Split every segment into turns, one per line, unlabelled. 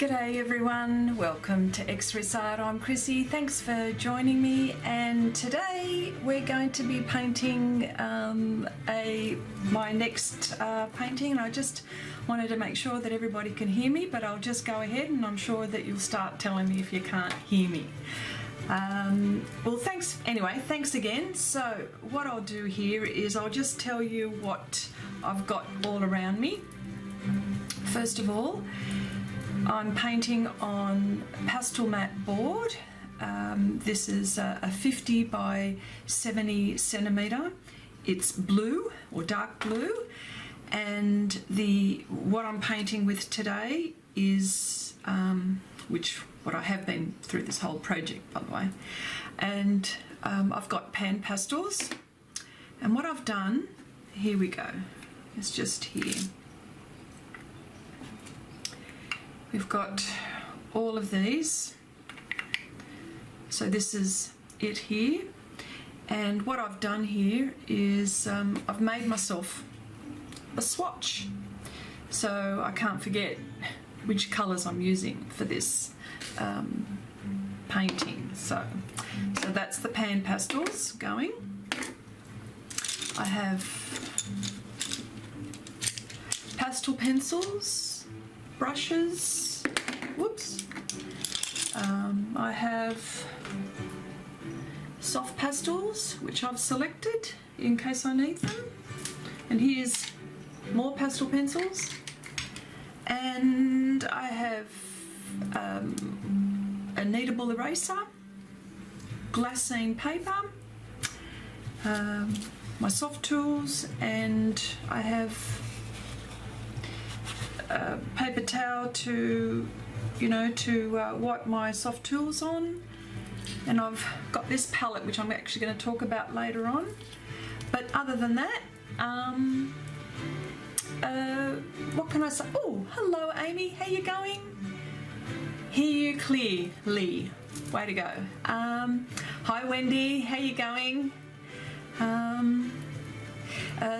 G'day everyone, welcome to Xrissart. I'm Chrissy, thanks for joining me, and today we're going to be painting my next painting, and I just wanted to make sure that everybody can hear me, but I'll just go ahead and I'm sure that you'll start telling me if you can't hear me. Well, thanks again. So what I'll do here is I'll just tell you what I've got all around me. First of all, I'm painting on Pastelmat board. This is a 50 by 70 centimetre. It's blue or dark blue, and what I'm painting with today is what I have been through this whole project, by the way. And I've got pan pastels, and what I've done, here we go. It's just here. We've got all of these, so this is it here, and what I've done here is I've made myself a swatch, so I can't forget which colours I'm using for this painting. So that's the pan pastels going. I have pastel pencils, brushes, whoops. I have soft pastels, which I've selected in case I need them. And here's more pastel pencils. And I have a Kneadable eraser, Glassine Paper, my soft tools, and I have paper towel to wipe my soft tools on, and I've got this palette which I'm actually going to talk about later on. But other than that, what can I say? Oh, hello Amy, how you going? Hear you clearly, way to go. Hi Wendy, how you going?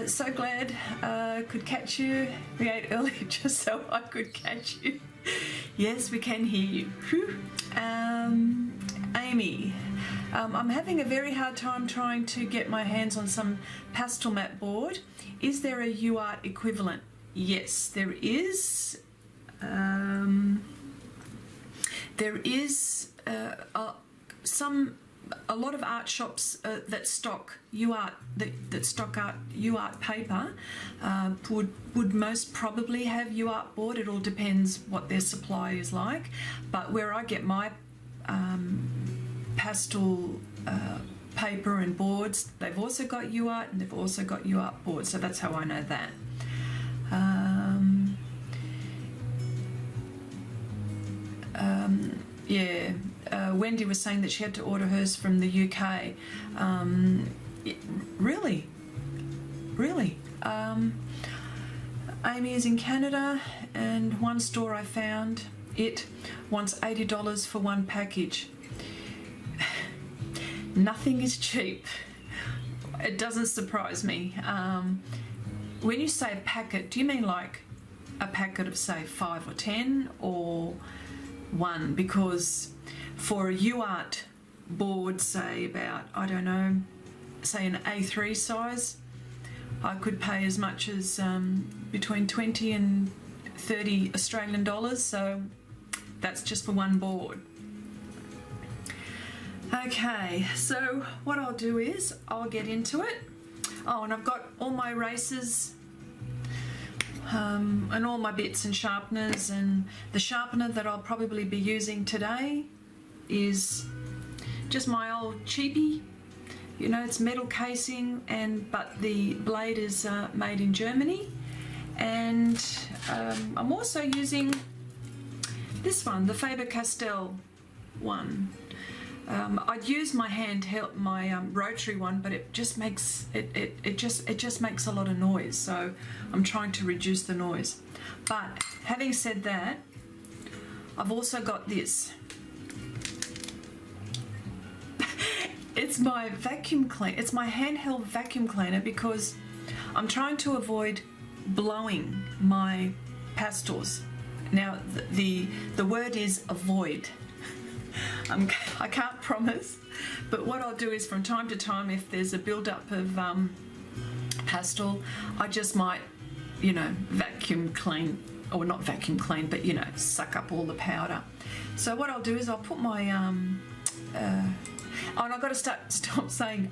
So glad I could catch you. We ate early just so I could catch you. Yes, we can hear you. Amy, I'm having a very hard time trying to get my hands on some Pastelmat board. Is there a UArt equivalent? Yes, there is. There is a lot of art shops that stock UArt UArt paper would most probably have UArt board. It all depends what their supply is like. But where I get my pastel paper and boards, they've also got UArt and they've also got UArt boards. So that's how I know that. Yeah. Wendy was saying that she had to order hers from the UK. Really? Amy is in Canada, and one store I found, it wants $80 for one package. Nothing is cheap. It doesn't surprise me. When you say a packet, do you mean like a packet of say 5 or 10 or one? Because for a UArt board, say about, I don't know, say an A3 size, I could pay as much as between 20 and 30 Australian dollars, so that's just for one board. Okay, so what I'll do is I'll get into it. Oh, and I've got all my erasers and all my bits and sharpeners, and the sharpener that I'll probably be using today is just my old cheapie. You know, it's metal casing, but the blade is made in Germany. And I'm also using this one, the Faber-Castell one. I'd use my handheld, my rotary one, but it just makes it just makes a lot of noise. So I'm trying to reduce the noise. But having said that, I've also got this. It's my vacuum cleaner. It's my handheld vacuum cleaner because I'm trying to avoid blowing my pastels Now the word is avoid. I can't promise, but what I'll do is from time to time, if there's a build-up of pastel, I just might, you know, vacuum clean, or not vacuum clean, but, you know, suck up all the powder. So what I'll do is I'll put my and I've got to stop saying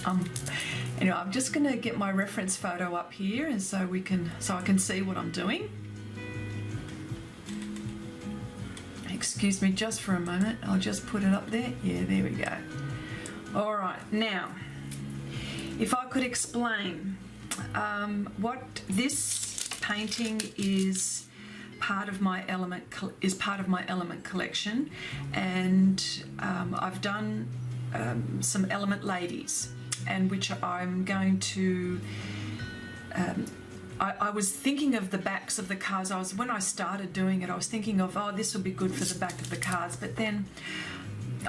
Anyway, I'm just going to get my reference photo up here, and so I can see what I'm doing. Excuse me just for a moment. I'll just put it up there. Yeah, there we go. All right, now, if I could explain what this painting is part of my element collection, and I've done some element ladies, and which I'm going to I was thinking of the backs of the cards. When I started doing it, I was thinking of, oh, this will be good for the back of the cards, but then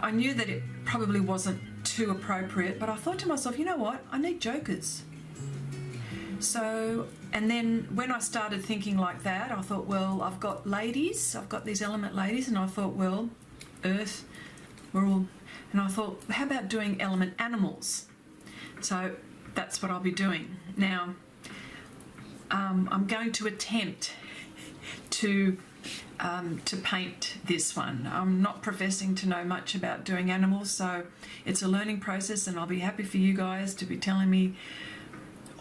I knew that it probably wasn't too appropriate, but I thought to myself, you know what, I need jokers. So, and then when I started thinking like that, I thought, well, I've got ladies, I've got these element ladies, and I thought, well, earth, we're all, and I thought, how about doing element animals? So that's what I'll be doing. Now, I'm going to attempt to paint this one. I'm not professing to know much about doing animals, so it's a learning process, and I'll be happy for you guys to be telling me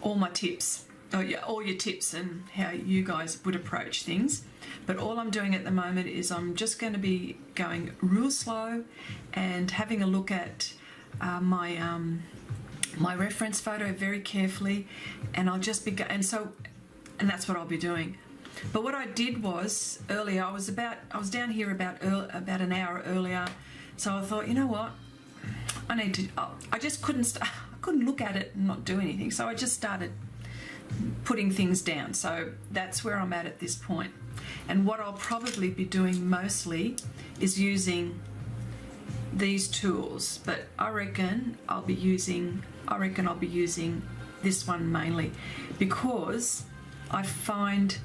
all my tips, all your tips and how you guys would approach things. But all I'm doing at the moment is I'm just going to be going real slow and having a look at my reference photo very carefully, and I'll just be and that's what I'll be doing. But what I did was earlier, I was down here about an hour earlier, so I thought, you know what, I just couldn't look at it and not do anything, so I just started putting things down. So that's where I'm at this point. And what I'll probably be doing mostly is using these tools, but I reckon I'll be using this one mainly, because I find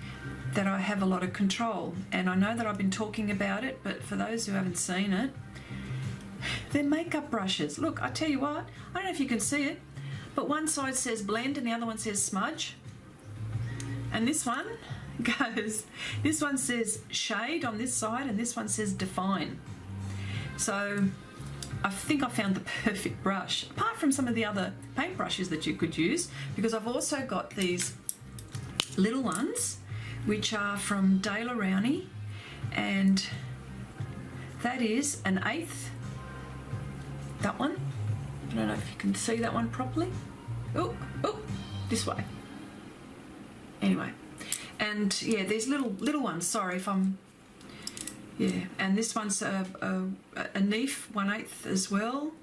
that I have a lot of control, and I know that I've been talking about it, but for those who haven't seen it, they're makeup brushes. Look, I tell you what, I don't know if you can see it, but one side says blend and the other one says smudge, and this one says shade on this side, and this one says define. So I think I found the perfect brush, apart from some of the other paint brushes that you could use, because I've also got these little ones which are from De La Rowney, and that is an 1/8. That one, I don't know if you can see that one properly. Oh, this way. Anyway, and yeah, there's little ones. Sorry if I'm, yeah, and this one's a Neef 1/8 as well,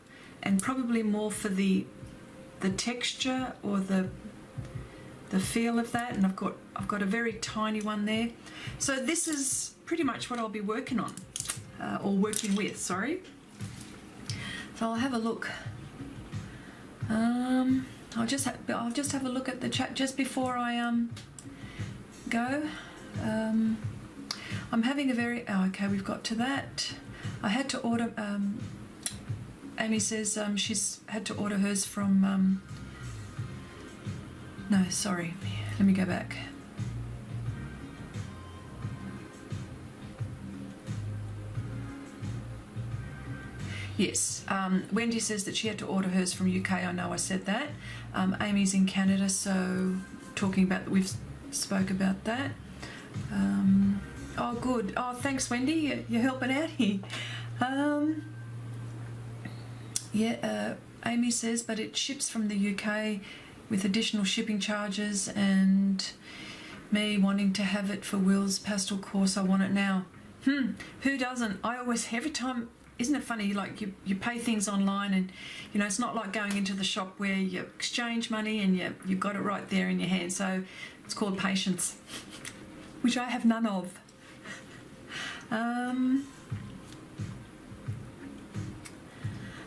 and probably more for the texture or the feel of that, and I've got a very tiny one there. So this is pretty much what I'll be working on, or working with, sorry. So I'll have a look. I'll just have a look at the chat just before I go. I'm having a very, okay, we've got to that. I had to order, Amy says she's had to order hers from, no, sorry, let me go back. Yes, Wendy says that she had to order hers from UK. I know I said that. Amy's in Canada, so talking about, we've spoke about that. Oh, good. Oh, thanks, Wendy. You're helping out here. Yeah, Amy says, but it ships from the UK with additional shipping charges, and me wanting to have it for Will's pastel course. I want it now. Who doesn't? I always, every time, isn't it funny, like you pay things online, and you know, it's not like going into the shop where you exchange money and you've got it right there in your hand. So it's called patience, which I have none of.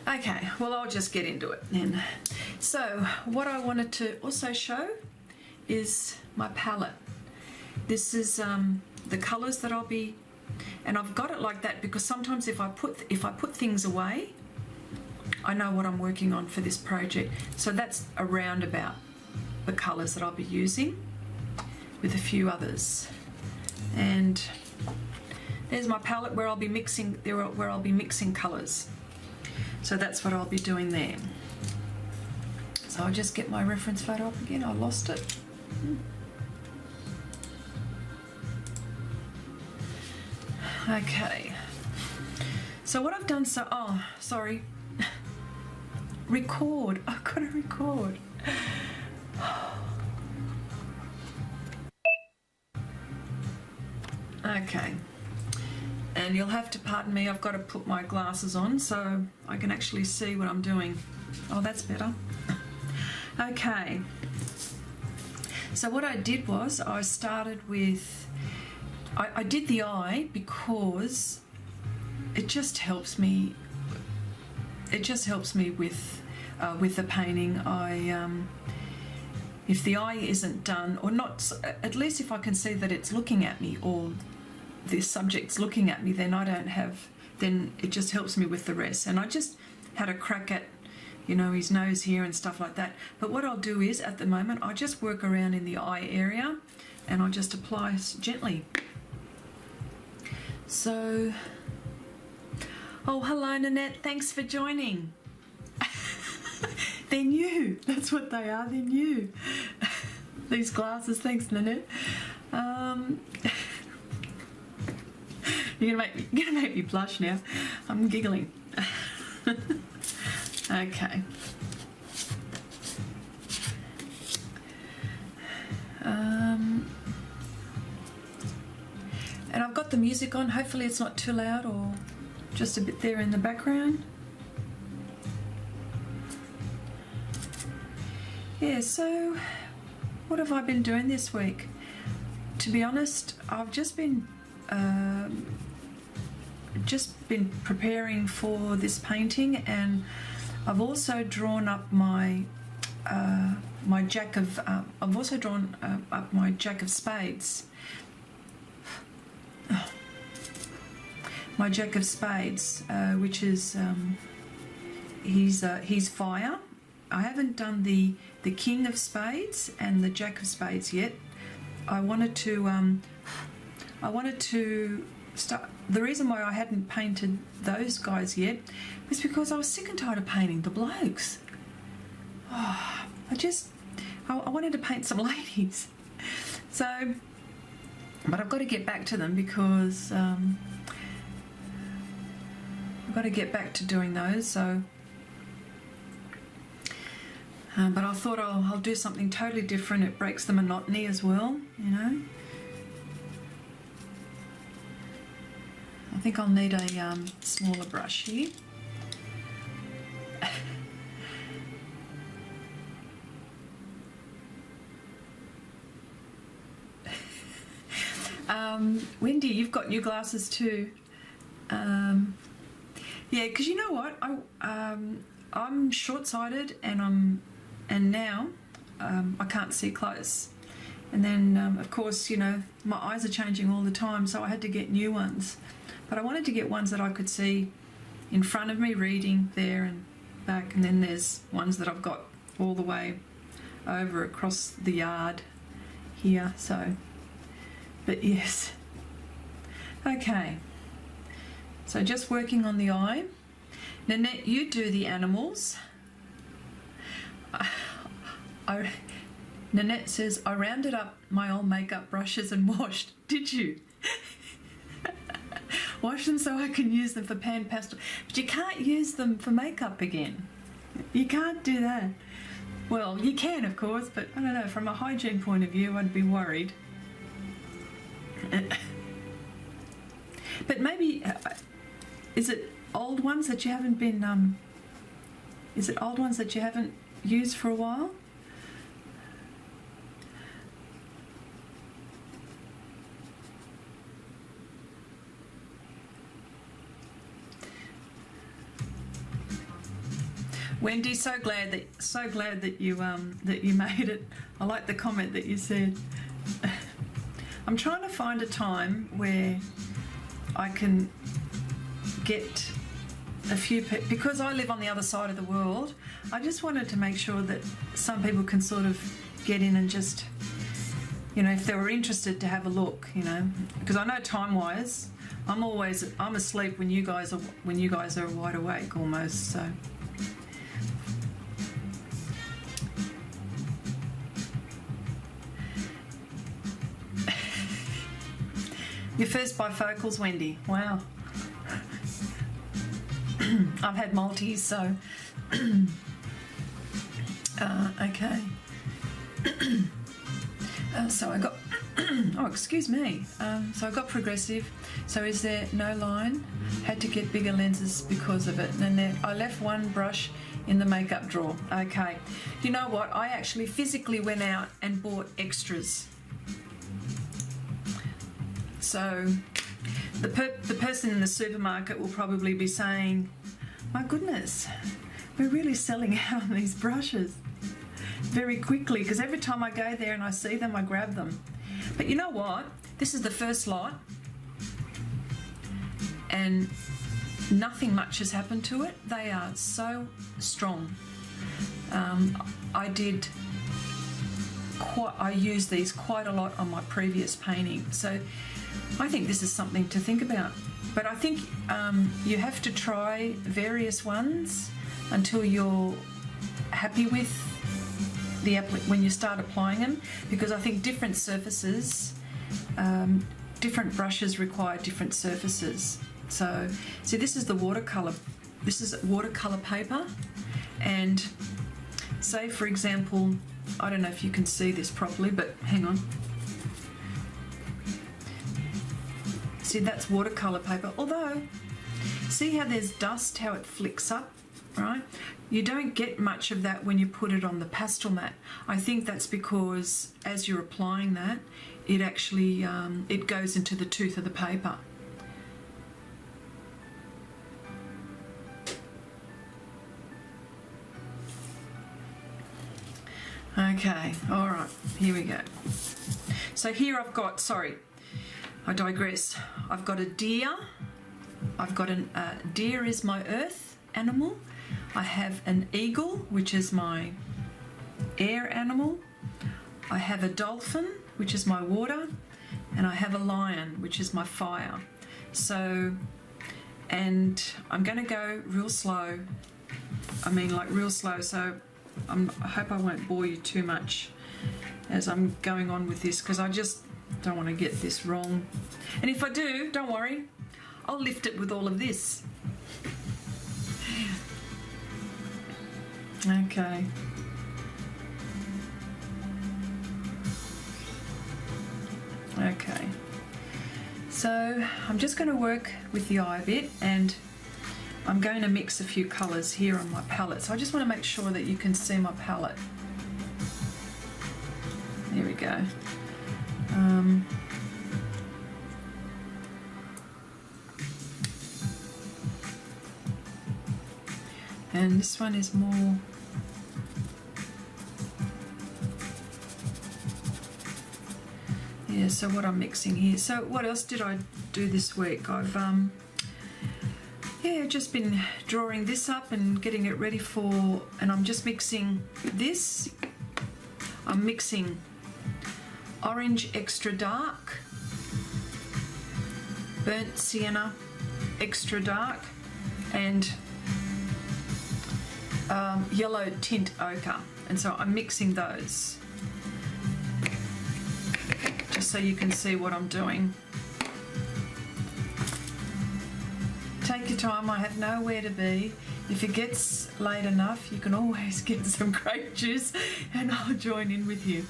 Okay, well, I'll just get into it then. So what I wanted to also show is my palette. This is the colours that I'll be, and I've got it like that because sometimes if I put things away, I know what I'm working on for this project. So that's around about the colours that I'll be using with a few others. And there's my palette where I'll be mixing colours. So that's what I'll be doing there. So I'll just get my reference photo up again. I lost it. Okay. So what I've done, sorry. Record. I've got to record. Okay. And you'll have to pardon me, I've got to put my glasses on so I can actually see what I'm doing. Oh, that's better. Okay. So what I did was I started with, I did the eye because it just helps me. It just helps me with the painting. If the eye isn't done, or not, at least if I can see that it's looking at me or the subject's looking at me, then then it just helps me with the rest. And I just had a crack at, his nose here and stuff like that. But what I'll do is, at the moment, I just work around in the eye area and I just apply gently. So, oh, hello, Nanette. Thanks for joining. They're new. That's what they are. They're new. These glasses. Thanks, Nanette. You're gonna make me blush now. I'm giggling. Okay. And I've got the music on. Hopefully it's not too loud or just a bit there in the background. Yeah, so what have I been doing this week? To be honest, I've just been preparing for this painting, and I've also drawn up my jack of spades. My jack of spades, which is he's fire. I haven't done the king of spades and the jack of spades yet. I wanted to start. The reason why I hadn't painted those guys yet was because I was sick and tired of painting the blokes. Oh, I wanted to paint some ladies. So, but I've got to get back to them because I've got to get back to doing those. So, but I thought I'll do something totally different. It breaks the monotony as well, I think I'll need a smaller brush here. Wendy, you've got new glasses too. Yeah, because you know what, I'm short-sighted and now I can't see close. And then of course, my eyes are changing all the time, so I had to get new ones. But I wanted to get ones that I could see in front of me reading there and back, and then there's ones that I've got all the way over across the yard here. So, but yes. Okay. So just working on the eye. Nanette, you do the animals. Nanette says, I rounded up my old makeup brushes and washed. Did you? Wash them so I can use them for pan pastel. But you can't use them for makeup again. You can't do that. Well, you can, of course, but I don't know, from a hygiene point of view, I'd be worried. But maybe, is it old ones that you haven't been, is it old ones that you haven't used for a while? Wendy, so glad that you made it. I like the comment that you said. I'm trying to find a time where I can get a few people, because I live on the other side of the world. I just wanted to make sure that some people can sort of get in and just, you know, if they were interested, to have a look, you know, because I know time-wise, I'm asleep when you guys are wide awake almost. So your first bifocals, Wendy. Wow. I've had multis, so okay. So I got oh, excuse me. So I got progressive. So is there no line? Had to get bigger lenses because of it. And then I left one brush in the makeup drawer. Okay. You know what? I actually physically went out and bought extras. So the person in the supermarket will probably be saying, my goodness, we're really selling out on these brushes very quickly, because every time I go there and I see them, I grab them. But you know what? This is the first lot, and nothing much has happened to it. They are so strong. I used these quite a lot on my previous painting, so I think this is something to think about. But I think you have to try various ones until you're happy with when you start applying them, because I think different surfaces, different brushes require different surfaces. So see, this is the watercolor. This is watercolor paper, and say for example, I don't know if you can see this properly, but hang on. See, that's watercolor paper. Although, see how there's dust, how it flicks up, right? You don't get much of that when you put it on the Pastelmat. I think that's because as you're applying that, it actually it goes into the tooth of the paper. Okay, all right, here we go. So here I've got, sorry, I digress. I've got a deer. I've got a deer is my earth animal. I have an eagle, which is my air animal. I have a dolphin, which is my water, and I have a lion, which is my fire. So, and I'm going to go real slow. I mean, like real slow. So I hope I won't bore you too much as I'm going on with this, because I just don't want to get this wrong. And if I do, don't worry, I'll lift it with all of this. Okay. Okay. So I'm just going to work with the eye a bit, and I'm going to mix a few colours here on my palette. So I just want to make sure that you can see my palette. There we go. And this one is more so what I'm mixing here. So what else did I do this week? I've just been drawing this up and getting it ready for, and I'm just mixing this. I'm mixing orange extra dark, burnt sienna extra dark, and yellow tint ochre, and so I'm mixing those just so you can see what I'm doing. Take your time, I have nowhere to be. If it gets late enough, you can always get some grape juice and I'll join in with you.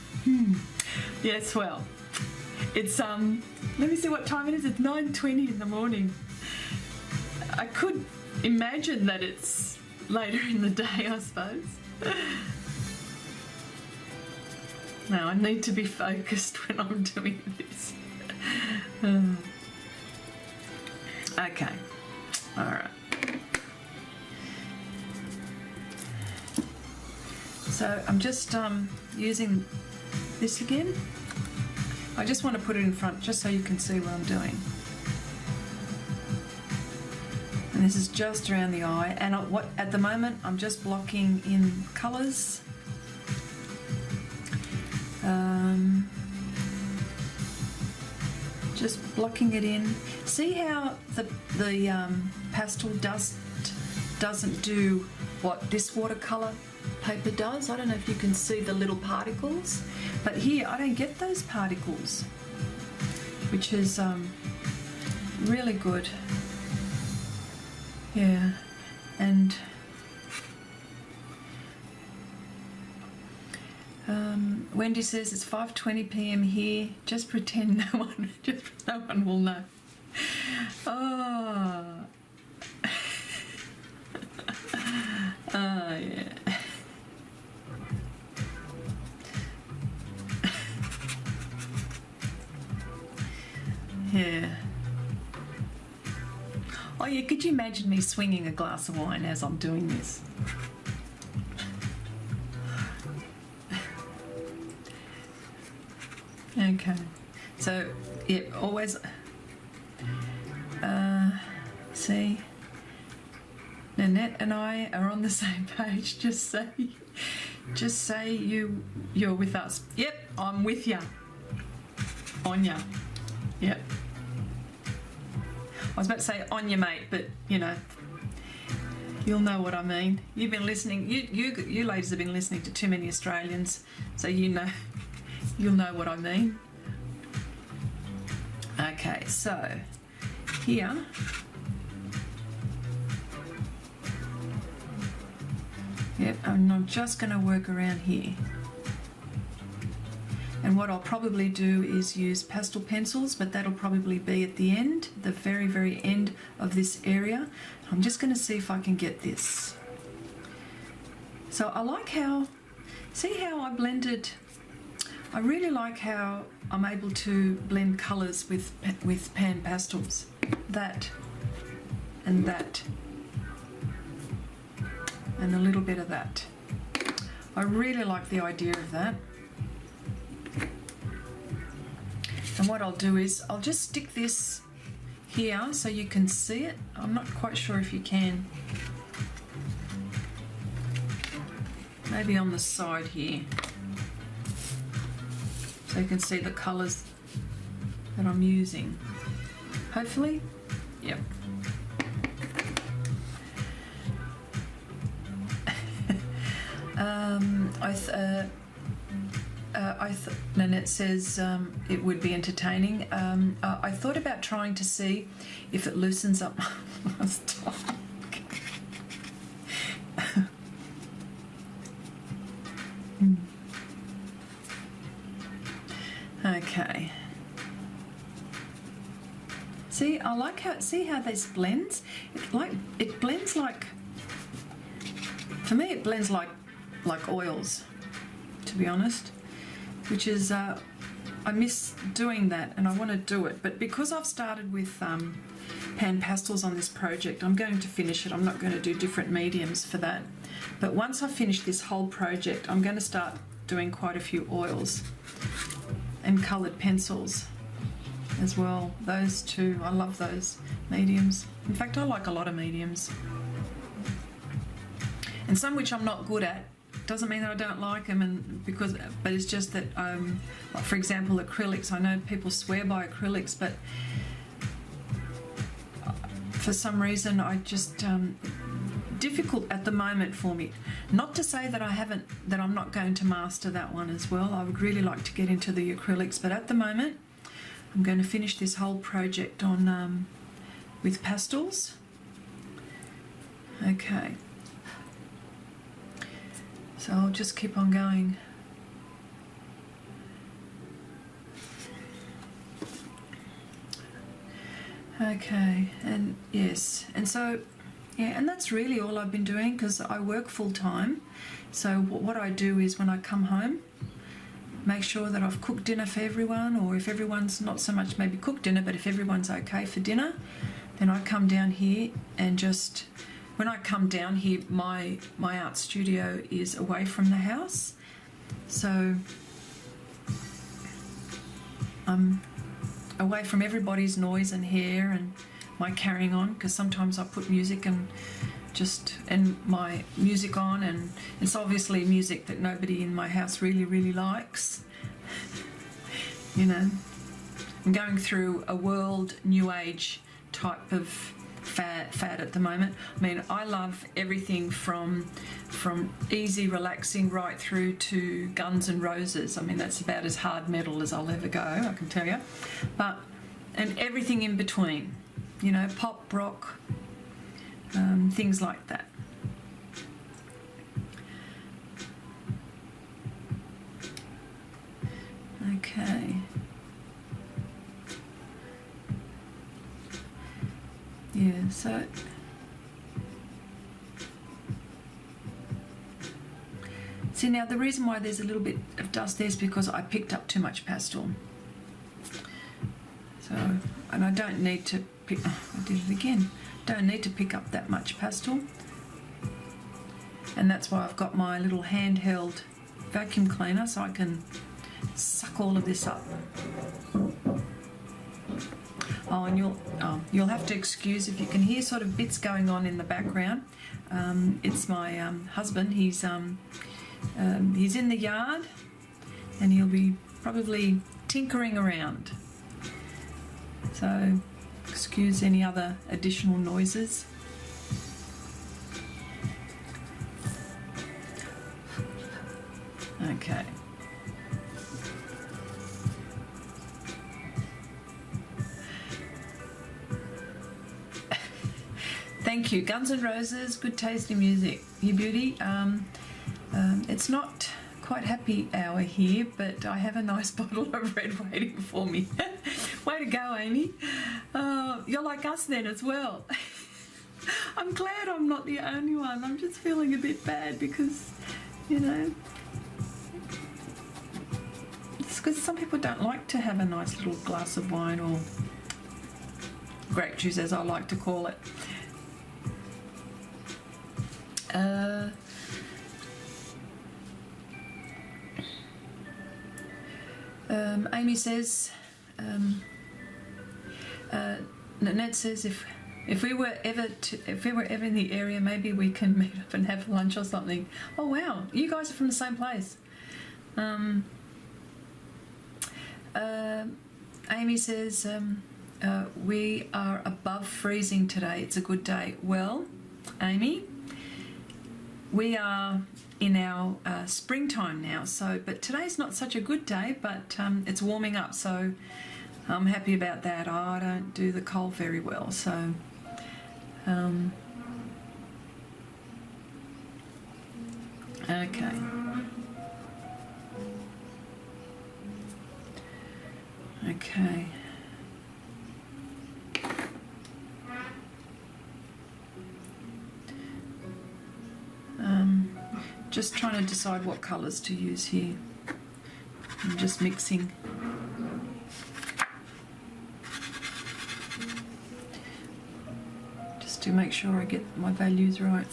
Yes, well, it's let me see what time it is. It's 9:20 in the morning. I could imagine that it's later in the day, I suppose. No, I need to be focused when I'm doing this. Okay, all right. So I'm just using this again. I just want to put it in front just so you can see what I'm doing. And this is just around the eye, and at the moment I'm just blocking in colours. Just blocking it in. See how the pastel dust doesn't do what this watercolour paper does? I don't know if you can see the little particles, but here I don't get those particles, which is really good. Yeah, and Wendy says it's 5:20 p.m. here. Just pretend no one will know. Oh, oh yeah. Yeah. Oh yeah, could you imagine me swinging a glass of wine as I'm doing this? Okay, so yeah, always see, Nanette and I are on the same page. Just say you're with us. Yep, I'm with ya. On ya. Yep. I was about to say on your mate, but you know, you'll know what I mean. You've been listening. You ladies have been listening to too many Australians, so you'll know what I mean. Okay, so here. Yep, and I'm just going to work around here. And what I'll probably do is use pastel pencils, but that'll probably be at the end, the very, very end of this area. I'm just going to see if I can get this. So I like how, see how I blended, I really like how I'm able to blend colours with pan pastels. That and that. And a little bit of that. I really like the idea of that. And what I'll do is I'll just stick this here so you can see it. I'm not quite sure if you can. Maybe on the side here. So you can see the colours that I'm using. Hopefully. Yep. Nanette says it would be entertaining. I thought about trying to see if it loosens up my style. Okay. See, I like how this blends. It blends like, for me it blends like oils, to be honest, which is I miss doing that and I want to do it, but because I've started with pan pastels on this project, I'm going to finish it. I'm not going to do different mediums for that, but once I finish this whole project I'm going to start doing quite a few oils and coloured pencils as well. Those two, I love those mediums. In fact, I like a lot of mediums, and some which I'm not good at. Doesn't mean that I don't like them, but it's just that, like for example, acrylics. I know people swear by acrylics, but for some reason I just difficult at the moment for me. Not to say that I'm not going to master that one as well. I would really like to get into the acrylics, but at the moment I'm going to finish this whole project on with pastels. Okay. So I'll just keep on going. Okay, and yes, and so, yeah, and that's really all I've been doing because I work full time. So what I do is when I come home, make sure that I've cooked dinner for everyone, or if everyone's not so much maybe cooked dinner, but if everyone's okay for dinner, then I come down here and just, when I come down here, my art studio is away from the house, so I'm away from everybody's noise and hair and my carrying on, because sometimes I put music and my music on, and it's obviously music that nobody in my house really likes. You know, I'm going through a world new age type of fad at the moment. I mean, I love everything from easy relaxing right through to Guns N' Roses. I mean, that's about as hard metal as I'll ever go, I can tell you. And everything in between, you know, pop, rock, things like that. Okay. Yeah, so see, now the reason why there's a little bit of dust there is because I picked up too much pastel. So, and I don't need to pick, I did it again. Don't need to pick up that much pastel. And that's why I've got my little handheld vacuum cleaner, so I can suck all of this up. Oh, and you'll have to excuse if you can hear sort of bits going on in the background. It's my husband. He's in the yard, and he'll be probably tinkering around. So excuse any other additional noises. Okay. Thank you. Guns N' Roses, good tasty music. You beauty. It's not quite happy hour here, but I have a nice bottle of red waiting for me. Way to go, Amy. You're like us then as well. I'm glad I'm not the only one. I'm just feeling a bit bad because, you know, it's because some people don't like to have a nice little glass of wine, or grape juice as I like to call it. Amy says, Nanette says, if we were ever in the area, maybe we can meet up and have lunch or something. Oh wow, you guys are from the same place. Amy says, we are above freezing today. It's a good day. Well, Amy, we are in our springtime now, but today's not such a good day, but it's warming up, so I'm happy about that. I don't do the cold very well, so okay. Okay. Just trying to decide what colours to use here. I'm just mixing. Just to make sure I get my values right.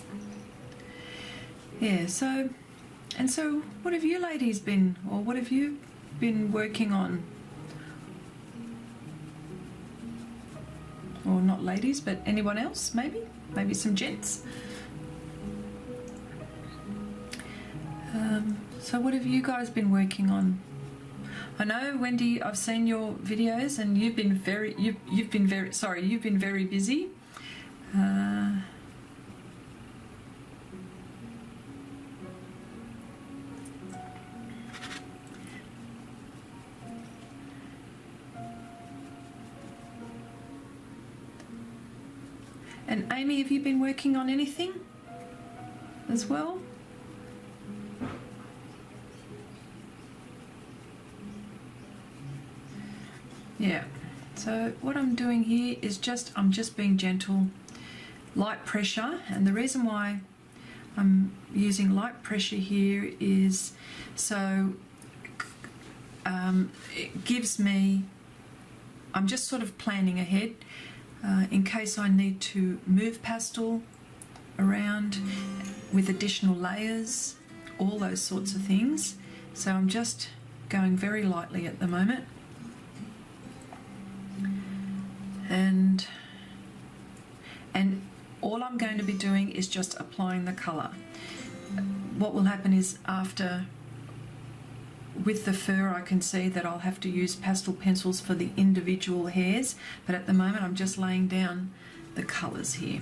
Yeah, so what have you ladies been, or what have you been working on? Or not ladies, but anyone else, maybe? Maybe some gents? So what have you guys been working on? I know, Wendy, I've seen your videos, and you've been very busy. And Amy, have you been working on anything as well? Yeah, so what I'm doing here is I'm just being gentle, light pressure, and the reason why I'm using light pressure here is so it gives me, I'm just sort of planning ahead in case I need to move pastel around with additional layers, all those sorts of things. So I'm just going very lightly at the moment. going to be doing is just applying the colour. What will happen is after, with the fur, I can see that I'll have to use pastel pencils for the individual hairs, but at the moment I'm just laying down the colours here.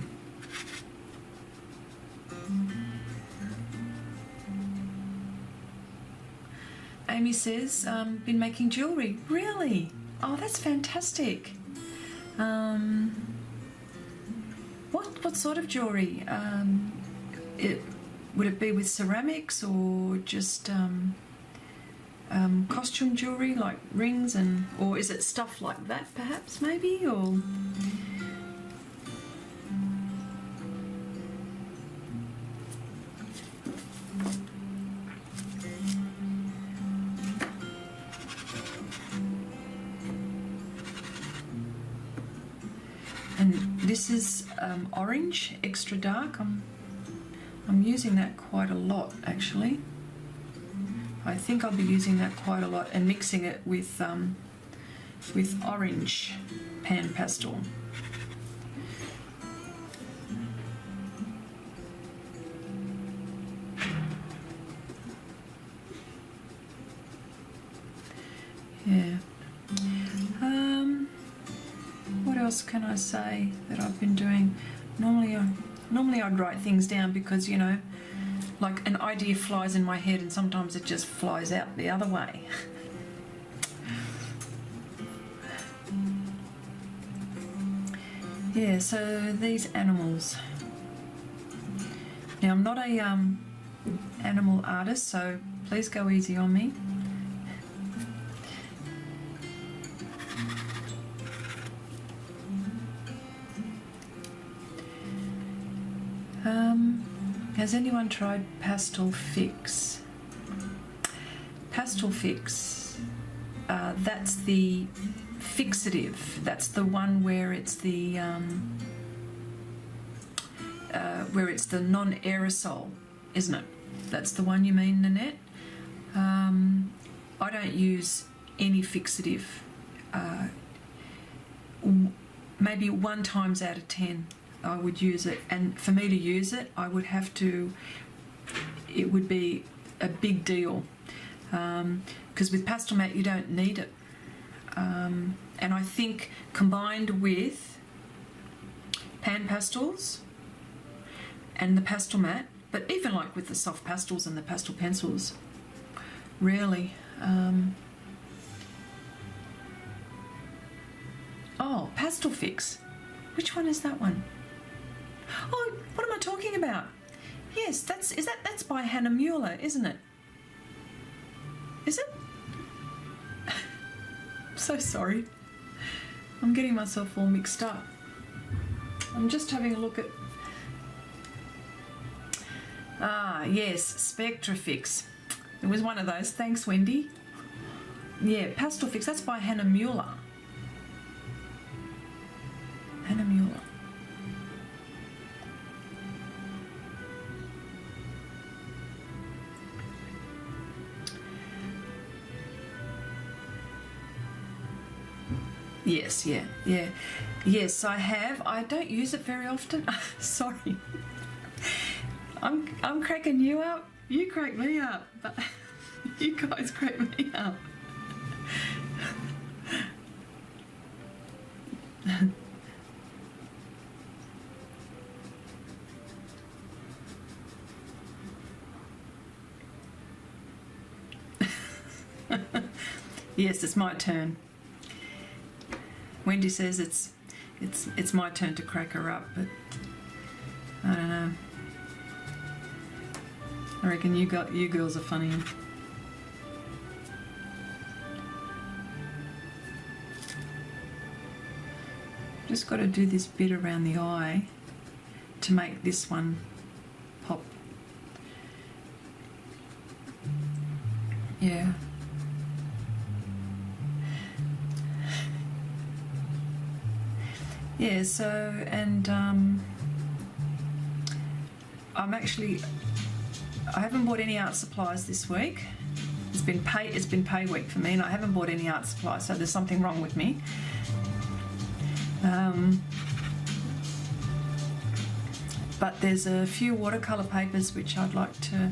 Amy says, been making jewellery. Really? Oh, that's fantastic. What sort of jewellery? Would it be with ceramics or just costume jewellery like rings, or is it stuff like that perhaps maybe, or? And this is orange, extra dark. I'm using that quite a lot actually. I think I'll be using that quite a lot and mixing it with orange pan pastel. Yeah. What else can I say that I've been doing? Normally I'd write things down because, you know, like an idea flies in my head and sometimes it just flies out the other way. Yeah, so these animals. Now I'm not a animal artist, so please go easy on me. Has anyone tried Pastel Fix? Pastel Fix, that's the fixative. That's the one where it's the non-aerosol, isn't it? That's the one you mean, Nanette? I don't use any fixative. Maybe 1 times out of 10. I would use it, and for me to use it I would have to, it would be a big deal, because with Pastelmat you don't need it, and I think combined with pan pastels and the Pastelmat, but even like with the soft pastels and the pastel pencils, really. Oh, Pastel Fix, which one is that one? Oh, what am I talking about? Yes, that's by Hannah Mueller, isn't it? Is it? I'm so sorry. I'm getting myself all mixed up. I'm just having a look at... Ah, yes, Spectrafix. It was one of those. Thanks, Wendy. Yeah, Pastel Fix, that's by Hannah Mueller. Hannah Mueller. Yes, yeah. Yes, I have. I don't use it very often. Sorry. I'm cracking you up. You crack me up. But you guys crack me up. Yes, it's my turn. Wendy says it's my turn to crack her up, but I don't know. I reckon you girls are funny. Just got to do this bit around the eye to make this one pop. Yeah. Yeah, so, and I haven't bought any art supplies this week. It's been pay week for me, and I haven't bought any art supplies, so there's something wrong with me. but there's a few watercolour papers which I'd like to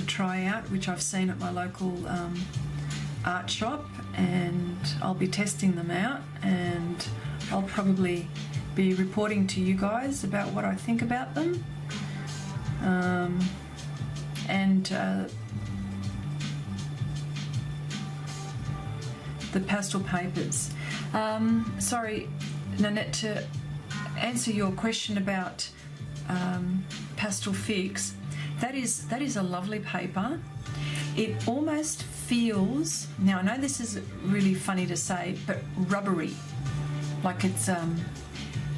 try out, which I've seen at my local art shop, and I'll be testing them out, and I'll probably be reporting to you guys about what I think about them. The pastel papers. Sorry, Nanette, to answer your question about Pastel Fix, that is a lovely paper. It almost feels, now I know this is really funny to say, but rubbery. Like it's,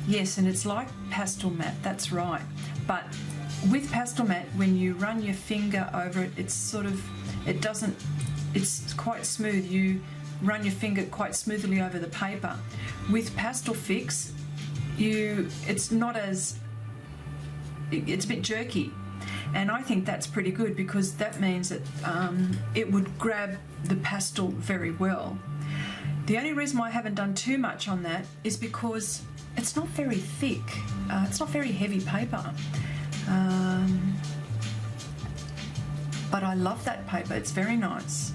yes, and it's like Pastelmat, that's right. But with Pastelmat, when you run your finger over it, it's sort of, it's quite smooth. You run your finger quite smoothly over the paper. With Pastel Fix, it's not as, it's a bit jerky. And I think that's pretty good, because that means that it would grab the pastel very well. The only reason why I haven't done too much on that is because it's not very thick. It's not very heavy paper. But I love that paper. It's very nice.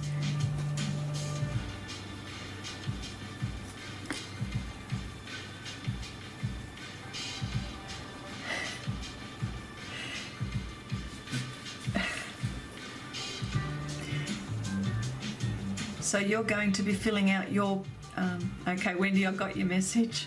So you're going to be filling out your, okay, Wendy, I got your message.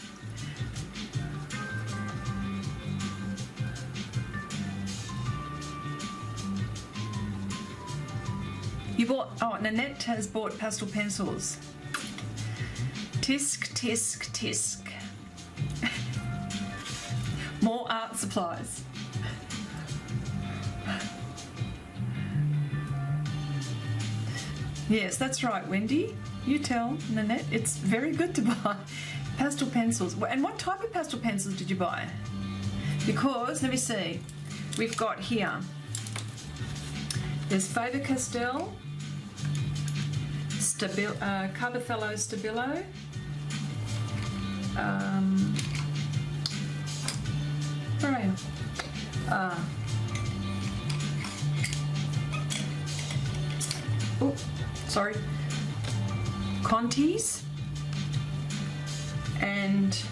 You bought, oh, Nanette has bought pastel pencils. Tisk, tisk, tisk. More art supplies. Yes, that's right, Wendy. You tell Nanette, it's very good to buy pastel pencils. And what type of pastel pencils did you buy? Because, let me see, we've got here, there's Faber-Castell, Carbothello Stabilo, where are you? Oh, sorry, Conti's, and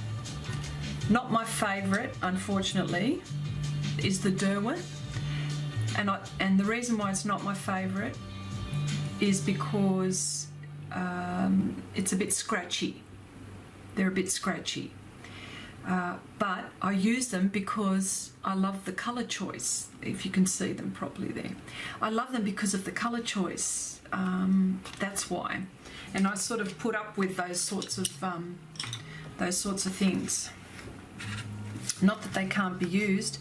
not my favourite, unfortunately, is the Derwent. And the reason why it's not my favourite is because it's a bit scratchy. They're a bit scratchy. But I use them because I love the colour choice, if you can see them properly there. I love them because of the colour choice, that's why. And I sort of put up with those sorts of things. Not that they can't be used.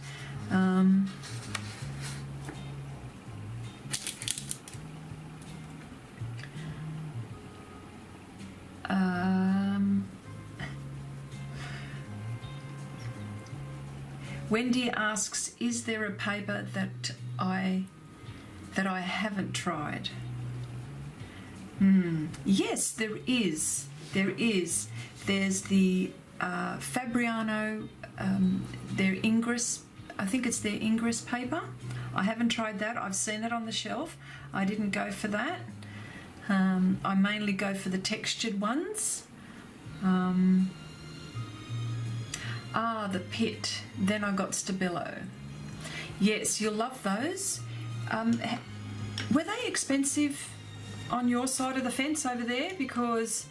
Wendy asks, is there a paper that I haven't tried? Yes, there is. There's the Fabriano, their Ingress, I think it's their Ingress paper. I haven't tried that. I've seen it on the shelf. I didn't go for that. I mainly go for the textured ones. The Pit. Then I got Stabilo. Yes, you'll love those. Were they expensive on your side of the fence over there? Because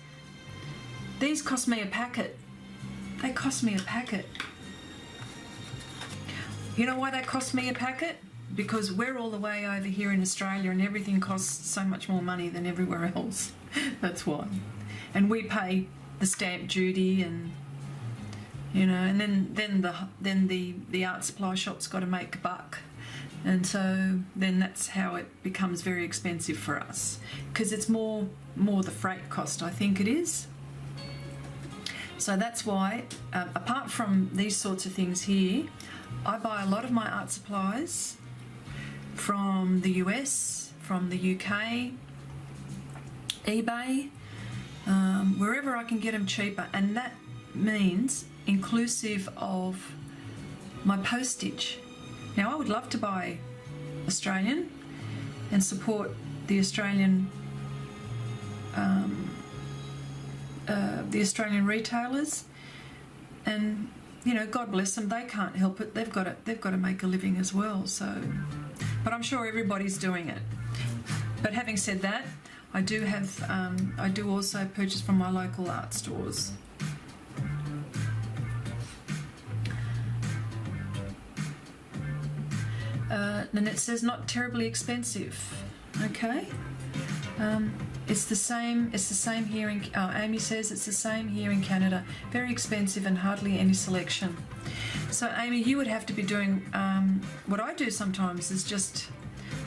these cost me a packet. They cost me a packet. You know why they cost me a packet? Because we're all the way over here in Australia and everything costs so much more money than everywhere else. That's why. And we pay the stamp duty, and you know, and then the art supply shop's got to make a buck, and so then that's how it becomes very expensive for us, because it's more the freight cost, I think it is. So that's why, apart from these sorts of things here, I buy a lot of my art supplies from the US, from the UK, eBay, wherever I can get them cheaper, and that means inclusive of my postage. Now, I would love to buy Australian and support the Australian retailers, and you know, God bless them, they can't help it. They've got to make a living as well. So, but I'm sure everybody's doing it. But having said that, I do also purchase from my local art stores. Nanette says not terribly expensive. Okay. It's the same here in Amy says it's the same here in Canada. Very expensive and hardly any selection. So Amy, you would have to be doing what I do sometimes, is just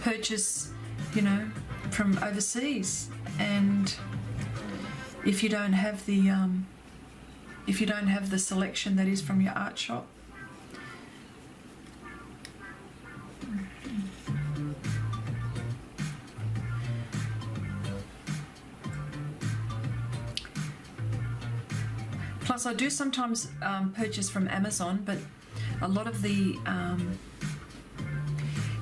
purchase, you know, from overseas. And if you don't have the selection that is from your art shop, plus I do sometimes purchase from Amazon, but a lot of the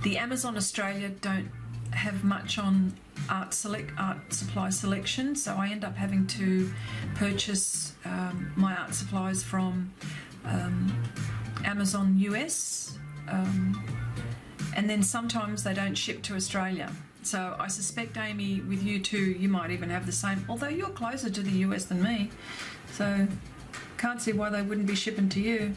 Amazon Australia don't have much on art supply selection, so I end up having to purchase my art supplies from Amazon US, and then sometimes they don't ship to Australia. So I suspect, Amy, with you too, you might even have the same, although you're closer to the US than me, so can't see why they wouldn't be shipping to you.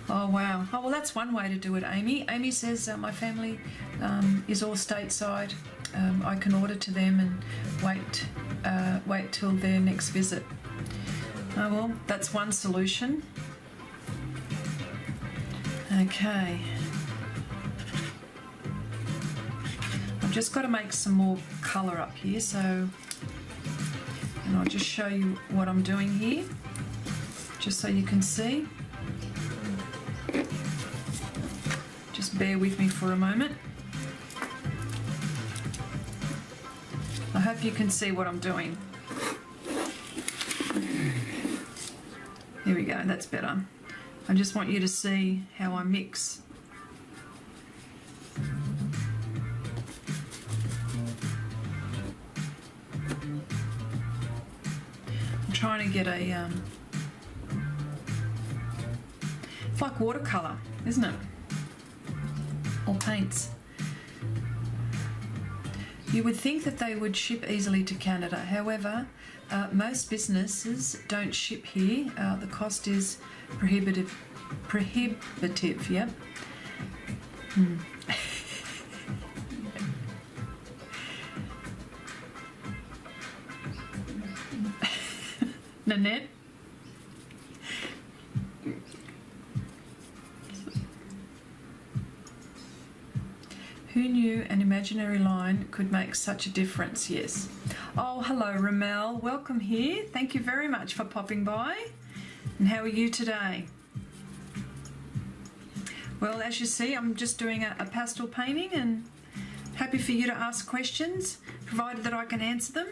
Oh wow. Oh well, that's one way to do it, Amy. Amy says my family is all stateside. I can order to them and wait till their next visit. Oh well, that's one solution. Okay. I've just got to make some more colour up here, and I'll just show you what I'm doing here, just so you can see. Just bear with me for a moment. I hope you can see what I'm doing. There we go, that's better. I just want you to see how I mix. I'm trying to get a, it's like watercolour, isn't it? Or paints. You would think that they would ship easily to Canada. However, most businesses don't ship here. The cost is prohibitive. Yep. Nanette? Who knew an imaginary line could make such a difference? Yes. Oh, hello, Ramel. Welcome here. Thank you very much for popping by. And how are you today? Well, as you see, I'm just doing a pastel painting, and happy for you to ask questions, provided that I can answer them.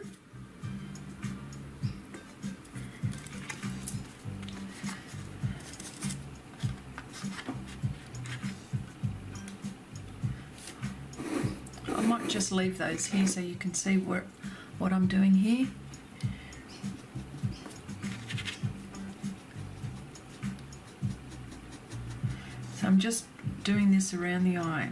I might just leave those here so you can see what I'm doing here. So I'm just doing this around the eye.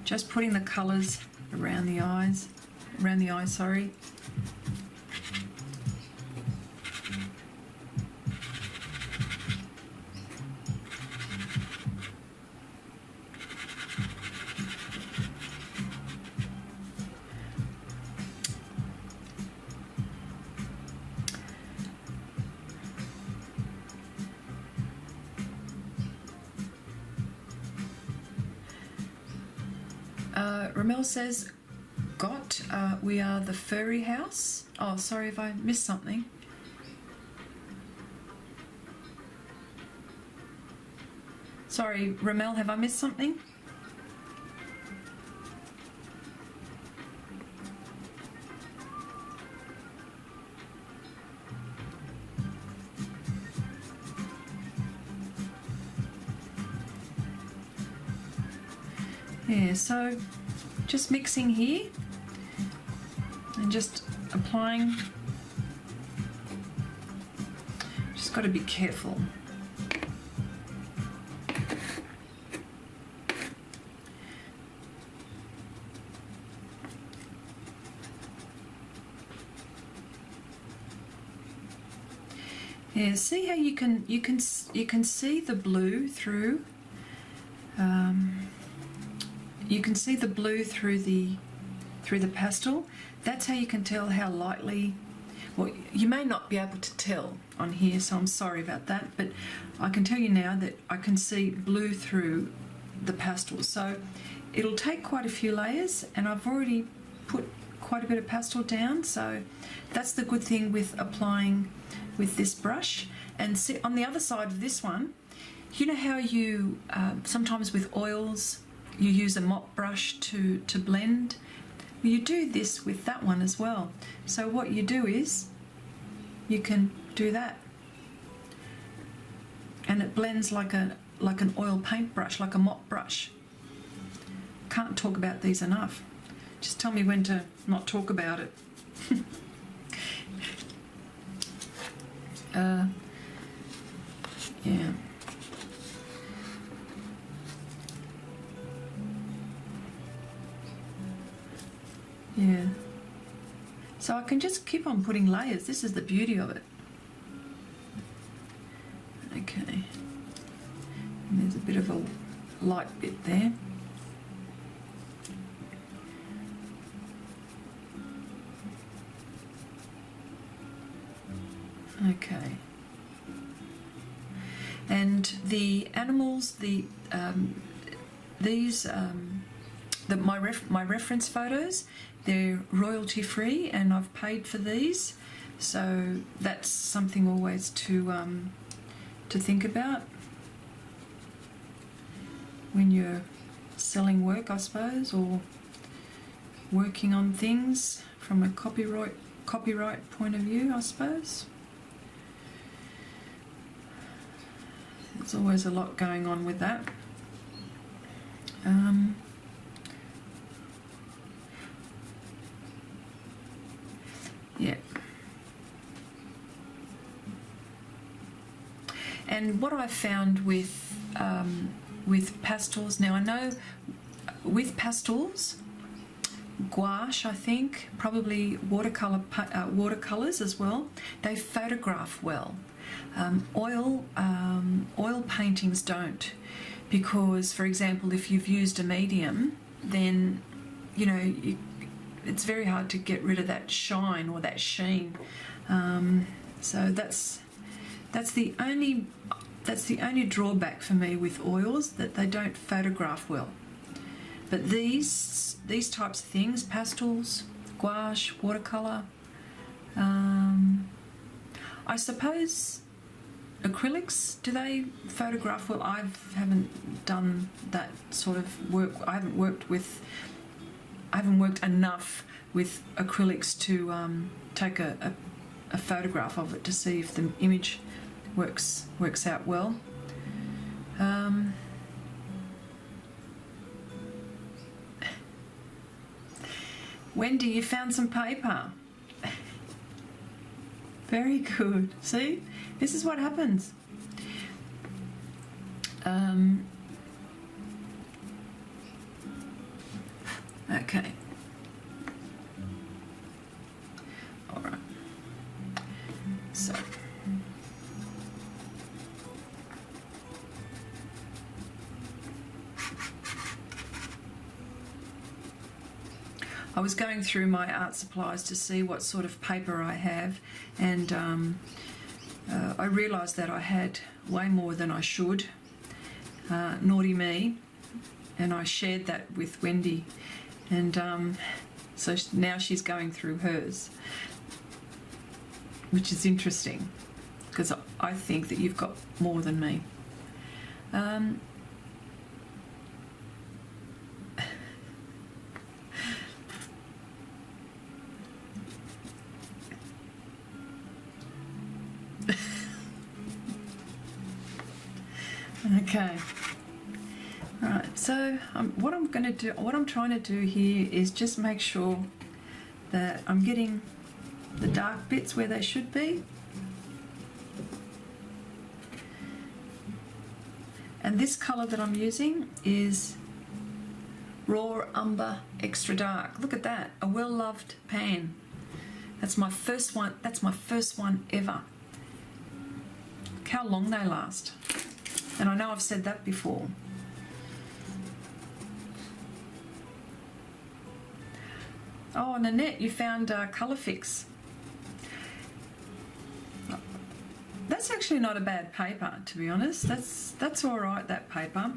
Just putting the colours around the eyes, sorry. Ramel says, we are the furry house. Oh, sorry if I missed something. Sorry, Ramel, have I missed something? Yeah, so just mixing here and just applying. Just got to be careful. Yeah, see how you can see the blue through. You can see the blue through the pastel. That's how you can tell how lightly. Well, you may not be able to tell on here, so I'm sorry about that. But I can tell you now that I can see blue through the pastel. So it'll take quite a few layers, and I've already put quite a bit of pastel down. So that's the good thing with applying with this brush. And see, on the other side of this one, you know how you sometimes with oils you use a mop brush to blend? Well, you do this with that one as well. So what you do is you can do that, and it blends like an oil paintbrush, like a mop brush. Can't talk about these enough. Just tell me when to not talk about it. Yeah. Yeah. So I can just keep on putting layers. This is the beauty of it. Okay. And there's a bit of a light bit there. Okay. And the animals, my reference photos, they're royalty free, and I've paid for these, so that's something always to think about when you're selling work, I suppose, or working on things from a copyright point of view, I suppose. There's always a lot going on with that. Yeah. And what I've found with pastels, now I know with pastels, gouache, I think, probably watercolors as well, they photograph well. Oil paintings don't, because, for example, if you've used a medium, then it's very hard to get rid of that shine or that sheen. So that's the only drawback for me with oils, that they don't photograph well. But these types of things, pastels, gouache, watercolor, I suppose acrylics, do they photograph well? I haven't done that sort of work. I haven't worked enough with acrylics to take a photograph of it to see if the image works out well. Wendy, you found some paper. Very good. See, this is what happens. Okay. All right. So. I was going through my art supplies to see what sort of paper I have, and I realised that I had way more than I should. Naughty me. And I shared that with Wendy, and so now she's going through hers, which is interesting because I think that you've got more than me. Okay. All right. So what I'm trying to do here is just make sure that I'm getting the dark bits where they should be. And this colour that I'm using is Raw Umber Extra Dark. Look at that, a well-loved pan. That's my first one. That's my first one ever. Look how long they last. And I know I've said that before. Oh, Nanette, you found Colour Fix. That's actually not a bad paper, to be honest. That's all right, that paper.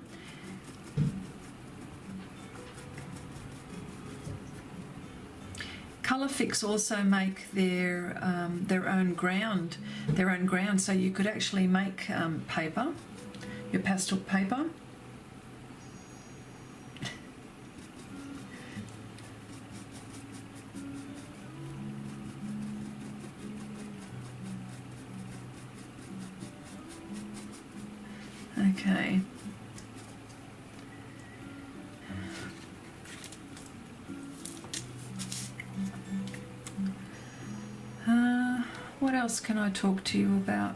Colour Fix also make their own ground, so you could actually make paper, your pastel paper. Okay. What else can I talk to you about?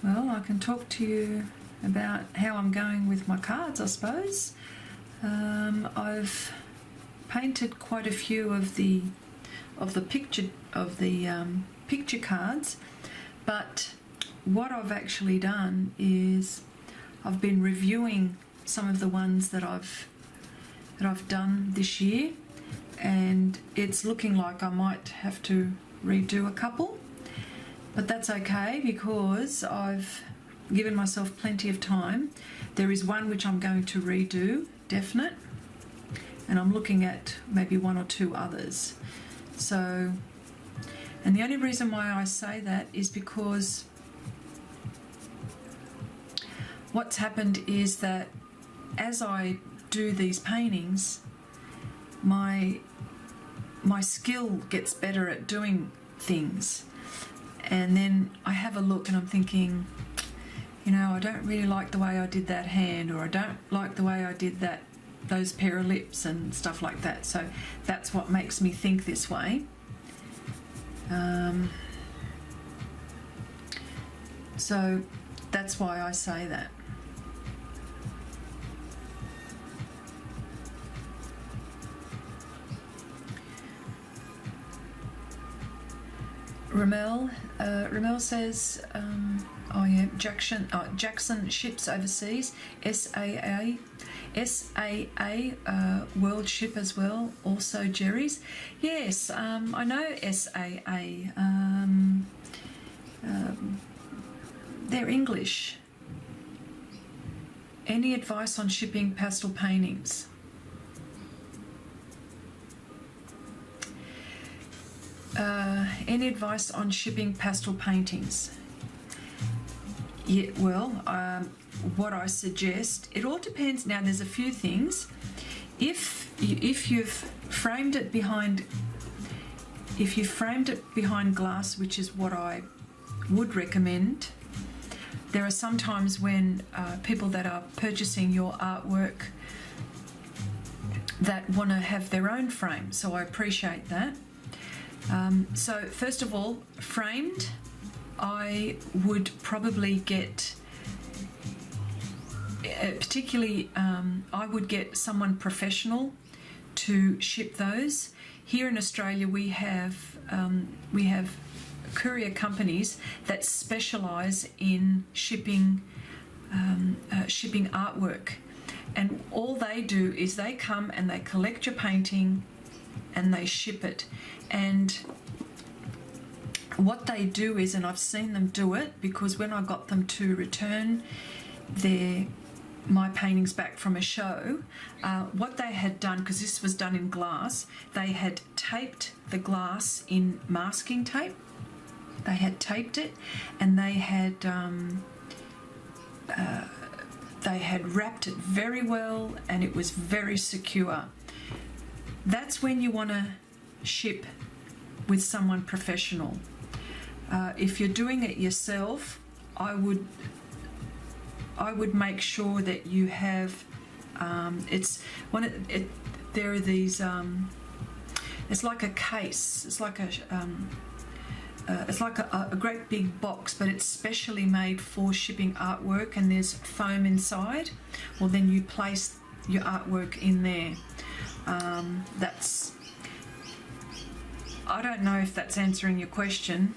Well, I can talk to you about how I'm going with my cards, I suppose. I've painted quite a few of the picture cards, but what I've actually done is I've been reviewing some of the ones that I've done this year, and it's looking like I might have to redo a couple, but that's okay because I've given myself plenty of time. There is one which I'm going to redo, definite, and I'm looking at maybe one or two others. So, and the only reason why I say that is because what's happened is that as I do these paintings, my skill gets better at doing things, and then I have a look and I'm thinking, you know, I don't really like the way I did that hand, or I don't like the way I did those pair of lips and stuff like that. So that's what makes me think this way. So that's why I say that. Ramel says, oh yeah, Jackson ships overseas. SAA World Ship as well. Also Jerry's. Yes, I know SAA. They're English. Any advice on shipping pastel paintings? Any advice on shipping pastel paintings? Yeah, well, what I suggest, it all depends. Now, there's a few things. If you've framed it behind glass, which is what I would recommend, there are some times when people that are purchasing your artwork that want to have their own frame, so I appreciate that. So first of all, framed, I would probably get, particularly I would get someone professional to ship those. Here in Australia we have courier companies that specialise in shipping artwork, and all they do is they come and they collect your painting and they ship it. And what they do is, and I've seen them do it, because when I got them to return my paintings back from a show, what they had done, because this was done in glass, they had taped the glass in masking tape. They had taped it, and they had wrapped it very well, and it was very secure. That's when you want to ship with someone professional. If you're doing it yourself, I would make sure that you have there are these it's like a case, it's like a great big box, but it's specially made for shipping artwork, and there's foam inside. Well, then you place your artwork in there. I don't know if that's answering your question,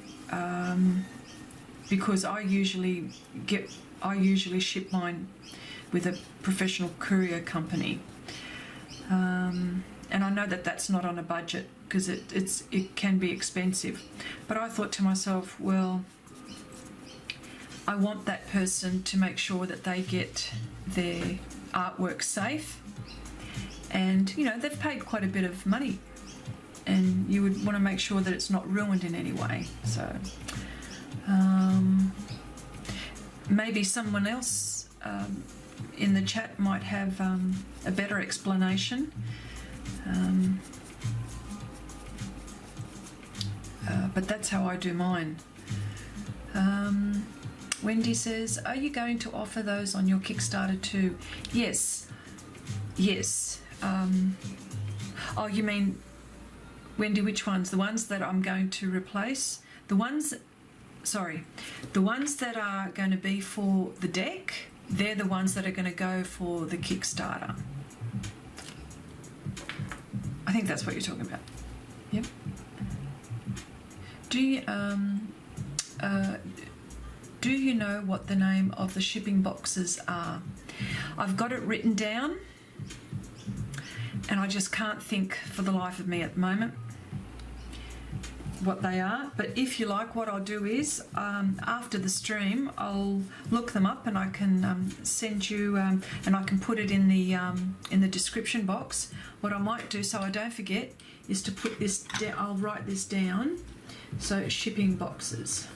because I usually ship mine with a professional courier company, and I know that that's not on a budget because it can be expensive. But I thought to myself, well, I want that person to make sure that they get their artwork safe, and you know, they've paid quite a bit of money, and you would want to make sure that it's not ruined in any way. So maybe someone else in the chat might have a better explanation, but that's how I do mine. Wendy says, are you going to offer those on your Kickstarter too? Yes. Oh, you mean, Wendy, which ones? The ones that I'm going to replace? The ones that are going to be for the deck, they're the ones that are going to go for the Kickstarter. I think that's what you're talking about. Yep. Do you know what the name of the shipping boxes are? I've got it written down, and I just can't think for the life of me at the moment what they are. But if you like, what I'll do is after the stream I'll look them up, and I can send you and I can put it in the description box. What I might do, so I don't forget, is to put this down. I'll write this down. So shipping boxes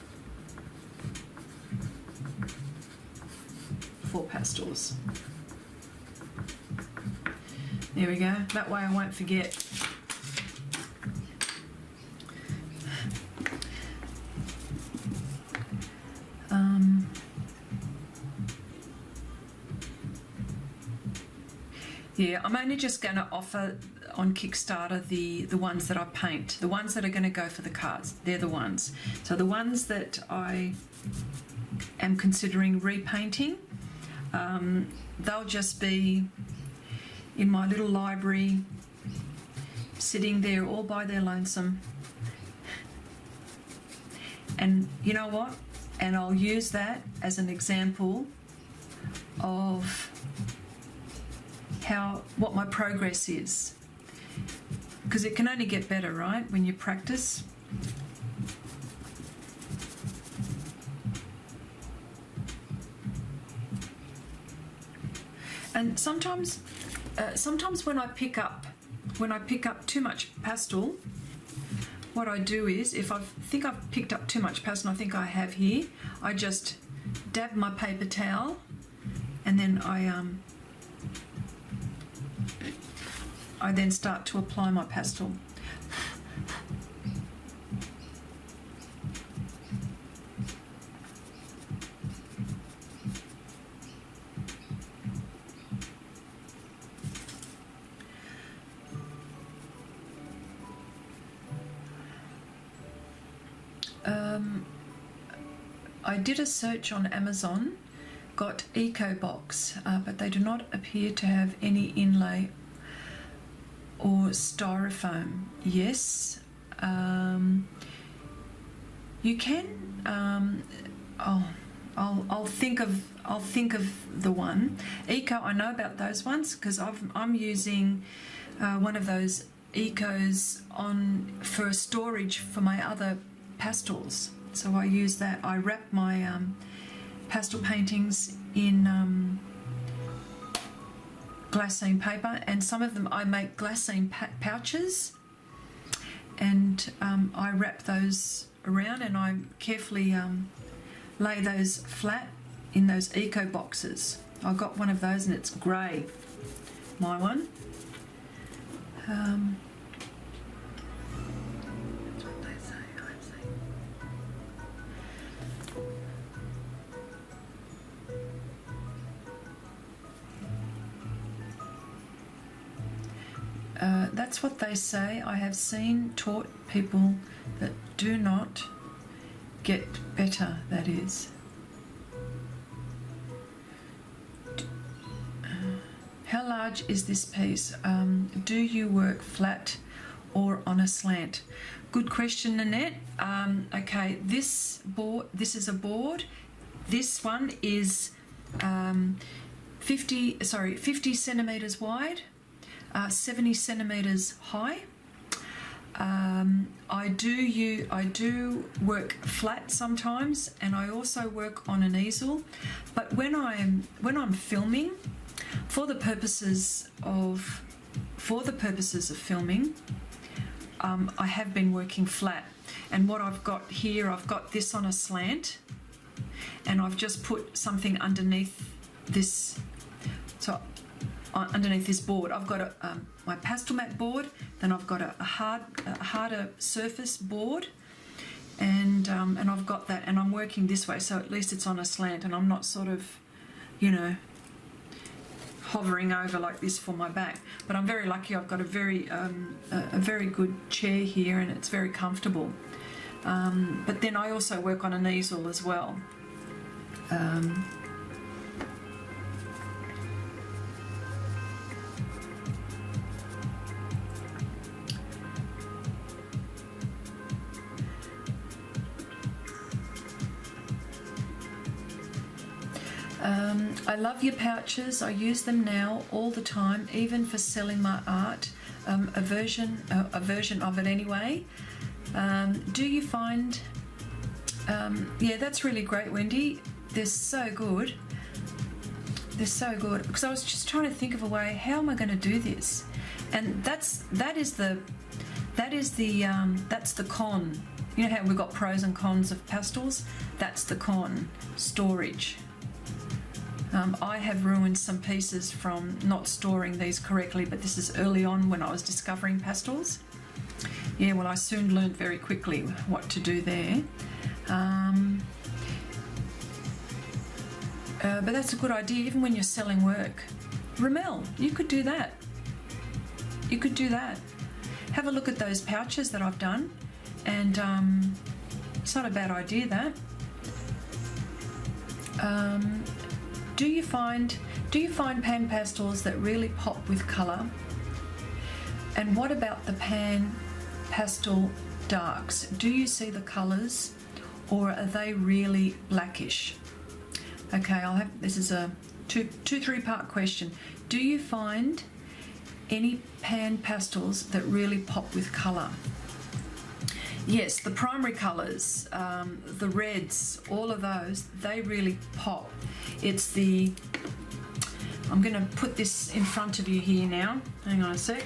for pastels. There we go. That way I won't forget. Yeah, I'm only just going to offer on Kickstarter the ones that I paint. The ones that are going to go for the cards, they're the ones. So the ones that I am considering repainting, they'll just be in my little library, sitting there all by their lonesome. And you know what? And I'll use that as an example of what my progress is, because it can only get better, right, when you practice. And sometimes when I pick up too much pastel, what I do is, if I think I've picked up too much pastel, and I think I have here, I just dab my paper towel, and then I then start to apply my pastel. I did a search on Amazon, got EcoBox, but they do not appear to have any inlay or styrofoam. Yes, you can. I'll think of the one. Eco, I know about those ones because I'm using one of those Ecos for storage for my other pastels. So I use that. I wrap my pastel paintings in Glassine paper, and some of them I make glassine pouches, and I wrap those around, and I carefully lay those flat in those eco boxes. I got one of those, and it's grey, my one. That's what they say, I say. That's what they say. I have seen taught people that do not get better, that is. How large is this piece? Do you work flat or on a slant? Good question, Nanette. Okay, this is a board. This one is 50 centimeters wide, 70 centimeters high. I do work flat sometimes, and I also work on an easel. But when I'm filming, for the purposes of filming, I have been working flat. And what I've got here, I've got this on a slant, and I've just put something underneath this. So underneath this board, I've got my Pastelmat board. Then I've got a harder surface board, and I've got that, and I'm working this way, so at least it's on a slant, and I'm not sort of, you know, hovering over like this for my back. But I'm very lucky. I've got a very good chair here, and it's very comfortable. But then I also work on an easel as well. I love your pouches. I use them now all the time, even for selling my art. A version of it anyway. Do you find? Yeah, that's really great, Wendy. They're so good. They're so good. Because I was just trying to think of a way. How am I going to do this? And that's the con. You know how we've got pros and cons of pastels? That's the con. Storage. I have ruined some pieces from not storing these correctly, but this is early on when I was discovering pastels. Yeah, well, I soon learned very quickly what to do there. But that's a good idea, even when you're selling work. Ramel, you could do that. You could do that. Have a look at those pouches that I've done, and it's not a bad idea, that. Do you find pan pastels that really pop with colour? And what about the pan pastel darks? Do you see the colours, or are they really blackish? Okay, this is a three-part question. Do you find any pan pastels that really pop with colour? Yes, the primary colours, the reds, all of those, they really pop. It's the, I'm going to put this in front of you here now. Hang on a sec.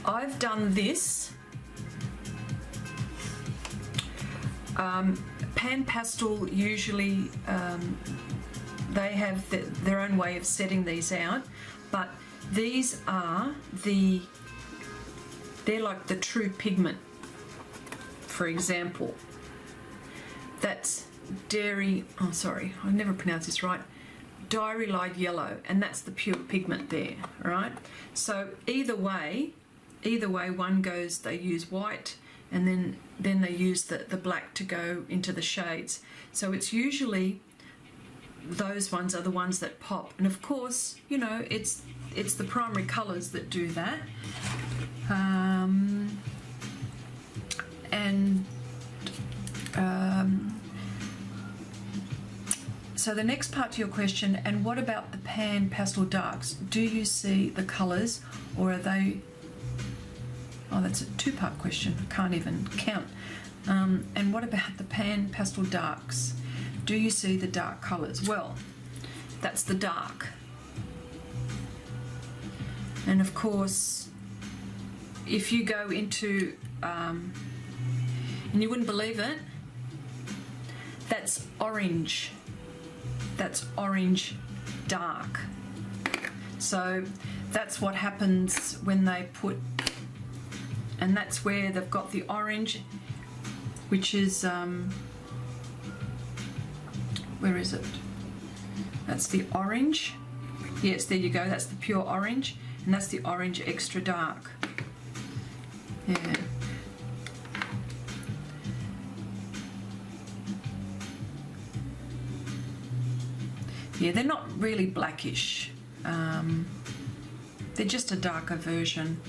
I've done this. Pan pastel usually, they have their own way of setting these out, but these are they're like the true pigment. For example, that's I never pronounced this right, diary-lyed yellow, and that's the pure pigment there, right? So either way one goes, they use white, and then they use the black to go into the shades. So it's usually those ones are the ones that pop, and of course, you know, it's the primary colours that do that. So the next part to your question, and what about the pan pastel darks? Do you see the colours, or are they... Oh, that's a two-part question. I can't even count. And what about the pan pastel darks? Do you see the dark colours? Well, that's the dark. And of course, if you go into, and you wouldn't believe it, that's orange. That's orange dark. So that's what happens when they put, and that's where they've got the orange, which is, where is it? That's the orange. Yes, there you go, that's the pure orange. and that's the Orange Extra Dark. Yeah. Yeah, they're not really blackish. They're just a darker version.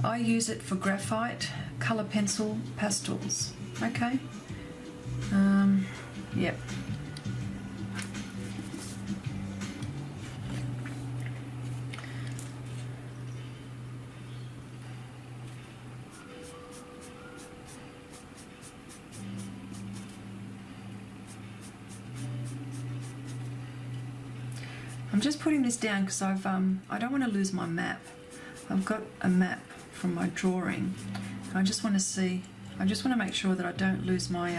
I use it for graphite, colour pencil, pastels. Okay. Yep. I'm just putting this down because I don't want to lose my map. I've got a map from my drawing. I just want to see, I just want to make sure that I don't lose my,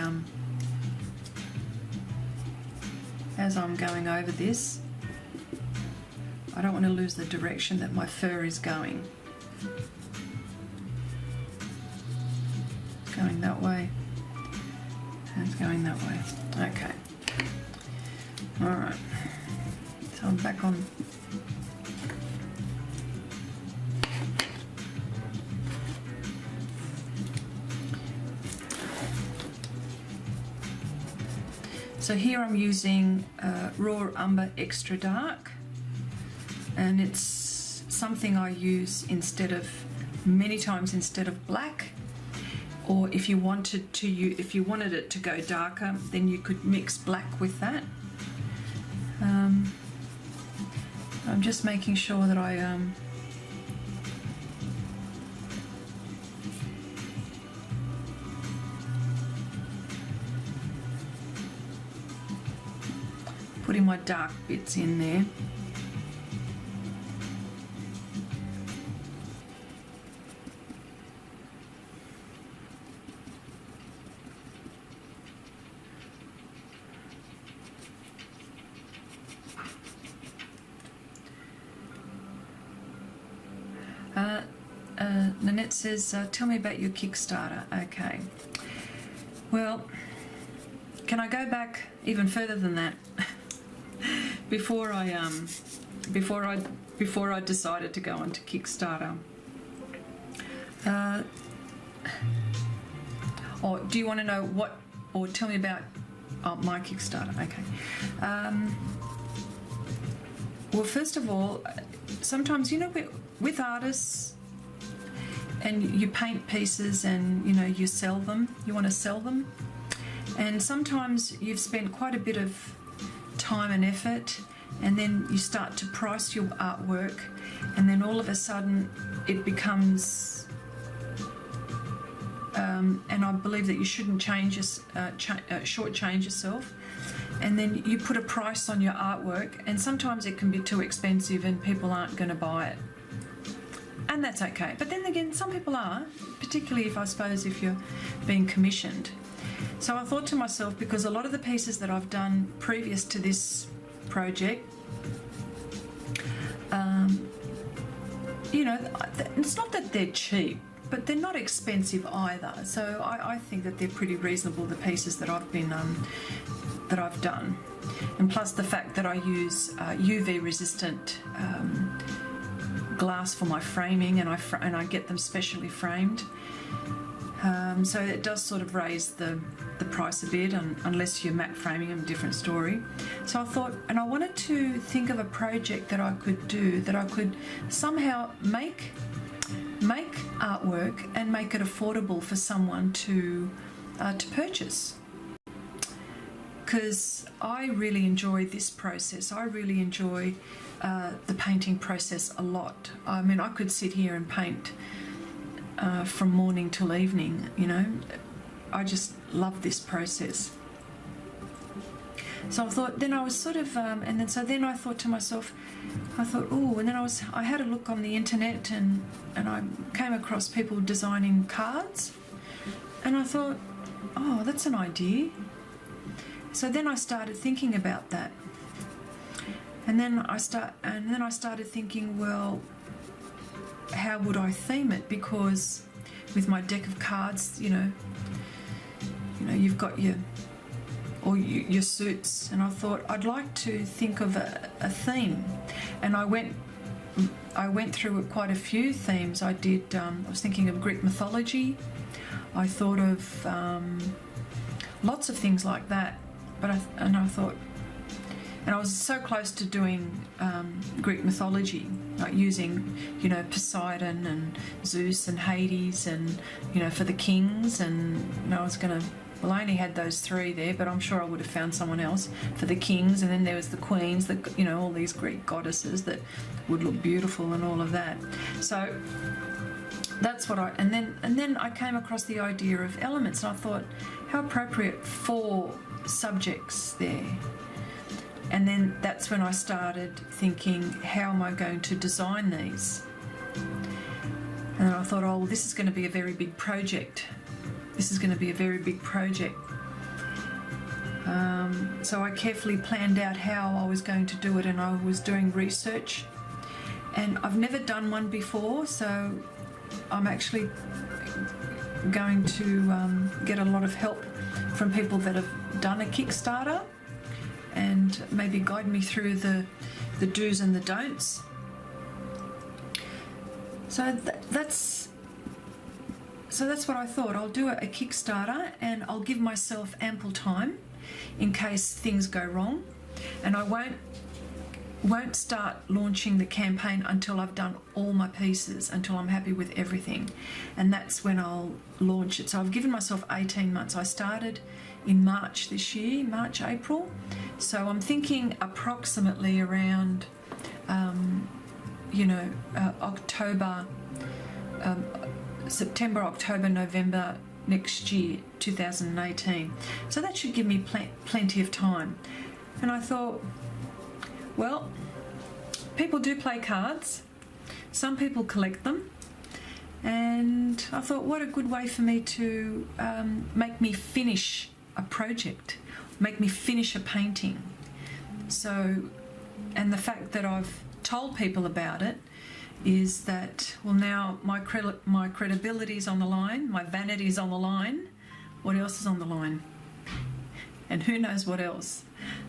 as I'm going over this, I don't want to lose the direction that my fur is going. It's going that way. And it's going that way. Okay. Alright. So I'm back on. So here I'm using Raw Umber Extra Dark, and it's something I use many times instead of black. Or if you wanted it to go darker, then you could mix black with that. I'm just making sure that I putting my dark bits in there. Nanette says, tell me about your Kickstarter. Okay. Well, can I go back even further than that? before I decided to go onto Kickstarter. Or do you want to know what? Or tell me about my Kickstarter? Okay. Well, first of all, sometimes with artists, and you paint pieces and you sell them, you want to sell them, and sometimes you've spent quite a bit of time and effort, and then you start to price your artwork, and then all of a sudden it becomes and I believe that you shouldn't shortchange yourself, and then you put a price on your artwork, and sometimes it can be too expensive and people aren't going to buy it. And that's okay. But then again, some people are, particularly if you're being commissioned. So I thought to myself, because a lot of the pieces that I've done previous to this project, it's not that they're cheap, but they're not expensive either. So I think that they're pretty reasonable, the pieces that I've done. And plus the fact that I use UV resistant glass for my framing, and I get them specially framed, so it does sort of raise the price a bit, unless you're matte framing them, different story. So I thought, and I wanted to think of a project that I could do, that I could somehow make artwork and make it affordable for someone to purchase. Because I really enjoy this process. I really enjoy the painting process a lot. I mean, I could sit here and paint from morning till evening, I just love this process. So I thought, then I was sort of, then I thought to myself, oh, and then I had a look on the internet, and I came across people designing cards, and I thought, oh, that's an idea. So then I started thinking about that. And then I started thinking, well, how would I theme it? Because with my deck of cards, you've got your or your suits, and I thought I'd like to think of a theme, and I went through quite a few themes. I was thinking of Greek mythology. I thought of lots of things like that, but I thought, and I was so close to doing Greek mythology, like using, Poseidon and Zeus and Hades, and for the kings, and I was gonna. Well, I only had those three there, but I'm sure I would have found someone else for the kings, and then there was the queens, all these Greek goddesses that would look beautiful and all of that. So that's what and then I came across the idea of elements, and I thought, how appropriate, 4 subjects there. And then that's when I started thinking, how am I going to design these? And then I thought, oh, well, this is going to be a very big project. This is going to be a very big project. So I carefully planned out how I was going to do it, and I was doing research. And I've never done one before, so I'm actually going to get a lot of help from people that have done a Kickstarter, and maybe guide me through the do's and the don'ts. So that's what I thought. I'll do a Kickstarter, and I'll give myself ample time in case things go wrong, and I won't start launching the campaign until I've done all my pieces, until I'm happy with everything, and that's when I'll launch it. So I've given myself 18 months. I started in March this year, April, so I'm thinking approximately around October, September, October, November next year, 2018. So that should give me plenty of time. And I thought, well, people do play cards. Some people collect them. And I thought, what a good way for me to make me finish a project, make me finish a painting. So, and the fact that I've told people about it is that, well, now my credibility is on the line, my vanity is on the line. What else is on the line? And who knows what else?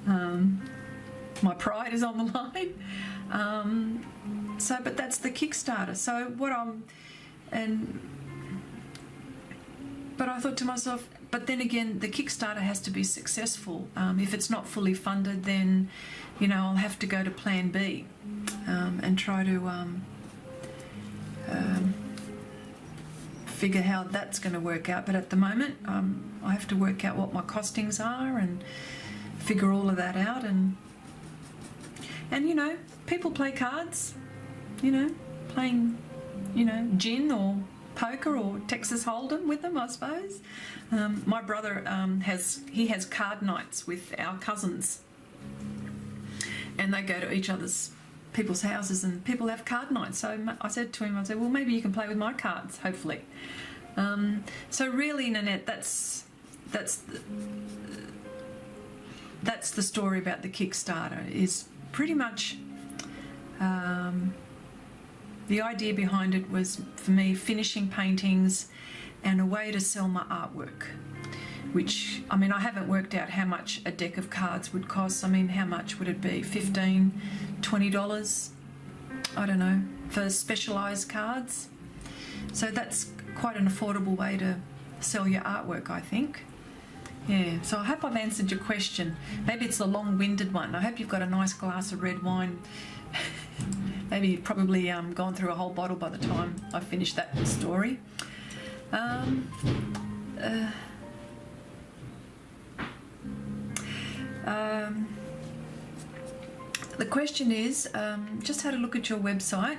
My pride is on the line. But that's the Kickstarter. So but I thought to myself, but then again, the Kickstarter has to be successful. If it's not fully funded, then, I'll have to go to Plan B and try to figure how that's going to work out. But at the moment, I have to work out what my costings are and figure all of that out. And people play cards, playing, gin or poker or Texas Hold'em with them, I suppose. My brother has card nights with our cousins, and they go to people's houses, and people have card nights. So I said to him, well, maybe you can play with my cards, hopefully. So really, Nanette, that's the story about the Kickstarter. Is pretty much the idea behind it was, for me, finishing paintings and a way to sell my artwork, which, I haven't worked out how much a deck of cards would cost. How much would it be? $15, $20? I don't know, for specialised cards. So that's quite an affordable way to sell your artwork, I think. Yeah, so I hope I've answered your question. Maybe it's a long-winded one. I hope you've got a nice glass of red wine. Maybe you've probably gone through a whole bottle by the time I finish that story. The question is, just had a look at your website.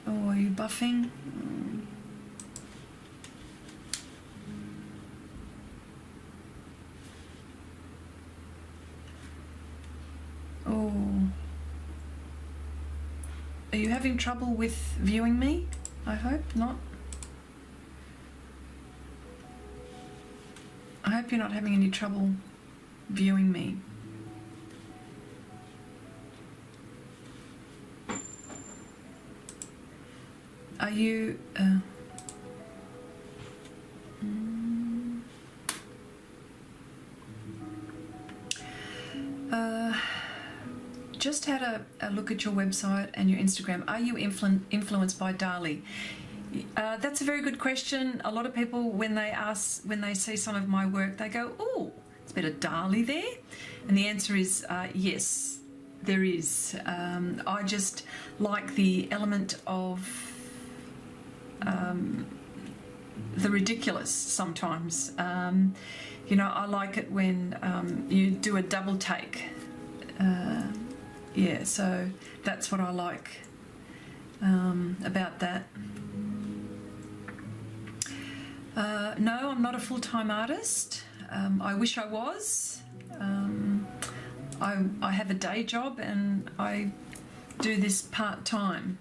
Oh, are you buffing? Oh. Are you having trouble with viewing me? I hope not. I hope you're not having any trouble viewing me. Are you... just had a look at your website and your Instagram. Are you influenced by Dali? That's a very good question. A lot of people, when they see some of my work, they go, "Oh, it's a bit of Dali there," and the answer is yes, there is. I just like the element of the ridiculous sometimes. You know, I like it when you do a double take. Yeah, so that's what I like about that. No, I'm not a full-time artist. I wish I was. I have a day job and I do this part-time.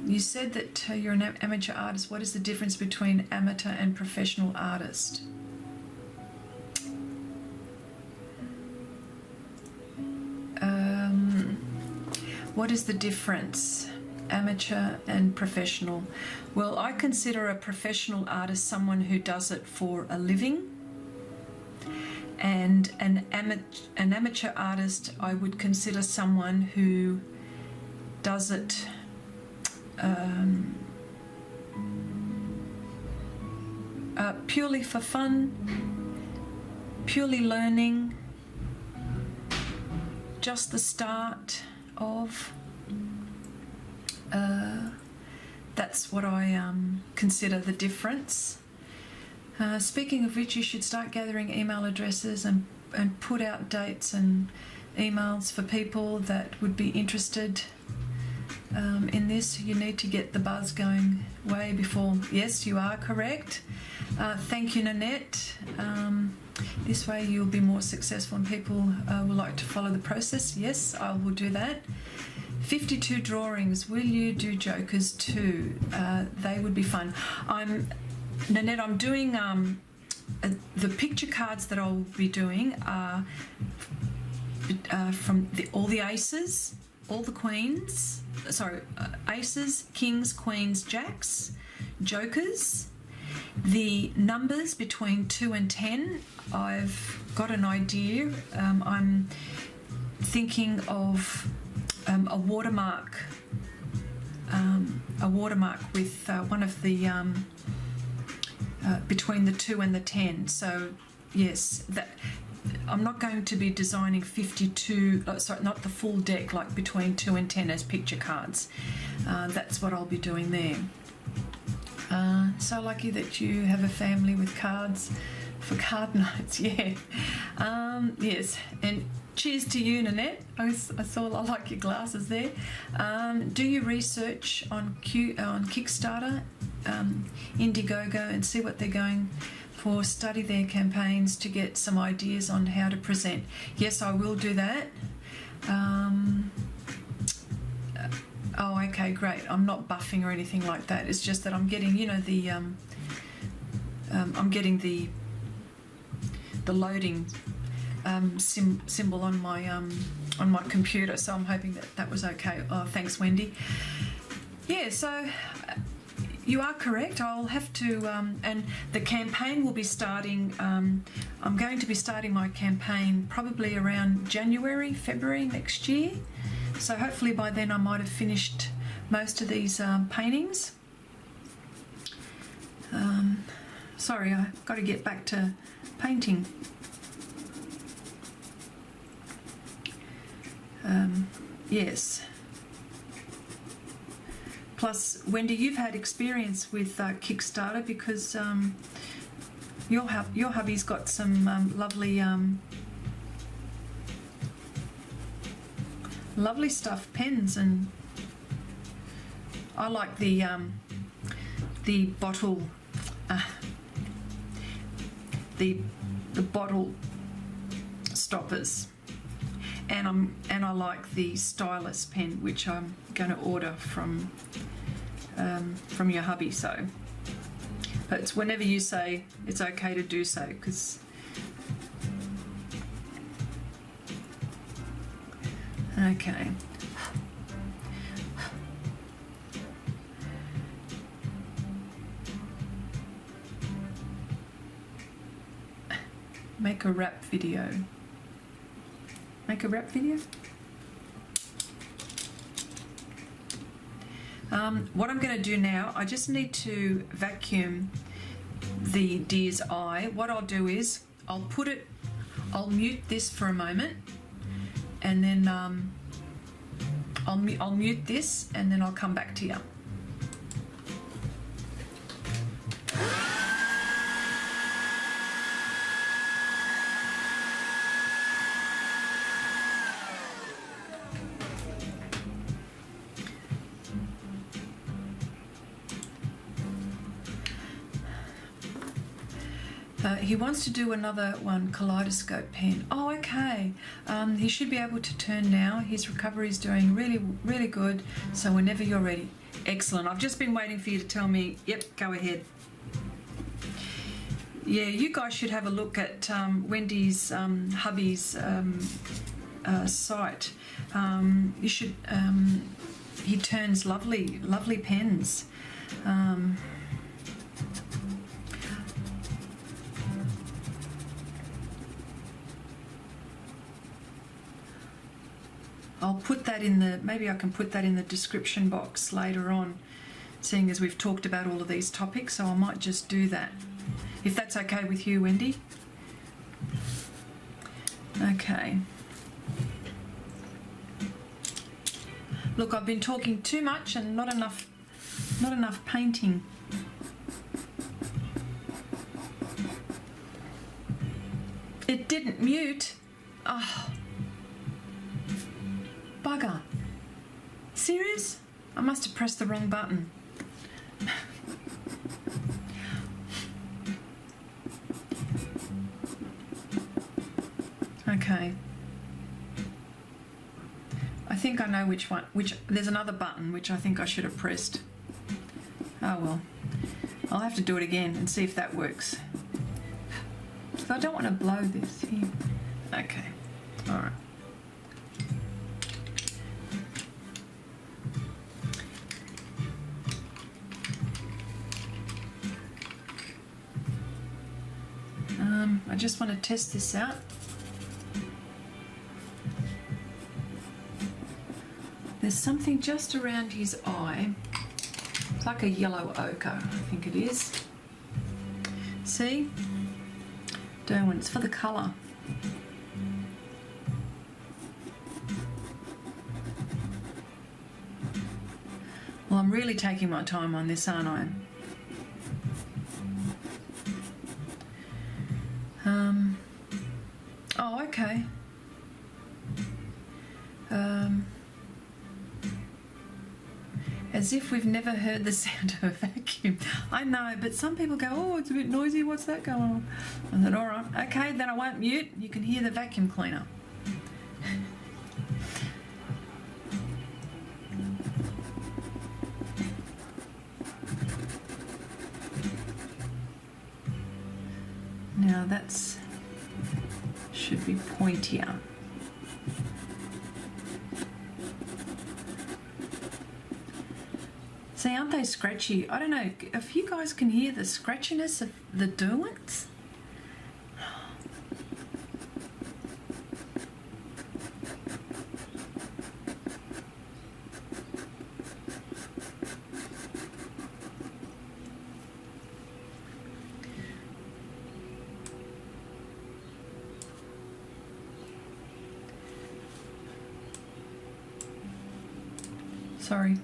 You said that you're an amateur artist. What is the difference between amateur and professional artist? What is the difference, amateur and professional? Well, I consider a professional artist someone who does it for a living, and an amateur artist I would consider someone who does it purely for fun, purely learning, just the start of. That's what I consider the difference. Speaking of which, you should start gathering email addresses and put out dates and emails for people that would be interested in this. You need to get the buzz going way before. Yes, you are correct. Thank you, Nanette. This way you'll be more successful and people will like to follow the process. Yes, I will do that. 52 drawings. Will you do jokers too? They would be fun. Nanette, I'm doing the picture cards that I'll be doing are from all the aces, all the queens, aces, kings, queens, jacks, jokers. The numbers between 2 and 10, I've got an idea. I'm thinking of a watermark with one of the between the 2 and the 10. So yes, that I'm not going to be designing 52, not the full deck, like between 2 and 10 as picture cards. That's what I'll be doing there. So lucky that you have a family with cards for card notes. Yeah. Yes, and cheers to you, Nanette. I like your glasses there. Do you research on Kickstarter, Indiegogo, and see what they're going for? Study their campaigns to get some ideas on how to present. Yes, I will do that. Oh, okay, great. I'm not buffing or anything like that. It's just that I'm getting, you know, the I'm getting the loading symbol on my computer, so I'm hoping that was okay. Oh, thanks, Wendy. Yeah, so you are correct. I'll have to, and the campaign will be starting. I'm going to be starting my campaign probably around January, February next year. So hopefully by then I might have finished most of these paintings. Sorry, I've got to get back to painting. Yes. Plus, Wendy, you've had experience with Kickstarter because your hubby's got some lovely stuff, pens, and I like the bottle, the bottle stoppers. And I like the stylus pen, which I'm going to order from your hubby. So, but it's whenever you say it's okay to do so, because okay. Make a rap video. Make a rap video? What I'm going to do now, I just need to vacuum the deer's eye. What I'll do is I'll mute this for a moment, and then I'll mute this, and then I'll come back to you. He wants to do another one, kaleidoscope pen. Oh, okay. He should be able to turn now. His recovery is doing really, really good. So whenever you're ready. Excellent. I've just been waiting for you to tell me, yep, go ahead. Yeah, you guys should have a look at Wendy's hubby's site. You should, he turns lovely, lovely pens. I'll put that in the, maybe I can put that in the description box later on, seeing as we've talked about all of these topics, so I might just do that. If that's okay with you, Wendy. Okay. Look, I've been talking too much and not enough painting. It didn't mute. Oh. Bugger. Serious? I must have pressed the wrong button. Okay. I think I know which one. There's another button which I think I should have pressed. Oh well. I'll have to do it again and see if that works. Because I don't want to blow this here. Okay. All right. I just want to test this out. There's something just around his eye. It's like a yellow ochre, I think it is. See? Derwin, it's for the colour. Well, I'm really taking my time on this, aren't I? Oh, okay. As if we've never heard the sound of a vacuum. I know, but some people go, oh, it's a bit noisy, what's that going on? I thought, all right, okay, then I won't mute. You can hear the vacuum cleaner. Now that's should be pointier. See, aren't they scratchy? I don't know if you guys can hear the scratchiness of the Derwents. Sorry.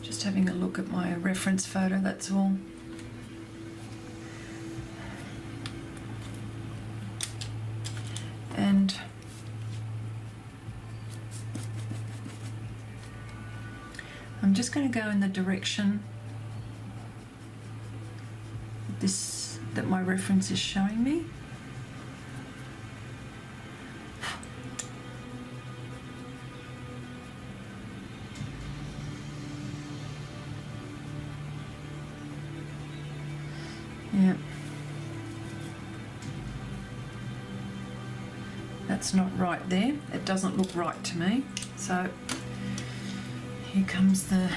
Just having a look at my reference photo, that's all. And I'm just going to go in the direction that my reference is showing me. Yeah. That's not right there. It doesn't look right to me. So Here comes the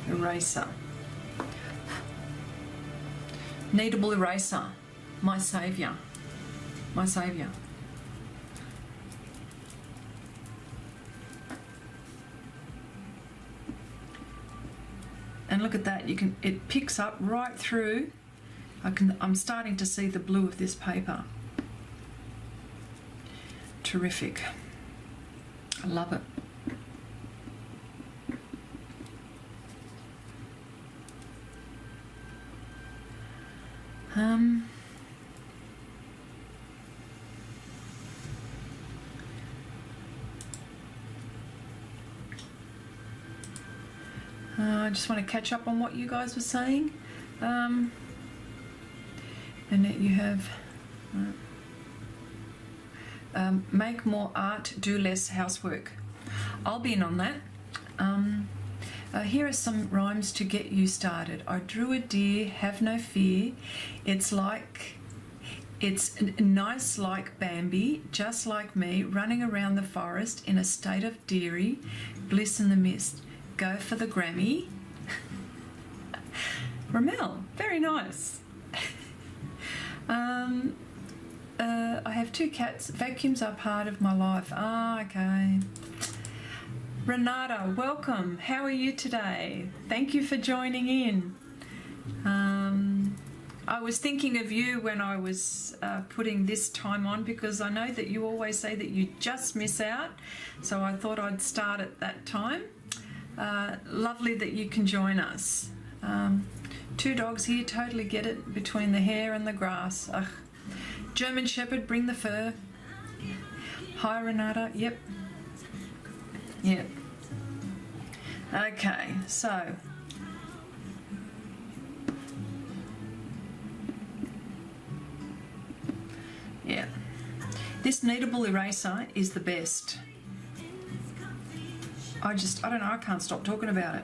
eraser. Kneadable eraser, my saviour, my saviour. And look at that, it picks up right through. I'm starting to see the blue of this paper. Terrific. I love it. I just want to catch up on what you guys were saying. And that you have make more art, do less housework. I'll be in on that. Here are some rhymes to get you started. I drew a deer, have no fear. It's nice like Bambi, just like me, running around the forest in a state of dearie, bliss in the mist. Go for the Grammy. Ramel, very nice. I have 2 cats. Vacuums are part of my life. Ah, okay. Renata, welcome. How are you today? Thank you for joining in. I was thinking of you when I was putting this time on, because I know that you always say that you just miss out. So I thought I'd start at that time. Lovely that you can join us. 2 dogs here, totally get it, between the hair and the grass. Ugh. German Shepherd, bring the fur. Hi Renata, yep. Yep. Okay, so. Yeah. This kneadable eraser is the best. I don't know, I can't stop talking about it.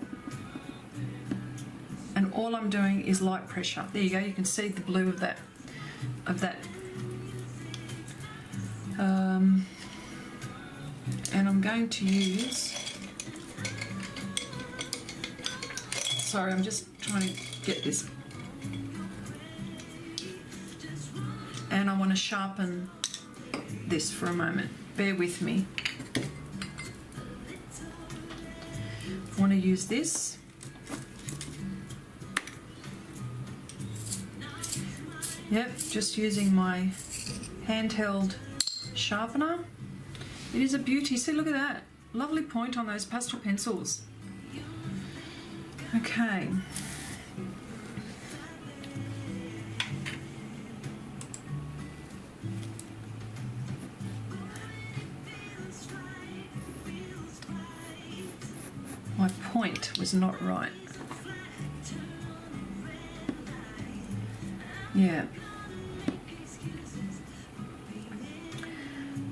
And all I'm doing is light pressure. There you go, you can see the blue of that. And I'm going to use, sorry, I'm just trying to get this. And I want to sharpen this for a moment. Bear with me. I want to use this. Yep, just using my handheld sharpener. It is a beauty. See, look at that. Lovely point on those pastel pencils. Okay. My point was not right. Yeah.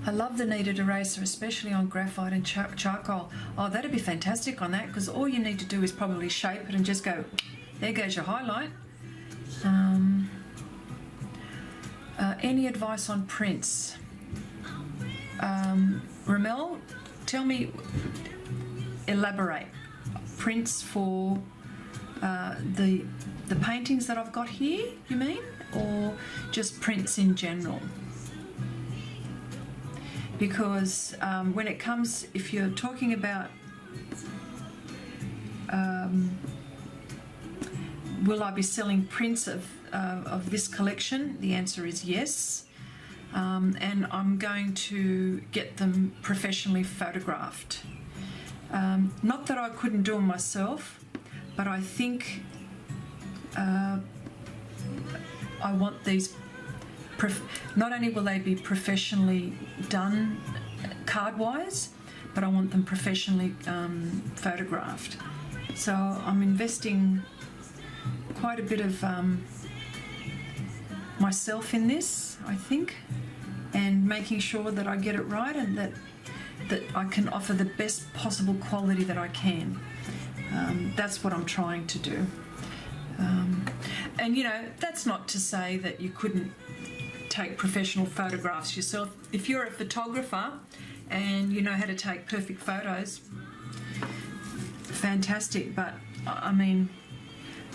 I love the kneaded eraser, especially on graphite and charcoal. Oh, that'd be fantastic on that, because all you need to do is probably shape it and just go, there goes your highlight. Any advice on prints? Ramel, tell me, elaborate. Prints for the paintings that I've got here, you mean? Or just prints in general? Because when it comes, if you're talking about will I be selling prints of this collection, the answer is yes. And I'm going to get them professionally photographed. Not that I couldn't do them myself, but I think I want these, not only will they be professionally done card-wise, but I want them professionally photographed. So I'm investing quite a bit of myself in this, I think, and making sure that I get it right and that I can offer the best possible quality that I can. That's what I'm trying to do. And you know, that's not to say that you couldn't take professional photographs yourself. If you're a photographer and you know how to take perfect photos, fantastic, but I mean,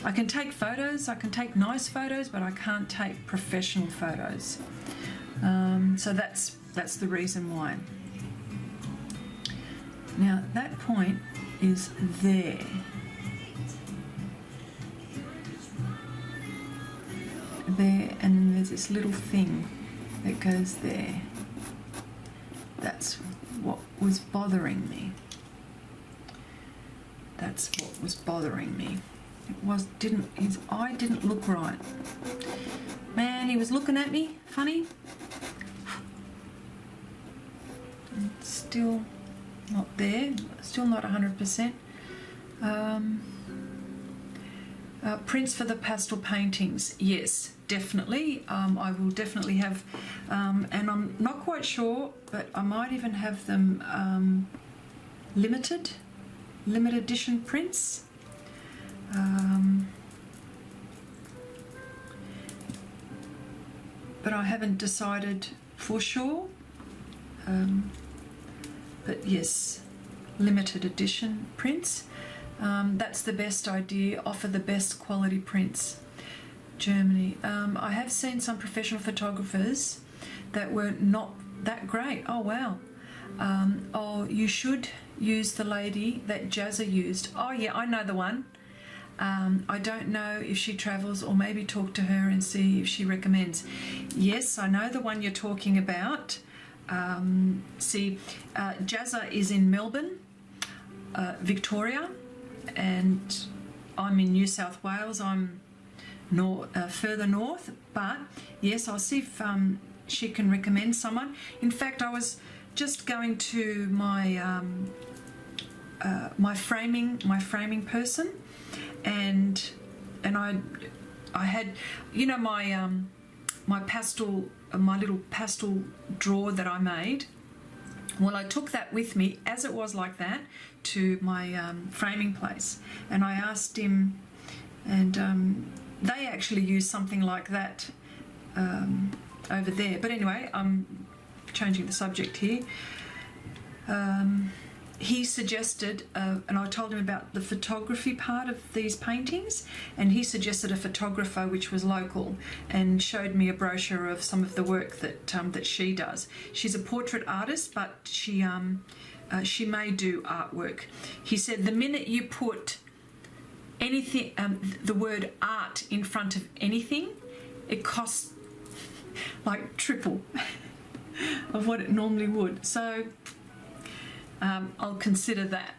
I can take photos, I can take nice photos, but I can't take professional photos. So that's the reason why. Now that point is there. There, and then there's this little thing that goes there. That's what was bothering me. That's what was bothering me. His eye didn't look right. Man, he was looking at me funny. And still not there, still not 100%. Prints for the pastel paintings, yes, definitely. I will definitely have, and I'm not quite sure, but I might even have them limited edition prints. But I haven't decided for sure. But yes, limited edition prints. That's the best idea. Offer the best quality prints. Germany. I have seen some professional photographers that were not that great. Oh wow. Oh, you should use the lady that Jazza used. Oh yeah, I know the one. I don't know if she travels, or maybe talk to her and see if she recommends. Yes, I know the one you're talking about. Jazza is in Melbourne, Victoria, and I'm in New South Wales. I'm further north, but yes, I'll see if she can recommend someone. In fact, I was just going to my my framing person, and I had, you know, my pastel, my little pastel drawer that I made. Well, I took that with me as it was like that to my framing place, and I asked him, and they actually use something like that over there. But anyway, I'm changing the subject here. He suggested, and I told him about the photography part of these paintings, and he suggested a photographer which was local, and showed me a brochure of some of the work that she does. She's a portrait artist, but she may do artwork. He said the minute you put anything, the word art in front of anything, it costs like triple of what it normally would. So I'll consider that.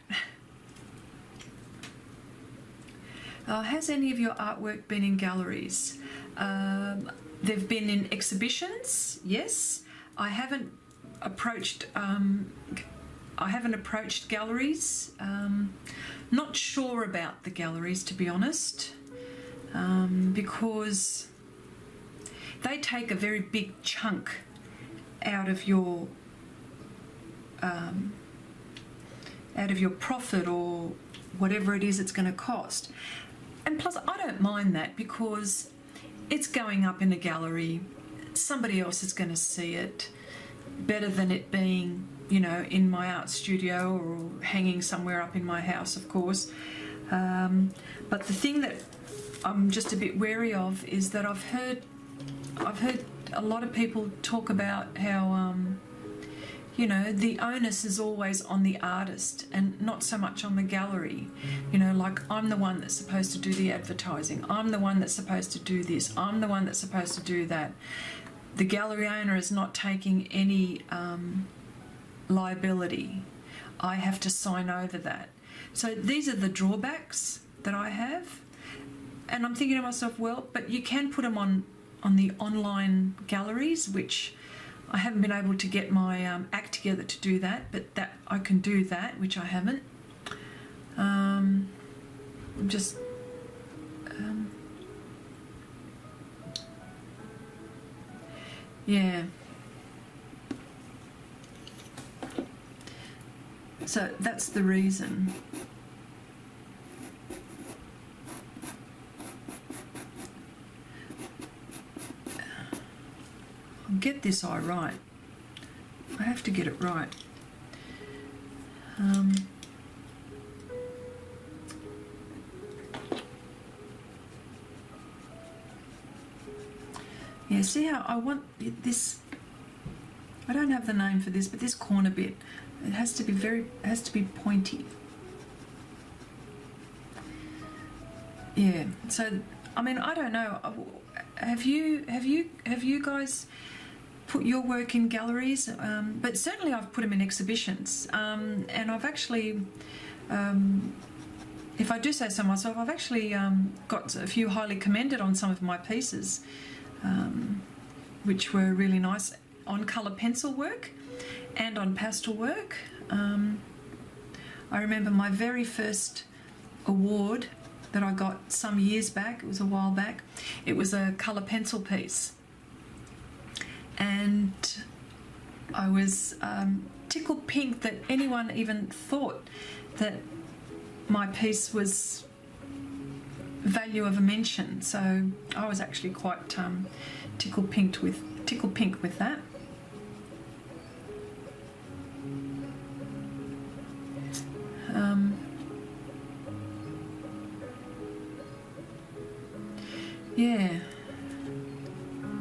Has any of your artwork been in galleries? They've been in exhibitions, yes. I haven't approached galleries. Not sure about the galleries, to be honest, because they take a very big chunk out of your profit, or whatever it is it's going to cost. And plus, I don't mind that, because it's going up in a gallery. Somebody else is going to see it better than it being, you know, in my art studio or hanging somewhere up in my house, of course. But the thing that I'm just a bit wary of is that I've heard a lot of people talk about how you know, the onus is always on the artist and not so much on the gallery. You know, like, I'm the one that's supposed to do the advertising, I'm the one that's supposed to do this, I'm the one that's supposed to do that. The gallery owner is not taking any liability. I have to sign over that. So these are the drawbacks that I have, and I'm thinking to myself, well, but you can put them on the online galleries, which I haven't been able to get my act together to do that, but that I can do that, which I haven't. Just yeah. So that's the reason. Get this eye right. I have to get it right. Yeah, see how I want this, I don't have the name for this, but this corner bit, it has to be pointy. Yeah, so I mean, I don't know, have you guys put your work in galleries? But certainly I've put them in exhibitions, and I've actually, if I do say so myself, I've actually got a few highly commended on some of my pieces, which were really nice, on colour pencil work and on pastel work. I remember my very first award that I got some years back, it was a while back, it was a colour pencil piece. And I was tickled pink that anyone even thought that my piece was value of a mention. So I was actually quite tickled pink with that. Yeah,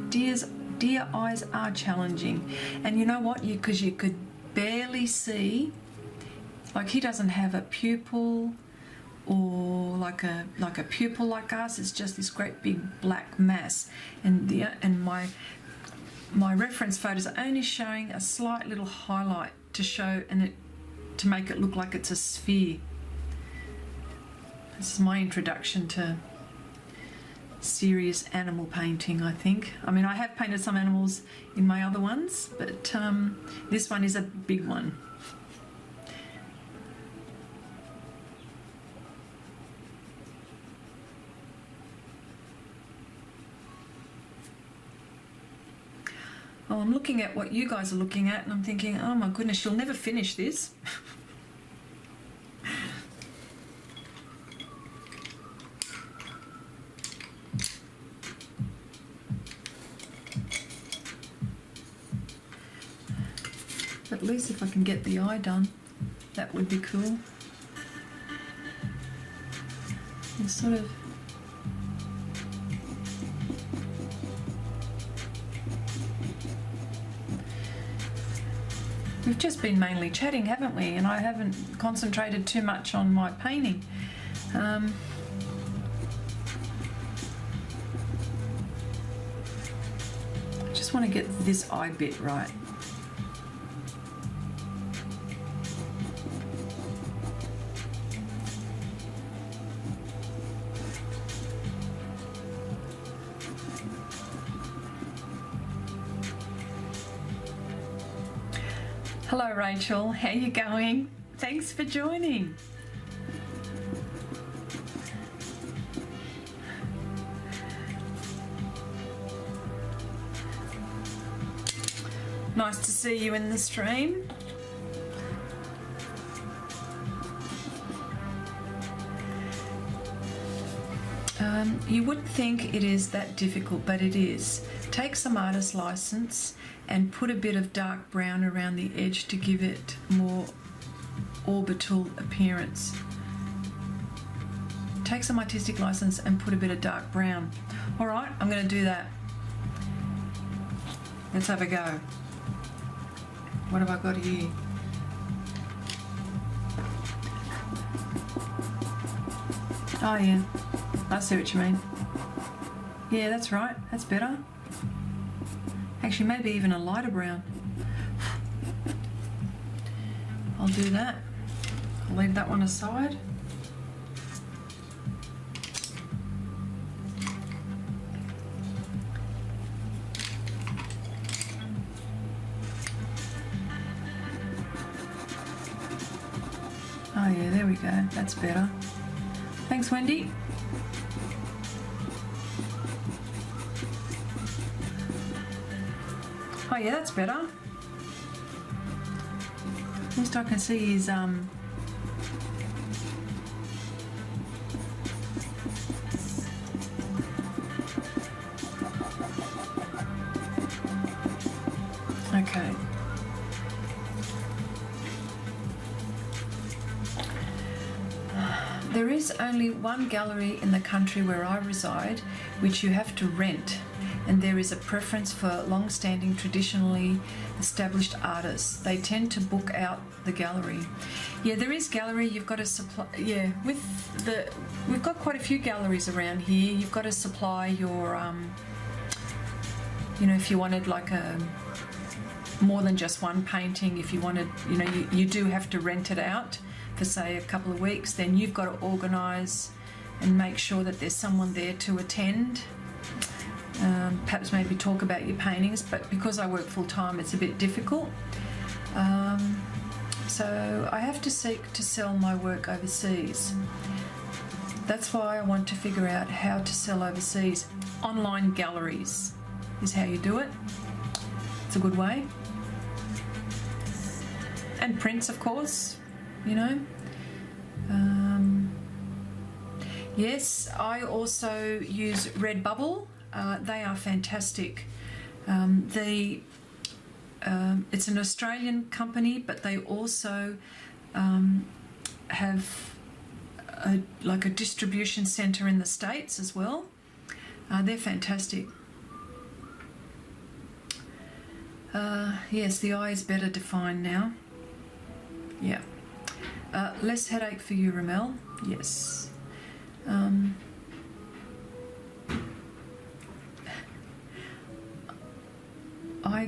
dear eyes are challenging, and you know what? Because you could barely see. Like, he doesn't have a pupil, or like a pupil like us. It's just this great big black mass, and my reference photos are only showing a slight little highlight to show to make it look like it's a sphere. This is my introduction to serious animal painting, I think. I mean, I have painted some animals in my other ones, but this one is a big one. Oh, I'm looking at what you guys are looking at, and I'm thinking, oh my goodness, she'll never finish this. But at least if I can get the eye done, that would be cool. It's sort of... We've just been mainly chatting, haven't we? And I haven't concentrated too much on my painting. I just want to get this eye bit right. Hello Rachel, how you going? Thanks for joining. Nice to see you in the stream. You wouldn't think it is that difficult, but it is. Take some artist license and put a bit of dark brown around the edge to give it more orbital appearance. Take some artistic license and put a bit of dark brown. All right, I'm going to do that. Let's have a go. What have I got here? Oh yeah, I see what you mean. Yeah, that's right, that's better. Actually, maybe even a lighter brown. I'll do that. I'll leave that one aside. Oh yeah, there we go, that's better. Thanks, Wendy. Oh yeah, that's better. At least I can see his okay. There is only one gallery in the country where I reside, which you have to rent, and there is a preference for long-standing, traditionally established artists. They tend to book out the gallery. Yeah, there is gallery. You've got to supply. Yeah, we've got quite a few galleries around here. You've got to supply your, you know, if you wanted like a more than just one painting, if you wanted, you know, you do have to rent it out for say a couple of weeks. Then you've got to organise and make sure that there's someone there to attend. Perhaps maybe talk about your paintings, but because I work full time, it's a bit difficult. So I have to seek to sell my work overseas. That's why I want to figure out how to sell overseas. Online galleries is how you do it. It's a good way. And prints, of course, you know. Yes, I also use Redbubble. They are fantastic. It's an Australian company, but they also have like a distribution centre in the States as well. They're fantastic. Yes, the eye is better defined now. Yeah. Less headache for you, Ramel. Yes. I'm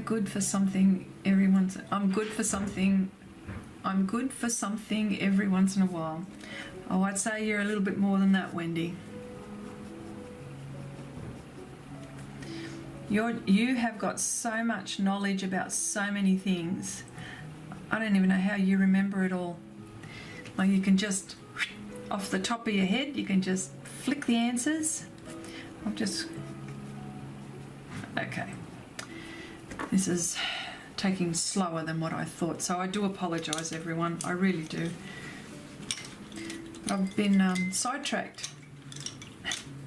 good for something every once in a while. Oh, I'd say you're a little bit more than that, Wendy. You have got so much knowledge about so many things. I don't even know how you remember it all. Like you can just, off the top of your head, you can just flick the answers. Okay. This is taking slower than what I thought, so I do apologise, everyone. I really do. I've been sidetracked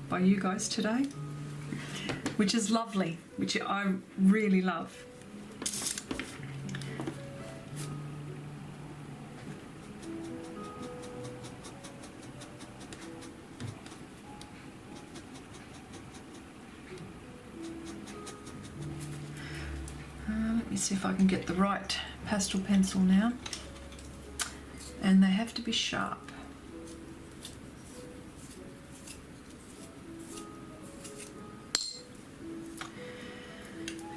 by you guys today, which is lovely, which I really love. Let me see if I can get the right pastel pencil now. And they have to be sharp.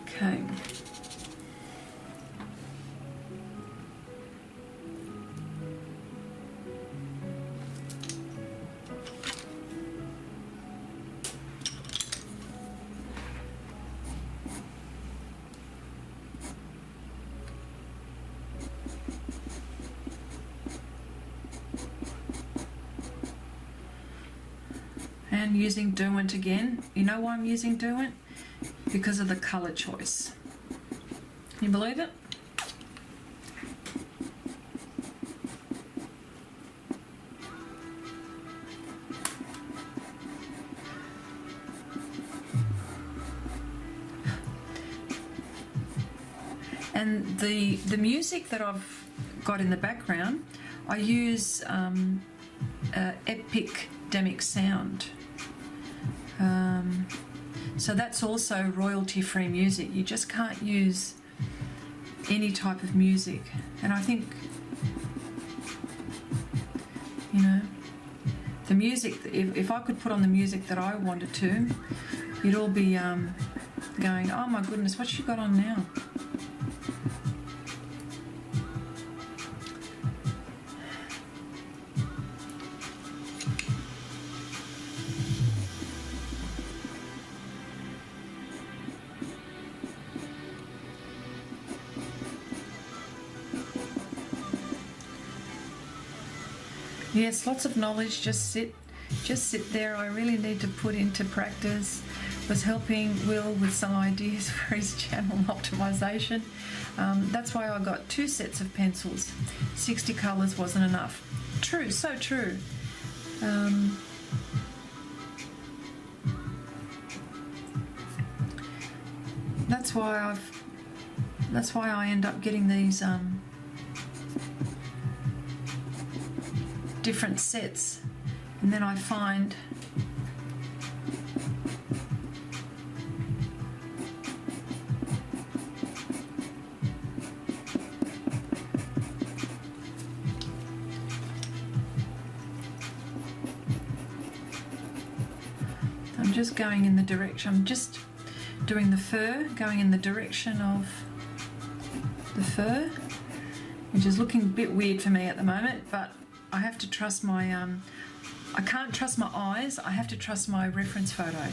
Okay. And using Derwent again. You know why I'm using Derwent? Because of the colour choice. Can you believe it? And the music that I've got in the background, I use Epidemic Sound. So that's also royalty-free music. You just can't use any type of music. And I think, you know, the music, if I could put on the music that I wanted to, you'd all be going, oh my goodness, what's she got on now? Yes, lots of knowledge. Just sit there. I really need to put into practice. Was helping Will with some ideas for his channel optimization. That's why I got 2 sets of pencils. 60 colours wasn't enough. True, so true. That's why I end up getting these different sets, and then I find just going in the direction, I'm just doing the fur, going in the direction of the fur, which is looking a bit weird for me at the moment, but I have to trust my, I can't trust my eyes, I have to trust my reference photo.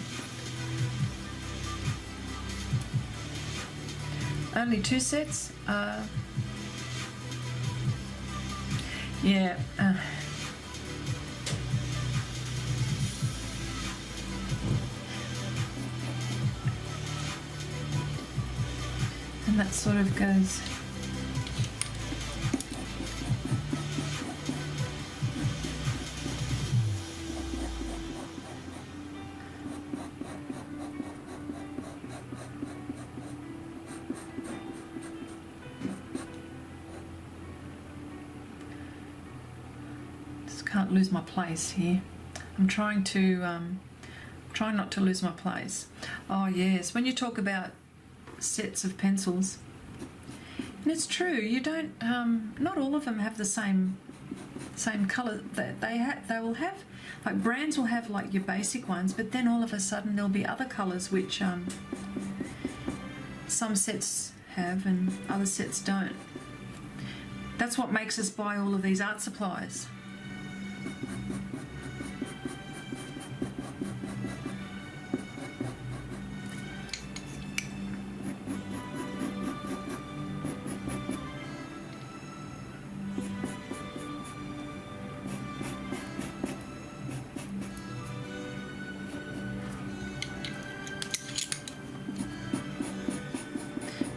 Only 2 sets. Yeah. And that sort of goes. Can't lose my place here. I'm trying not to lose my place. Oh yes, when you talk about sets of pencils, and it's true, you don't. Not all of them have the same colour that they will have. Like brands will have like your basic ones, but then all of a sudden there'll be other colours which some sets have and other sets don't. That's what makes us buy all of these art supplies.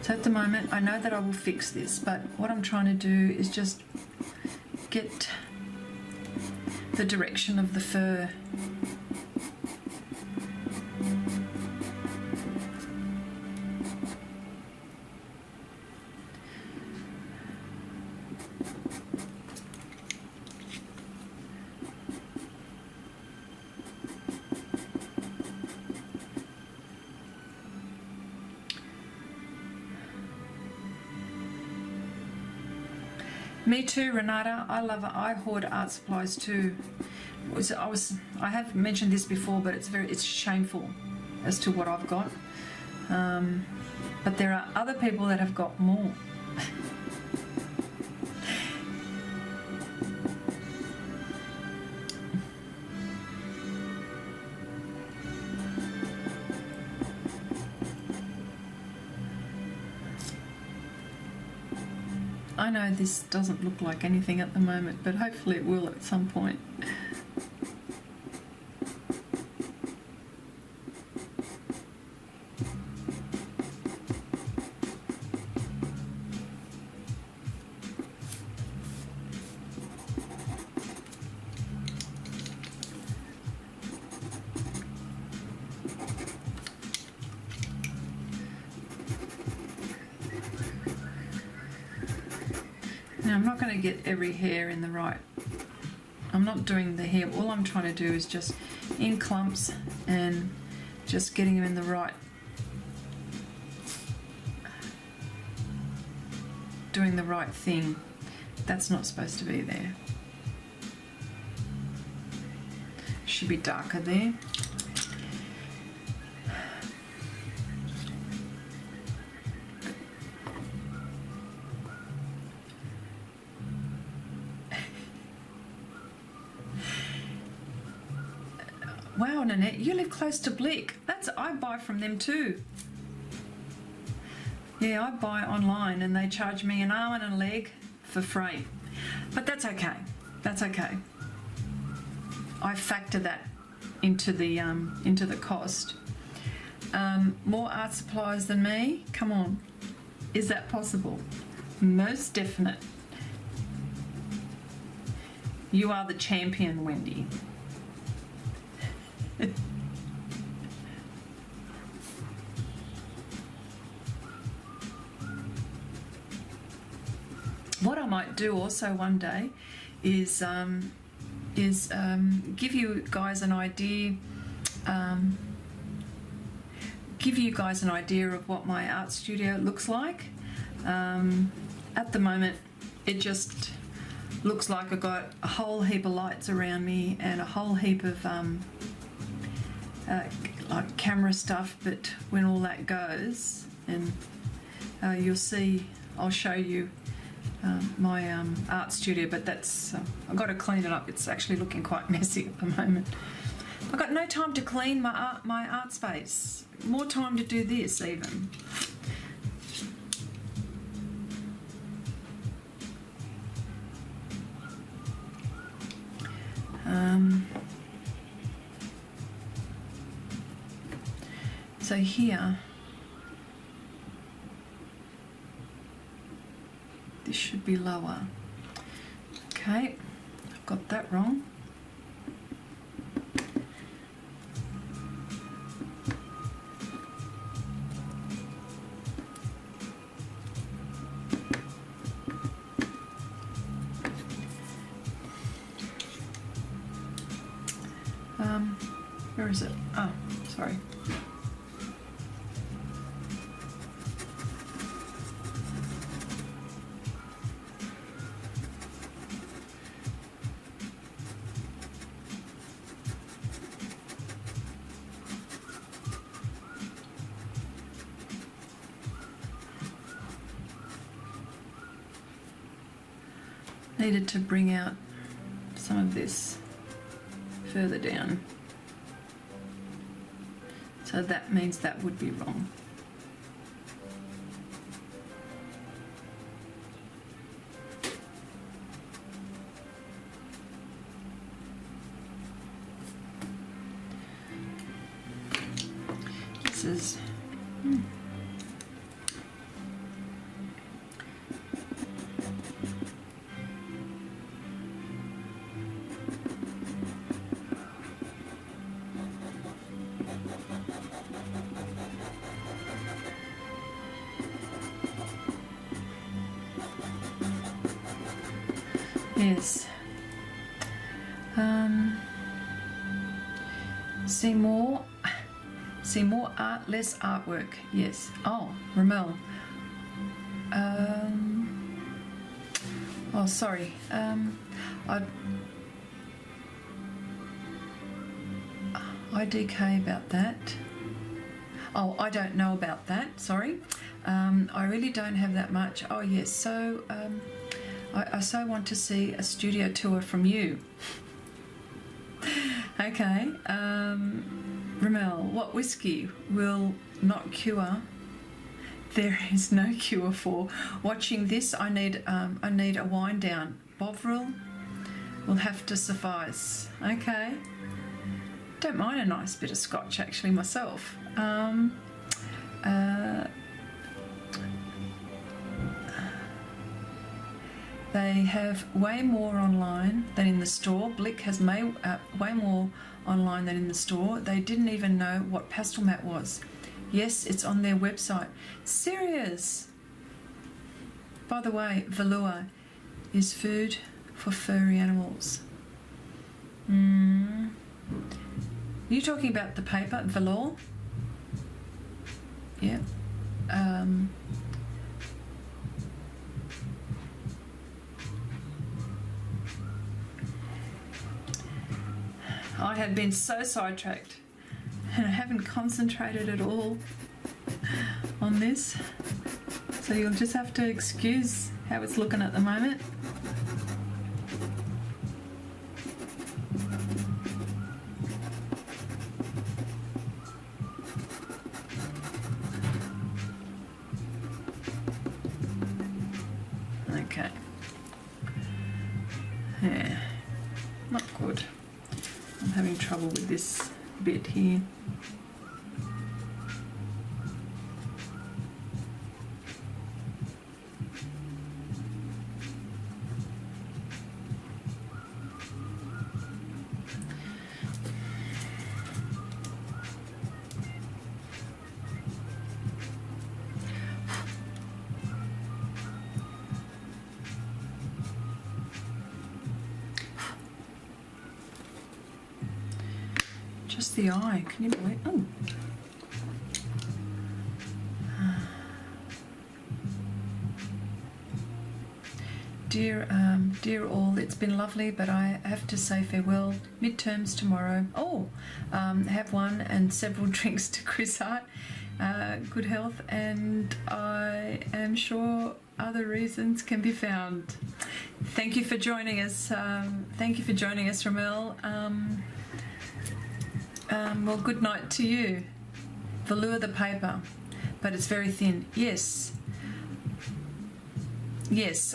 So at the moment, I know that I will fix this, but what I'm trying to do is just get the direction of the fur. Me too, Renata. I love it. I hoard art supplies too. I have mentioned this before, but it's shameful as to what I've got. But there are other people that have got more. I know this doesn't look like anything at the moment, but hopefully it will at some point. Now I'm not going to get every hair in the right. I'm not doing the hair. All I'm trying to do is just in clumps and just getting them in the right. Doing the right thing. That's not supposed to be there. Should be darker there. Wow, Nanette, you live close to Blick. I buy from them too. Yeah, I buy online and they charge me an arm and a leg for freight. But that's okay. That's okay. I factor that into the cost. More art supplies than me? Come on. Is that possible? Most definite. You are the champion, Wendy. What I might do also one day is give you guys an idea. Give you guys an idea of what my art studio looks like. At the moment, it just looks like I've got a whole heap of lights around me and a whole heap of camera stuff, but when all that goes, and you'll see, I'll show you my art studio, but that's I've got to clean it up. It's actually looking quite messy at the moment. I've got no time to clean my art space. More time to do this even. So here, this should be lower. Okay, I've got that wrong. Where is it? Oh, sorry. Needed to bring out some of this further down. So that means that would be wrong. This is yes. See more art, less artwork. Yes. Oh, Ramel. Oh, sorry. IDK about that. Oh, I don't know about that. Sorry. I really don't have that much. Oh, yes. So I so want to see a studio tour from you. Okay. Ramel, what whiskey will not cure? There is no cure for watching this. I need a wind down. Bovril will have to suffice. Okay. Don't mind a nice bit of scotch actually myself. They have way more online than in the store. Blick has way more online than in the store. They didn't even know what Pastelmat was. Yes, it's on their website. Serious? By the way, velour is food for furry animals. Are you talking about the paper, velour? Yeah. I had been so sidetracked and I haven't concentrated at all on this, so you'll just have to excuse how it's looking at the moment. Okay. Yeah, not good. I'm having trouble with this bit here. Just the eye, can you believe? Oh. Dear all, it's been lovely, but I have to say farewell. Midterms tomorrow. Have one and several drinks to Xrissart. Good health, and I am sure other reasons can be found. Thank you for joining us. Thank you for joining us, Ramel. Well, good night to you. Velour the paper, but it's very thin. Yes,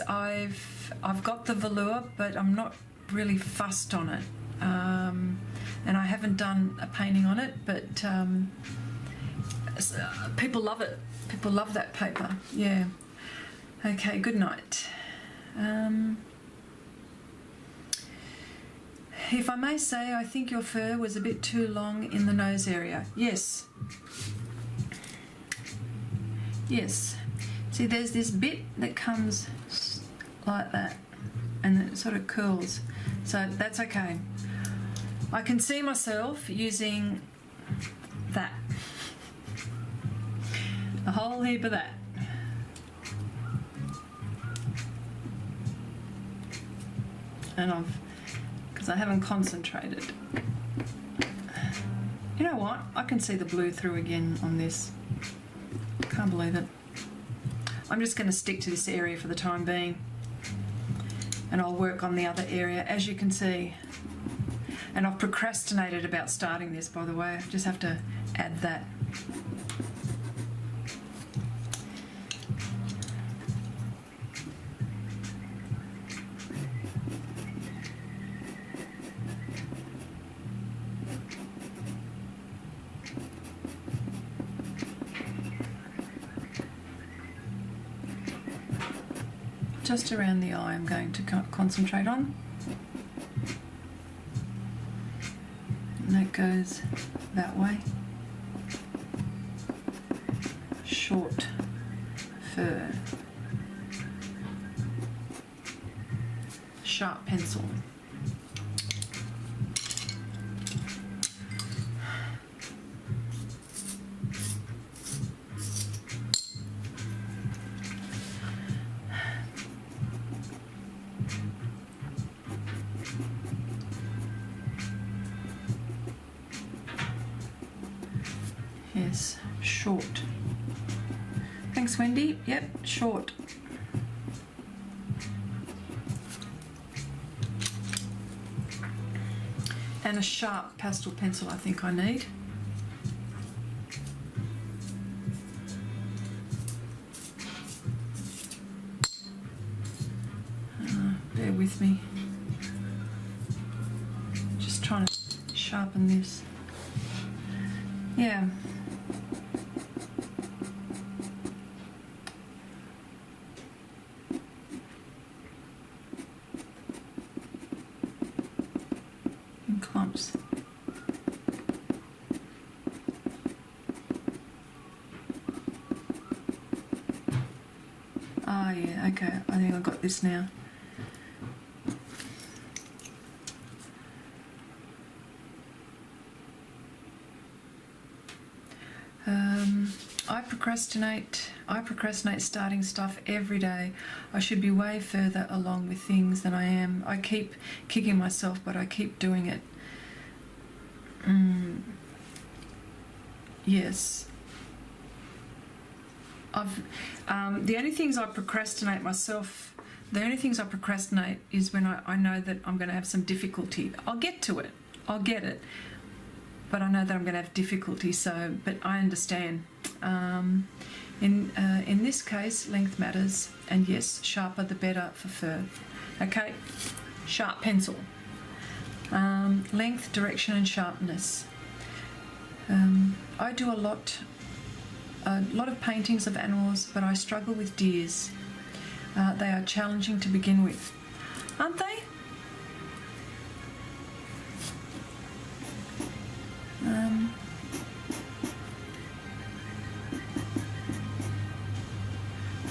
I've got the velour, but I'm not really fussed on it, and I haven't done a painting on it, but people love it. People love that paper. Yeah. Okay, good night. If I may say, I think your fur was a bit too long in the nose area. Yes. Yes. See, there's this bit that comes like that, and it sort of curls. So that's okay. I can see myself using that. A whole heap of that. And because I haven't concentrated. You know what? I can see the blue through again on this. Can't believe it. I'm just going to stick to this area for the time being, and I'll work on the other area, as you can see. And I've procrastinated about starting this, by the way. I just have to add that. Just around the eye I'm going to concentrate on. And that goes that way. Short fur. Sharp pencil. Yes, short. Thanks, Wendy. Yep, short. And a sharp pastel pencil I think I need. Bear with me. Just trying to sharpen this. Yeah. In clumps. Ah, yeah, okay. I think I got this now. I procrastinate starting stuff every day. I should be way further along with things than I am. I keep kicking myself, but I keep doing it. Yes. The only things I procrastinate myself, the only things I procrastinate is when I know that I'm going to have some difficulty. I'll get to it. I'll get it. But I know that I'm going to have difficulty, but I understand. In this case, length matters, and yes, sharper the better for fur. Okay, sharp pencil. Length, direction and sharpness. I do a lot of paintings of animals, but I struggle with deers. They are challenging to begin with, aren't they?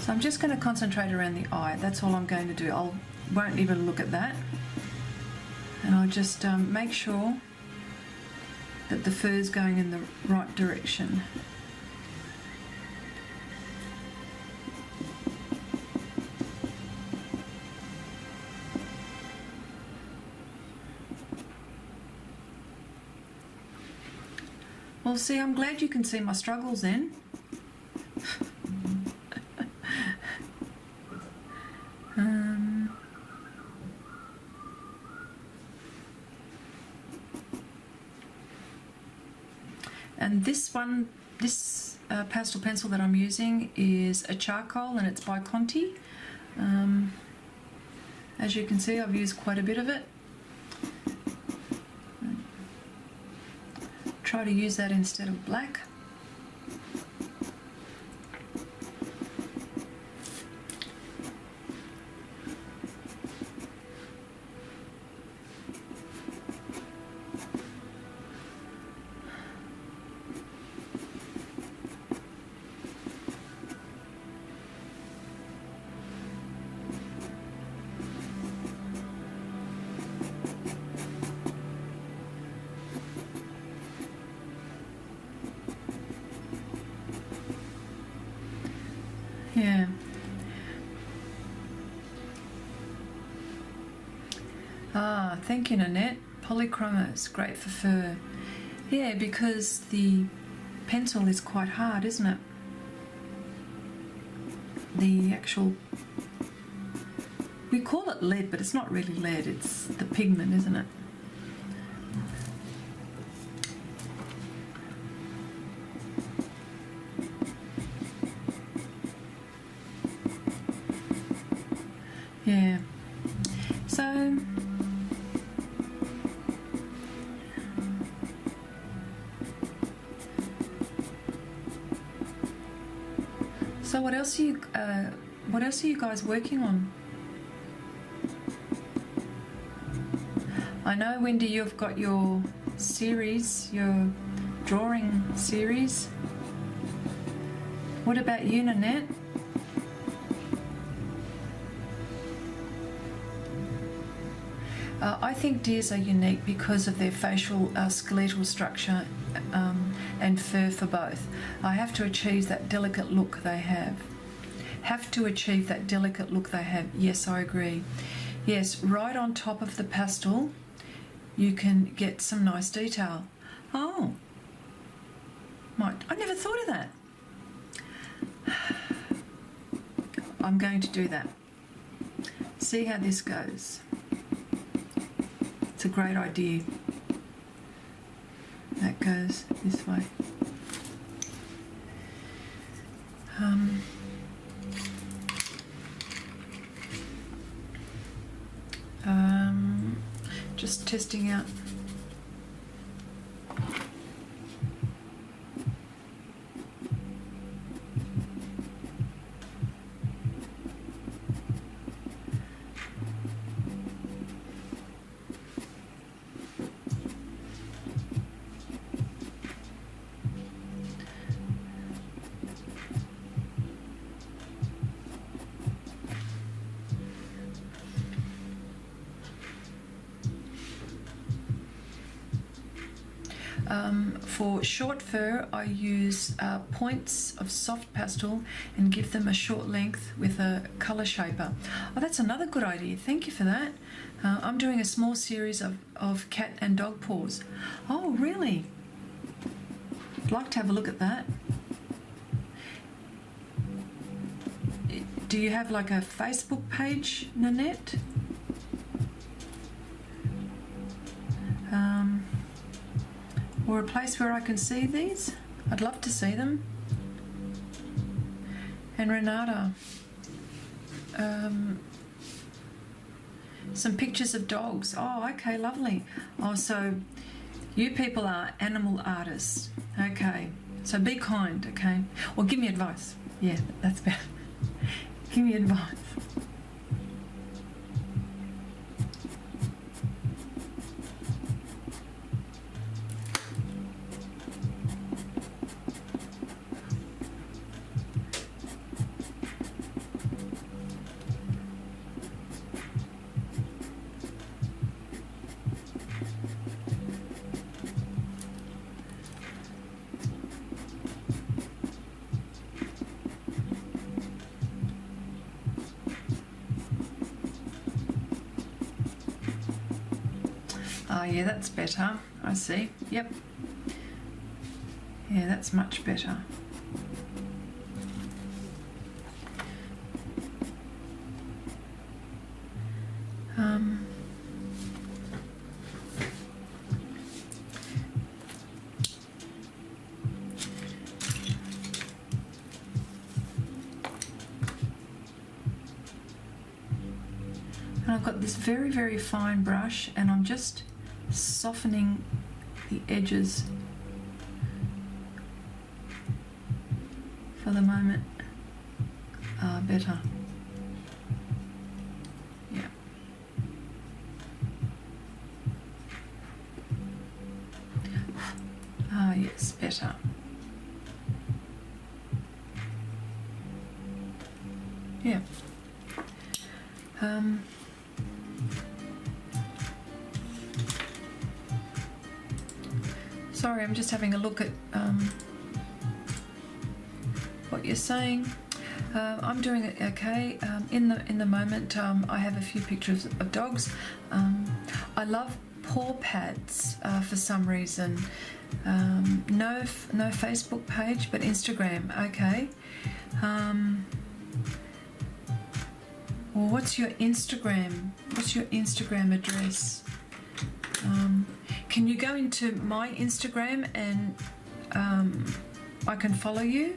So I'm just going to concentrate around the eye. That's all I'm going to do. I won't even look at that. And I'll just make sure that the fur's going in the right direction. Well, see, I'm glad you can see my struggles then. And this one, this pastel pencil that I'm using is a charcoal, and it's by Conti. As you can see, I've used quite a bit of it. Try to use that instead of black. Yeah. Ah, thank you, Nanette. Polychroma is great for fur. Yeah, because the pencil is quite hard, isn't it? The actual... we call it lead, but it's not really lead. It's the pigment, isn't it? Yeah, so what else are you guys working on? I know, Wendy, you've got your series, your drawing series. What about you, Nanette? I think deers are unique because of their facial skeletal structure and fur for both. I have to achieve that delicate look they have. Yes, I agree. Yes, right on top of the pastel, you can get some nice detail. Oh, I never thought of that. I'm going to do that. See how this goes. It's a great idea. That goes this way. Just testing out. For short fur, I use points of soft pastel and give them a short length with a colour shaper. Oh, that's another good idea. Thank you for that. I'm doing a small series of cat and dog paws. Oh, really? I'd like to have a look at that. Do you have like a Facebook page, Nanette? Or a place where I can see these? I'd love to see them. And Renata, some pictures of dogs. Oh, okay, lovely. Oh, so you people are animal artists. Okay, so be kind, okay? Or give me advice. Yeah, that's better. Give me advice. Oh yeah, that's better. I see. Yep. Yeah, that's much better. And I've got this very, very fine brush, and I'm just softening the edges for the moment. Better. Yeah. Yes, better. Yeah. Sorry, I'm just having a look at what you're saying. I'm doing it okay. In the moment, I have a few pictures of dogs. I love paw pads for some reason. No Facebook page, but Instagram. Okay. Well, what's your Instagram? What's your Instagram address? Can you go into my Instagram and I can follow you?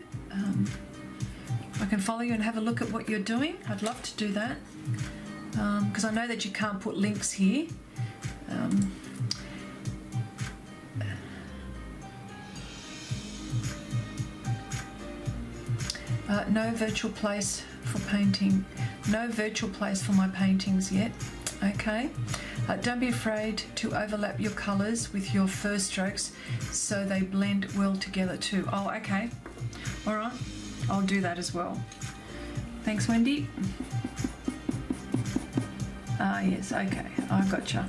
I can follow you and have a look at what you're doing. I'd love to do that because I know that you can't put links here. No virtual place for painting. No virtual place for my paintings yet. Okay. Don't be afraid to overlap your colours with your first strokes so they blend well together too. Oh, okay. All right. I'll do that as well. Thanks, Wendy. Yes, okay. I gotcha.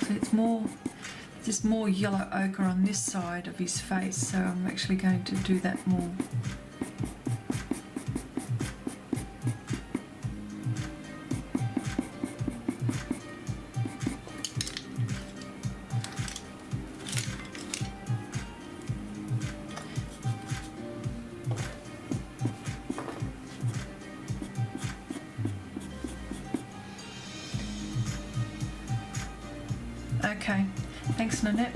It's more, just more yellow ochre on this side of his face, so I'm actually going to do that more. Okay, thanks, Nanette.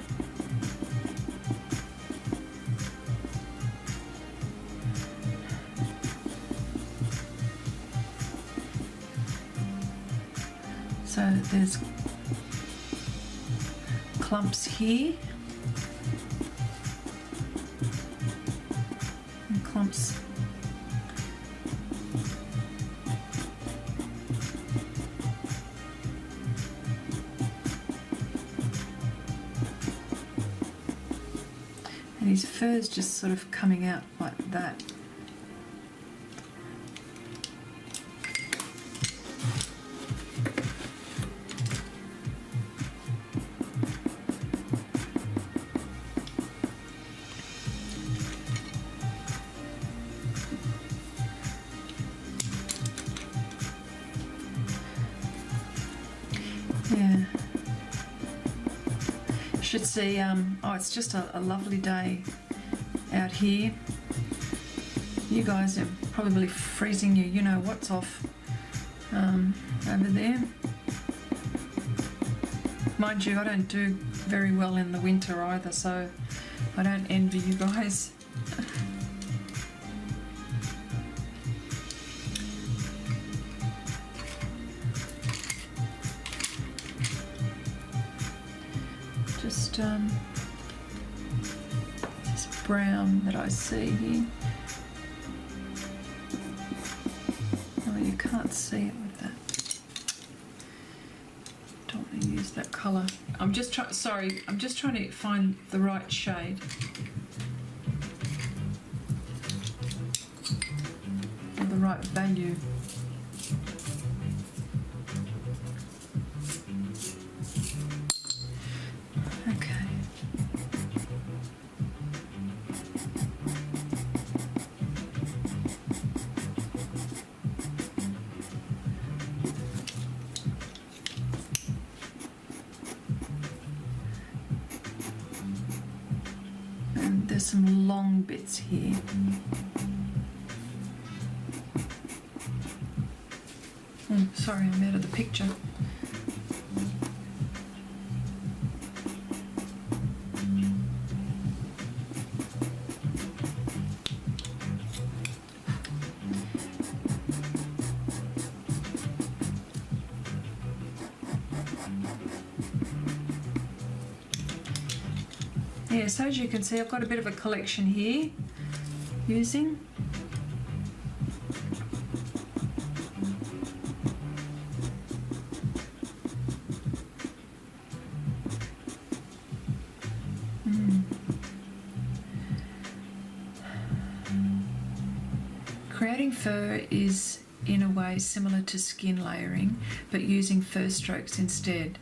So there's clumps here and clumps . And his fur's just sort of coming out like that. Yeah. Should see, oh, it's just a lovely day out here. You guys are probably freezing you know what's off over there. Mind you, I don't do very well in the winter either, so I don't envy you guys. Just this brown that I see here. Oh, you can't see it with that. Don't want to use that colour. I'm just trying. Sorry, I'm just trying to find the right shade. Or the right value. there's some long bits here. Sorry, I'm out of the picture. Yeah, so as you can see, I've got a bit of a collection here using. Creating fur is in a way similar to skin layering, but using fur strokes instead.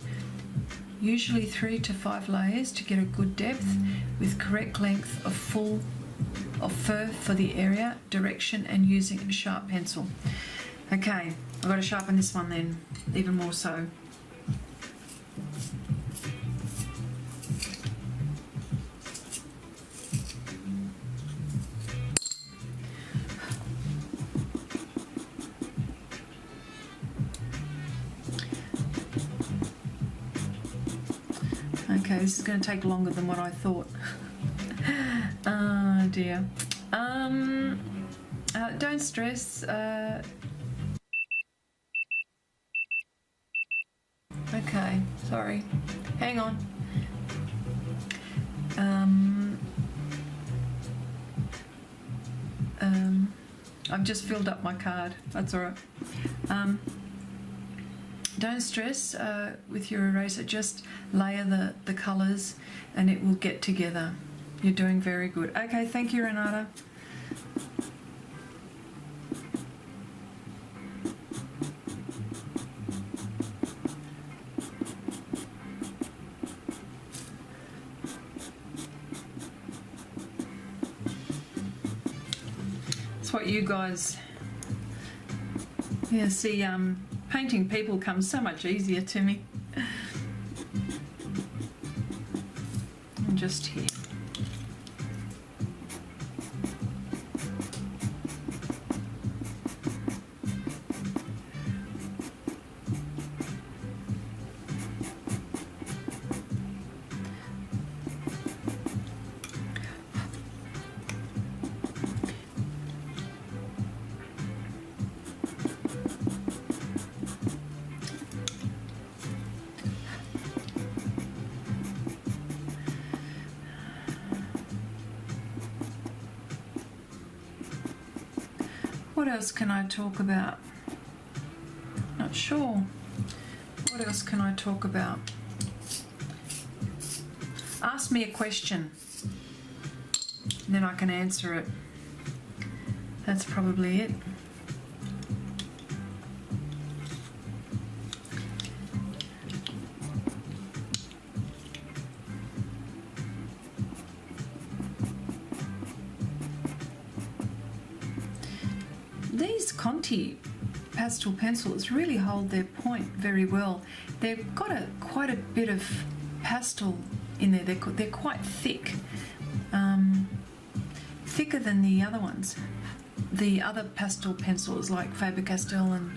Usually 3 to 5 layers to get a good depth with correct length of fur for the area, direction, and using a sharp pencil. Okay, I've got to sharpen this one then, even more so. Okay, this is going to take longer than what I thought. Oh dear. Don't stress. Okay, sorry. Hang on. I've just filled up my card. That's all right. Don't stress with your eraser, just layer the colours and it will get together. You're doing very good. Okay, thank you, Renata. It's what you guys, yeah, see, painting people comes so much easier to me. I'm just here. What else can I talk about? Not sure. What else can I talk about? Ask me a question, and then I can answer it. That's probably it. These Conti pastel pencils really hold their point very well. They've got quite a bit of pastel in there. They're quite thick, thicker than the other ones. The other pastel pencils like Faber-Castell and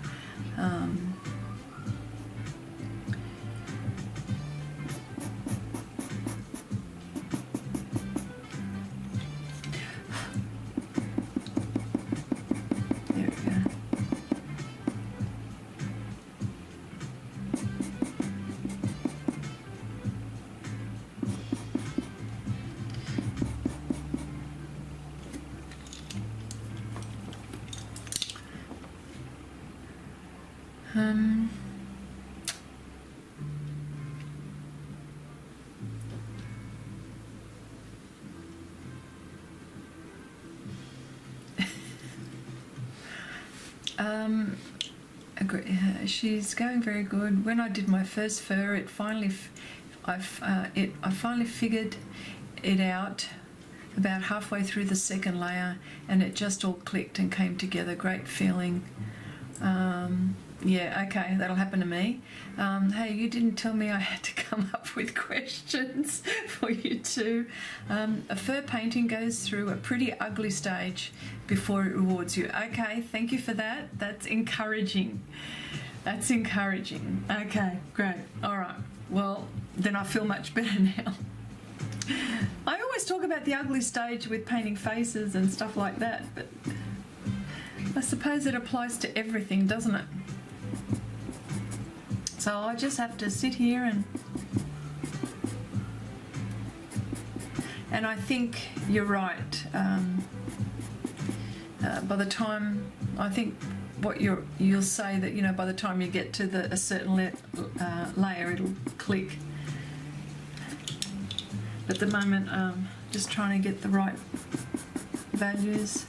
she's going very good. When I did my first fur, I finally figured it out about halfway through the second layer, and it just all clicked and came together. Great feeling. Yeah, okay, that'll happen to me. Hey, you didn't tell me I had to come up with questions for you too. A fur painting goes through a pretty ugly stage before it rewards you. Okay, thank you for that. That's encouraging. That's encouraging. Okay, great. All right. Well, then I feel much better now. I always talk about the ugly stage with painting faces and stuff like that, but I suppose it applies to everything, doesn't it? So I just have to sit here and I think you're right. By the time, I think what you'll say that, you know, by the time you get to a certain layer, it'll click. At the moment, just trying to get the right values.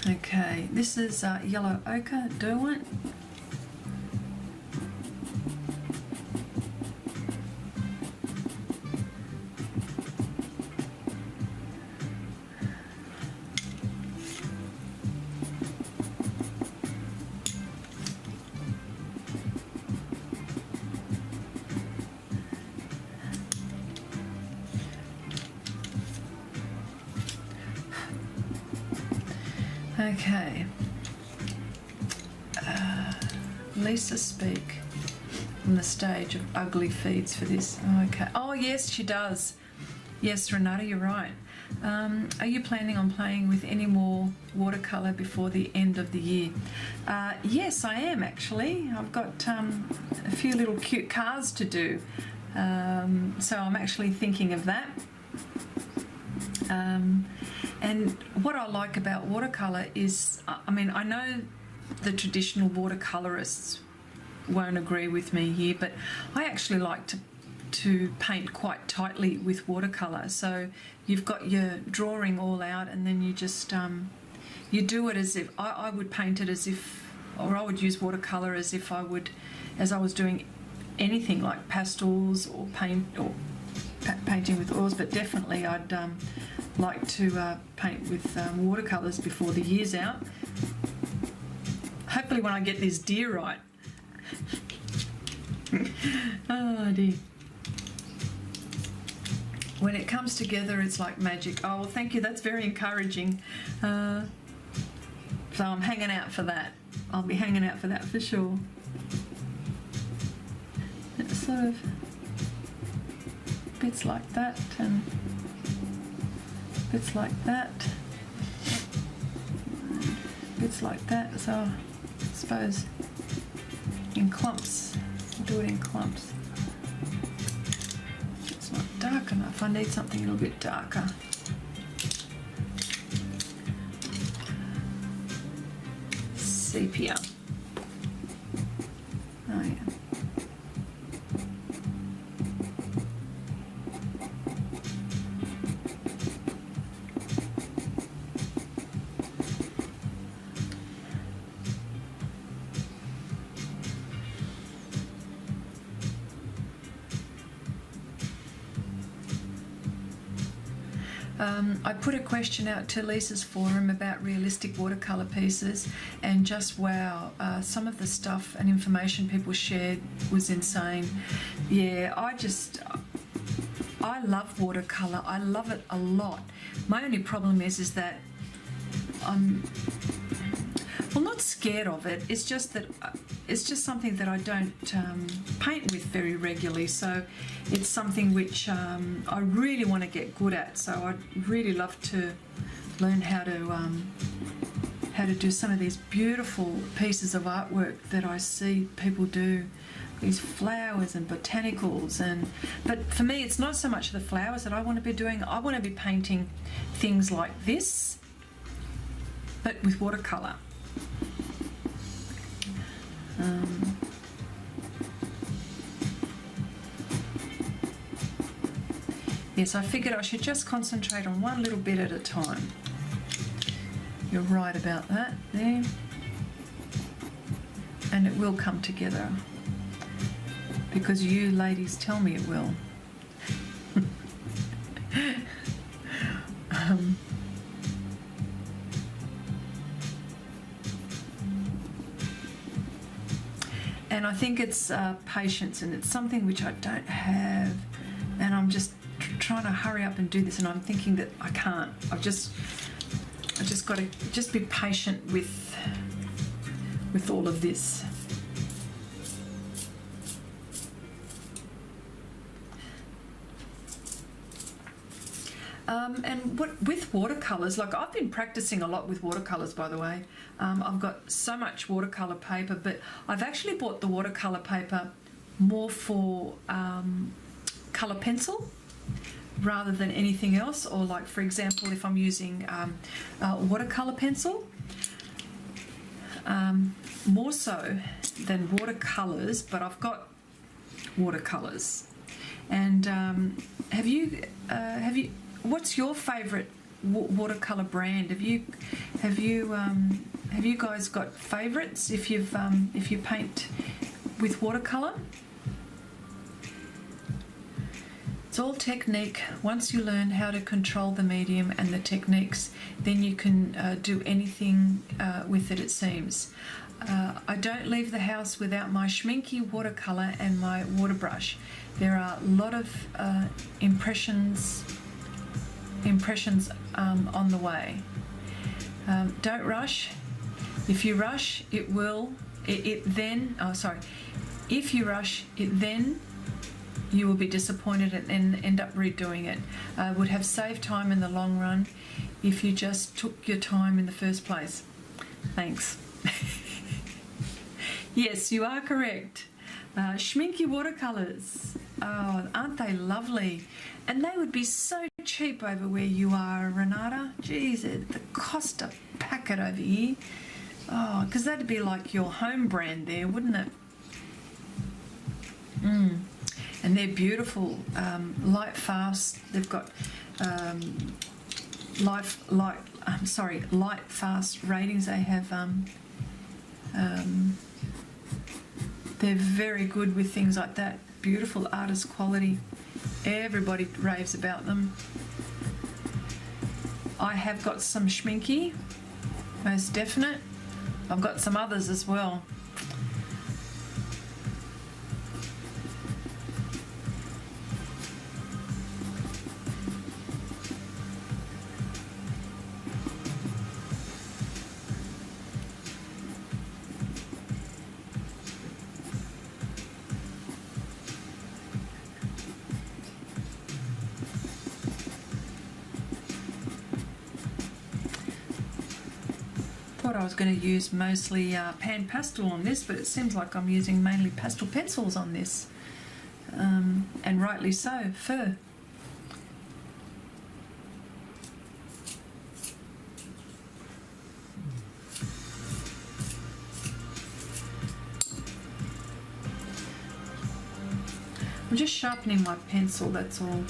Okay, this is yellow ochre Derwent. Okay, Lisa speak from the stage of ugly feeds for this. Okay. Oh yes, she does. Yes, Renata, you're right. Are you planning on playing with any more watercolour before the end of the year? Yes, I am actually. I've got a few little cute cars to do, so I'm actually thinking of that. And what I like about watercolour is, I mean, I know the traditional watercolourists won't agree with me here, but I actually like to paint quite tightly with watercolour. So you've got your drawing all out, and then you just you do it as if I would paint it as if, or I would use watercolour as if I was doing anything like pastels or painting with oils, but definitely I'd like to paint with watercolours before the year's out. Hopefully when I get this deer right. Oh dear. When it comes together, it's like magic. Oh, well, thank you. That's very encouraging. So I'm hanging out for that. I'll be hanging out for that for sure. It's sort of bits like that and bits like that, bits like that. So I suppose in clumps, I'll do it in clumps. It's not dark enough. I need something a little bit darker. Sepia. Oh yeah. I put a question out to Lisa's forum about realistic watercolour pieces, and just wow, some of the stuff and information people shared was insane. Yeah, I love watercolour. I love it a lot. My only problem is that I'm, well, not scared of it. It's just that it's just something that I don't paint with very regularly. So it's something which I really want to get good at. So I'd really love to learn how to do some of these beautiful pieces of artwork that I see people do. These flowers and botanicals, but for me it's not so much the flowers that I want to be doing. I want to be painting things like this, but with watercolour. Yes, I figured I should just concentrate on one little bit at a time. You're right about that there. And it will come together because you ladies tell me it will. And I think it's patience, and it's something which I don't have, and I'm just trying to hurry up and do this, and I'm thinking that I can't. I just got to just be patient with all of this. And with watercolours, like I've been practicing a lot with watercolours, by the way. I've got so much watercolour paper, but I've actually bought the watercolour paper more for colour pencil rather than anything else. Or like, for example, if I'm using watercolour pencil, more so than watercolours, but I've got watercolours. And have you what's your favourite watercolour brand? Have you guys got favourites if you paint with watercolour? It's all technique. Once you learn how to control the medium and the techniques, then you can do anything with it, it seems. I don't leave the house without my schminky watercolour and my water brush. There are a lot of impressions on the way. Don't rush. If you rush, if you rush it, then you will be disappointed and end up redoing it. Would have saved time in the long run if you just took your time in the first place. Thanks. Yes, you are correct. Schminky watercolours. Oh, aren't they lovely? And they would be so cheap over where you are, Renata. Jeez, the cost a packet over here. Oh, because that'd be like your home brand there, wouldn't it? And they're beautiful, light fast. They've got light fast ratings. They have. They're very good with things like that. Beautiful artist quality. Everybody raves about them. I have got some schminky, most definite. I've got some others as well. I was going to use mostly pan pastel on this, but it seems like I'm using mainly pastel pencils on this, and rightly so. Fur. I'm just sharpening my pencil, that's all.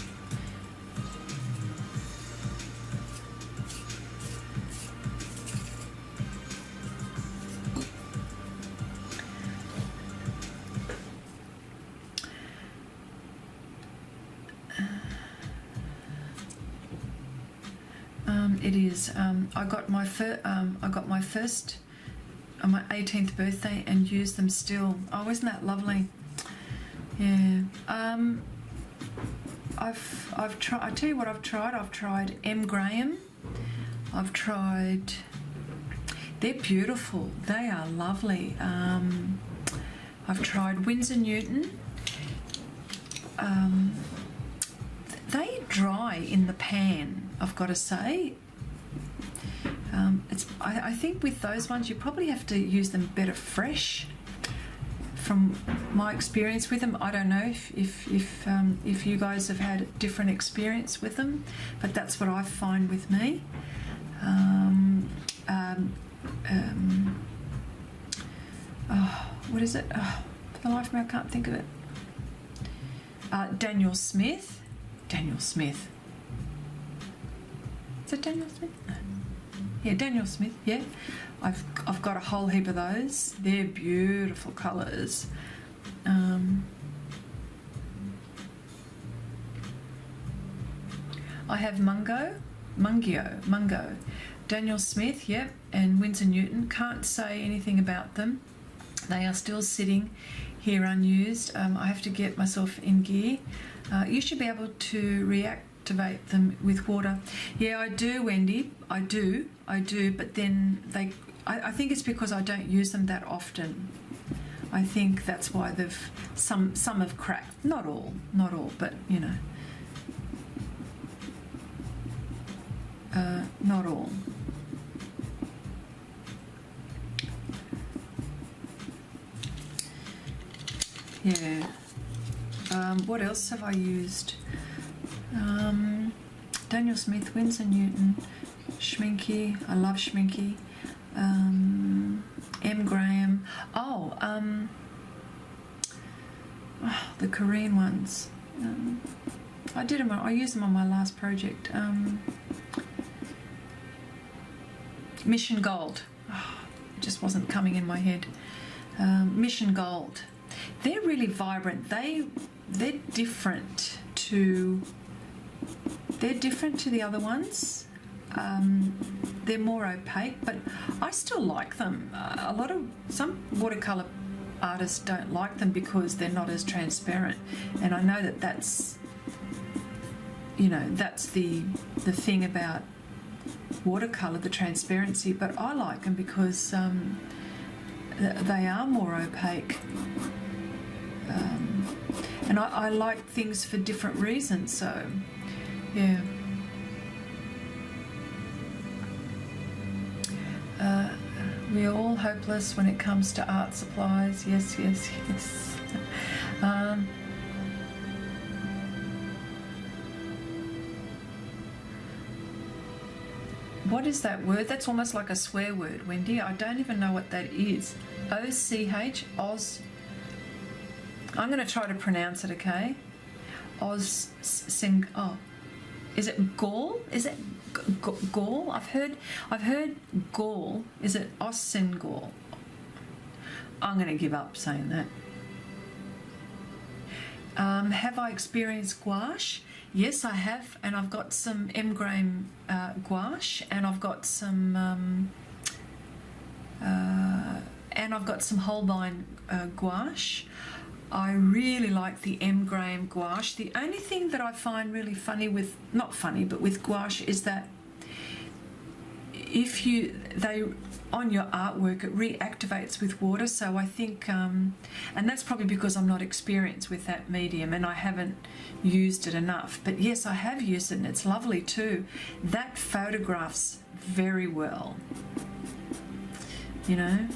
It is. I got my first on my 18th birthday and use them still. Oh, isn't that lovely? Yeah. I've tried. I tell you what I've tried. I've tried M. Graham. I've tried. They're beautiful. They are lovely. I've tried Winsor Newton. They dry in the pan, I've got to say. I think with those ones you probably have to use them better fresh. From my experience with them, I don't know if you guys have had a different experience with them, but that's what I find with me. What is it? For the life of me, I can't think of it. Daniel Smith. Is it Daniel Smith? No. Yeah, Daniel Smith, yeah. I've got a whole heap of those. They're beautiful colours. I have Mungo, Daniel Smith, yep, and Winsor Newton. Can't say anything about them. They are still sitting here unused. I have to get myself in gear. You should be able to reactivate them with water. Yeah, I do, Wendy. I do. But then I think it's because I don't use them that often. I think that's why some have cracked. Not all, but you know. Not all. Yeah. What else have I used? Daniel Smith, Winsor Newton, Schminky. I love Schminky. M. Graham. The Korean ones. I did them. I used them on my last project. Mission Gold. It just wasn't coming in my head. Mission Gold. They're really vibrant. They're different to the other ones. They're more opaque, but I still like them. Some watercolor artists don't like them because they're not as transparent, and I know that's the thing about watercolor, the transparency, but I like them because they are more opaque. And I like things for different reasons, so yeah. We're all hopeless when it comes to art supplies. Yes. What is that word? That's almost like a swear word, Wendy. I don't even know what that is. O-C-H, Oz. I'm going to try to pronounce it, okay? Is it gall? Is it gall? I've heard gall. Is it Ossingall? I'm going to give up saying that. Have I experienced gouache? Yes, I have, and I've got some M. Graham gouache, and I've got some Holbein gouache. I really like the M. Graham gouache. The only thing that I find really funny with, not funny, but with gouache is that on your artwork it reactivates with water, so I think and that's probably because I'm not experienced with that medium and I haven't used it enough. But yes, I have used it and it's lovely too. That photographs very well, you know.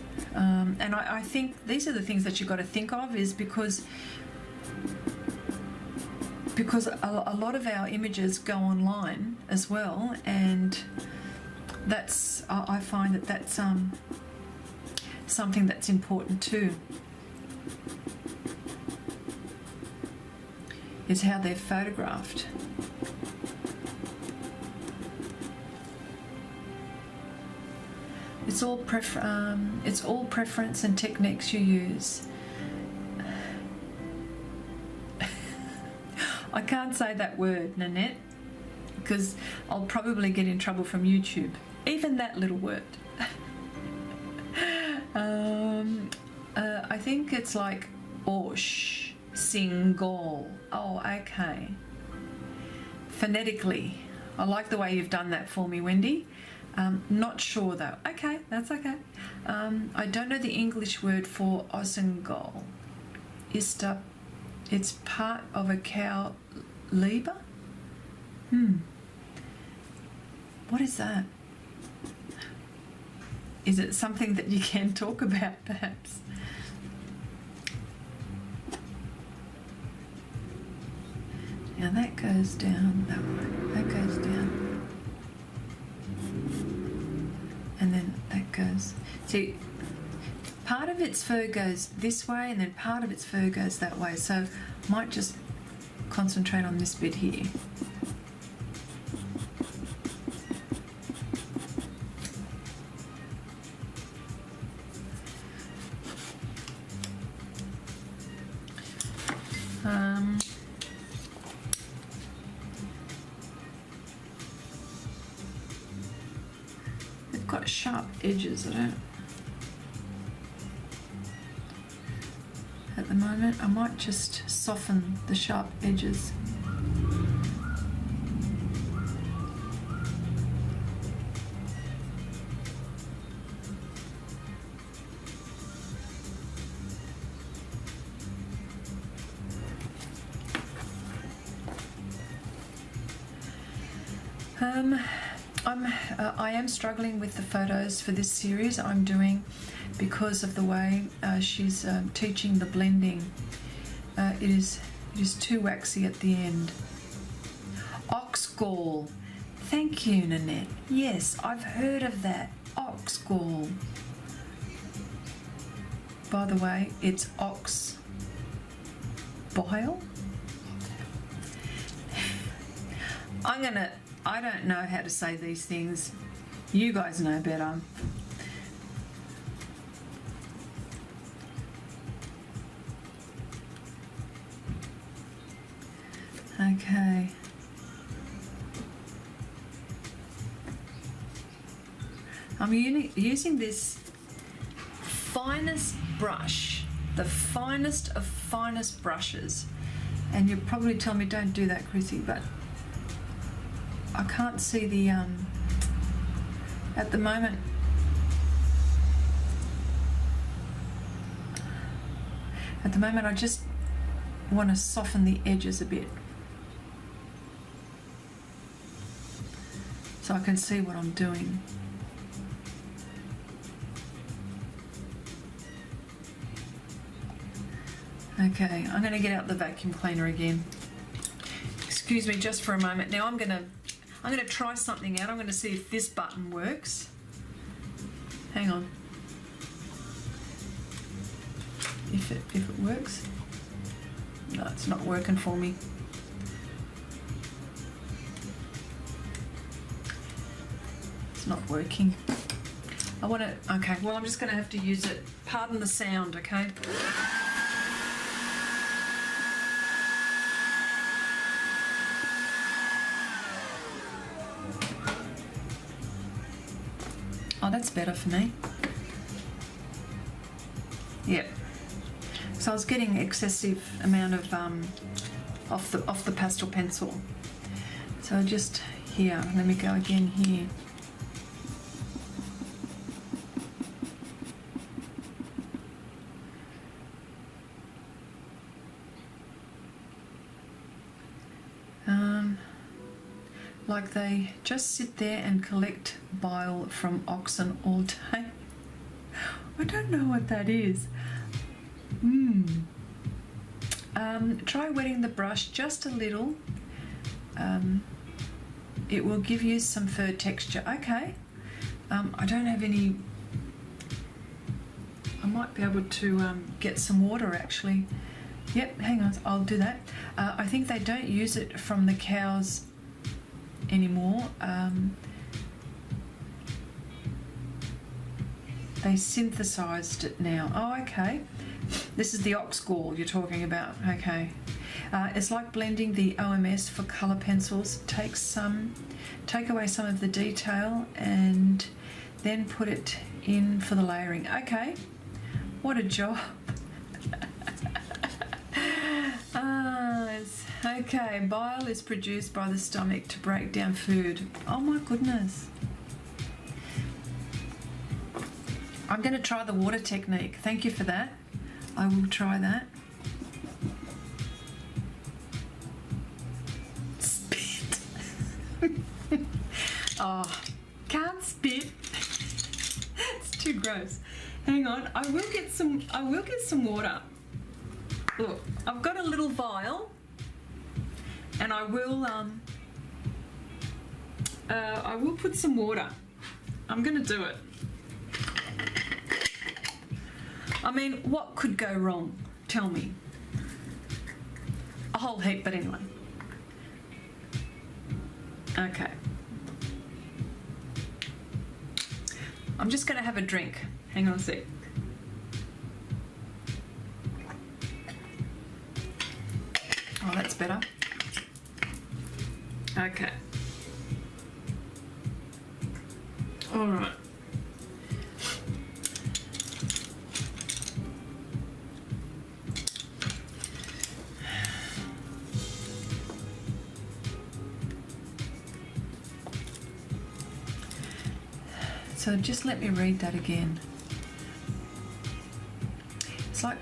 And I think these are the things that you've got to think of, is because a lot of our images go online as well, and I find that's something that's important too, is how they're photographed. It's all preference and techniques you use. I can't say that word, Nanette, because I'll probably get in trouble from YouTube. Even that little word. I think it's like Osh, Single. Oh, okay. Phonetically. I like the way you've done that for me, Wendy. Not sure though. Okay, that's okay. I don't know the English word for Osengol. It's part of a cow liber? What is that? Is it something that you can talk about, perhaps? Now that goes down that way. That goes down. And then that goes. See, part of its fur goes this way and then part of its fur goes that way. So I might just concentrate on this bit here. They've got sharp edges, I don't. At the moment, I might just soften the sharp edges. I am struggling with the photos for this series I'm doing because of the way she's teaching the blending. It is too waxy at the end. Ox gall. Thank you, Nanette. Yes, I've heard of that. Ox gall. By the way, it's ox bile. I don't know how to say these things. You guys know better. Okay. I'm using this finest brush, the finest of finest brushes. And you'll probably tell me, don't do that, Chrissy, but I can't see the, at the moment, I just want to soften the edges a bit so I can see what I'm doing. Okay, I'm going to get out the vacuum cleaner again. Excuse me just for a moment. Now I'm going to try something out. I'm going to see if this button works. Hang on. If it works. No, it's not working for me. It's not working. I want to, okay, well I'm just going to have to use it. Pardon the sound, okay? Oh, that's better for me. Yep. So I was getting excessive amount of off the pastel pencil. So just here, let me go again here. Like they just sit there and collect bile from oxen all day. I don't know what that is. Try wetting the brush just a little. It will give you some fur texture. Okay. I don't have any. I might be able to get some water actually. Yep, hang on, I'll do that. I think they don't use it from the cows anymore. They synthesized it now. Oh, okay. This is the ox gall you're talking about. Okay. It's like blending the OMS for color pencils. Take away some of the detail and then put it in for the layering. Okay. What a job. Okay, bile is produced by the stomach to break down food. Oh my goodness. I'm going to try the water technique. Thank you for that. I will try that. Spit. Oh, can't spit. It's too gross. Hang on. I will get some water. Look, I've got a little vial, and I will put some water. I'm going to do it. I mean, what could go wrong? Tell me. A whole heap, but anyway. Okay. I'm just going to have a drink. Hang on a sec. Oh, that's better. Okay. All right. So just let me read that again. It's like,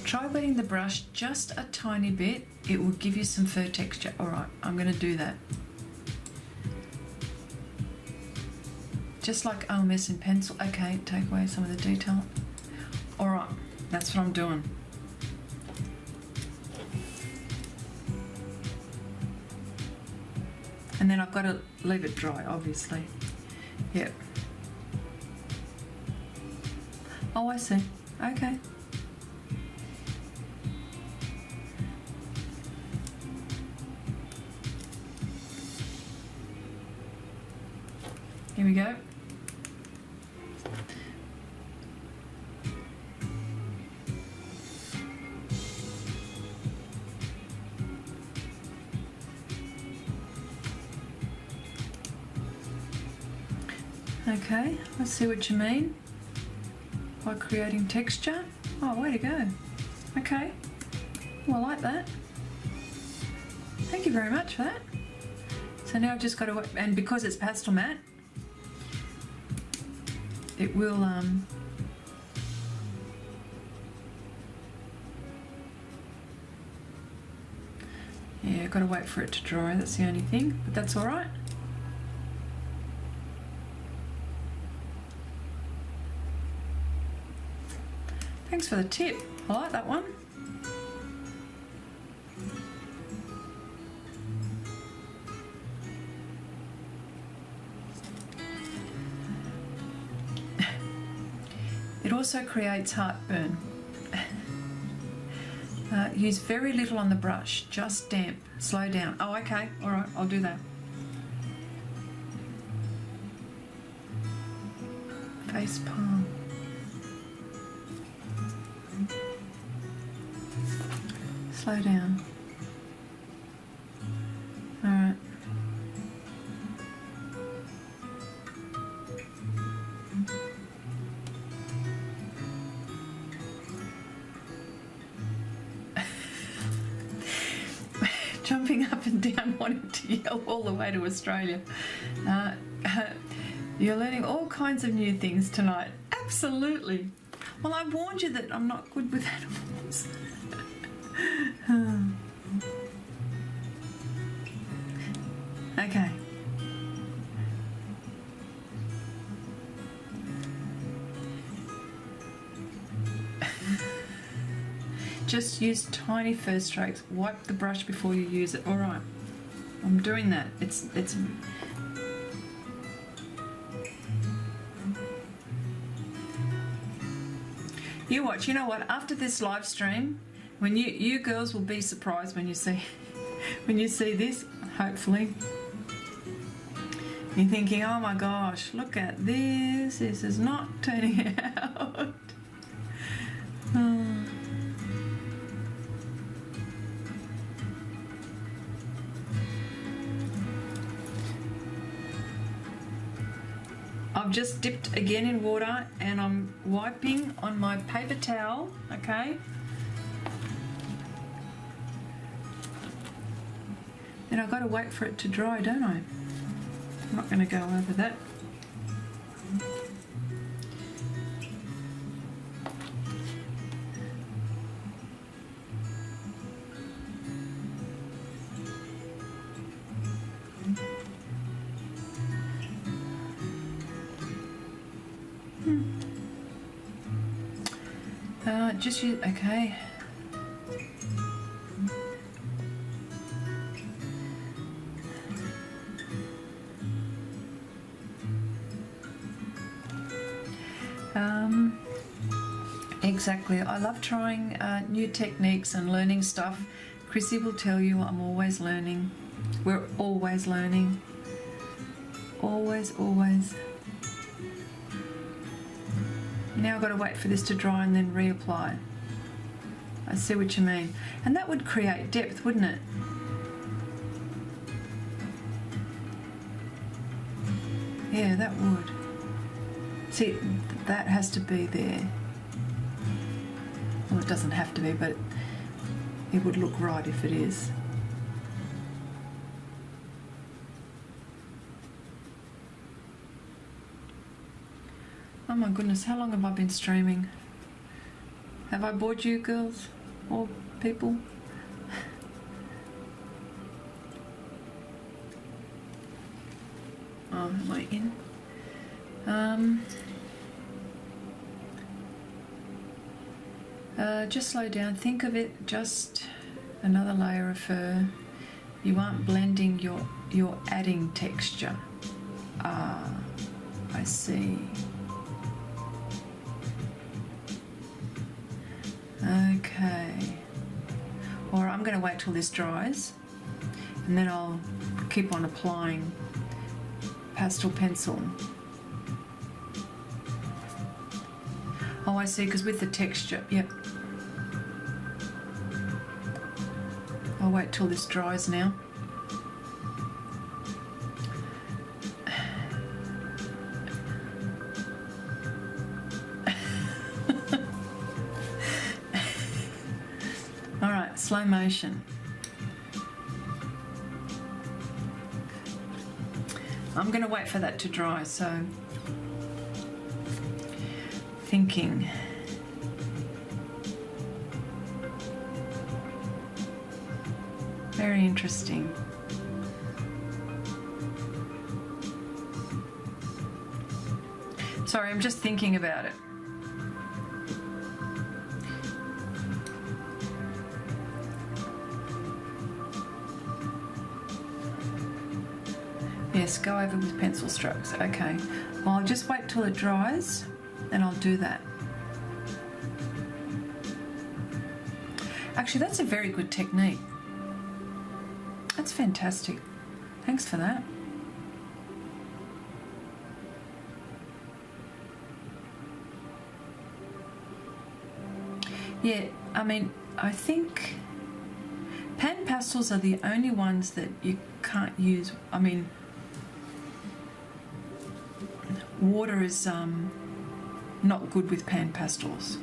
try wetting the brush just a tiny bit. It will give you some fur texture. All right, I'm going to do that. Just like OMS in pencil. Okay, take away some of the detail. All right, that's what I'm doing. And then I've got to leave it dry, obviously. Yep. Oh, I see. Okay. Here we go. Okay, let's see what you mean by creating texture. Oh, way to go. Okay, well, I like that. Thank you very much for that. So now I've just got to, and because it's Pastelmat, it will, yeah, I've got to wait for it to dry, that's the only thing, but that's all right. Thanks for the tip. I like that one. It also creates heartburn. Use very little on the brush, just damp. Slow down. Oh, okay. All right, I'll do that. Face palm. Slow down. All right. Jumping up and down, wanting to yell all the way to Australia. You're learning all kinds of new things tonight. Absolutely. Well, I warned you that I'm not good with animals. Okay. Just use tiny first strokes. Wipe the brush before you use it. All right. I'm doing that. It's you watch. You know what? After this live stream, when you girls will be surprised when you see this. Hopefully, you're thinking, "Oh my gosh, look at this! This is not turning out." I've just dipped again in water and I'm wiping on my paper towel, okay? Then I've got to wait for it to dry, don't I? I'm not going to go over that. Just use, okay. Exactly. I love trying new techniques and learning stuff. Chrissy will tell you I'm always learning. We're always learning. Always, always. Now I've got to wait for this to dry and then reapply. I see what you mean. And that would create depth, wouldn't it? Yeah, that would. See, that has to be there. Well, it doesn't have to be, but it would look right if it is. Oh my goodness, how long have I been streaming? Have I bored you girls or people? Oh, am I in? Just slow down. Think of it just another layer of fur. You aren't blending, you're adding texture. Ah, I see. Okay. Or I'm going to wait till this dries, and then I'll keep on applying pastel pencil. Oh, I see, because with the texture, yep. I'll wait till this dries now. All right, slow motion. I'm going to wait for that to dry, so thinking. Very interesting. Sorry, I'm just thinking about it. Yes, go over with pencil strokes. Okay. Well, I'll just wait till it dries and I'll do that. Actually, that's a very good technique. That's fantastic. Thanks for that. Yeah, I mean, I think pan pastels are the only ones that you can't use. I mean, water is not good with pan pastels.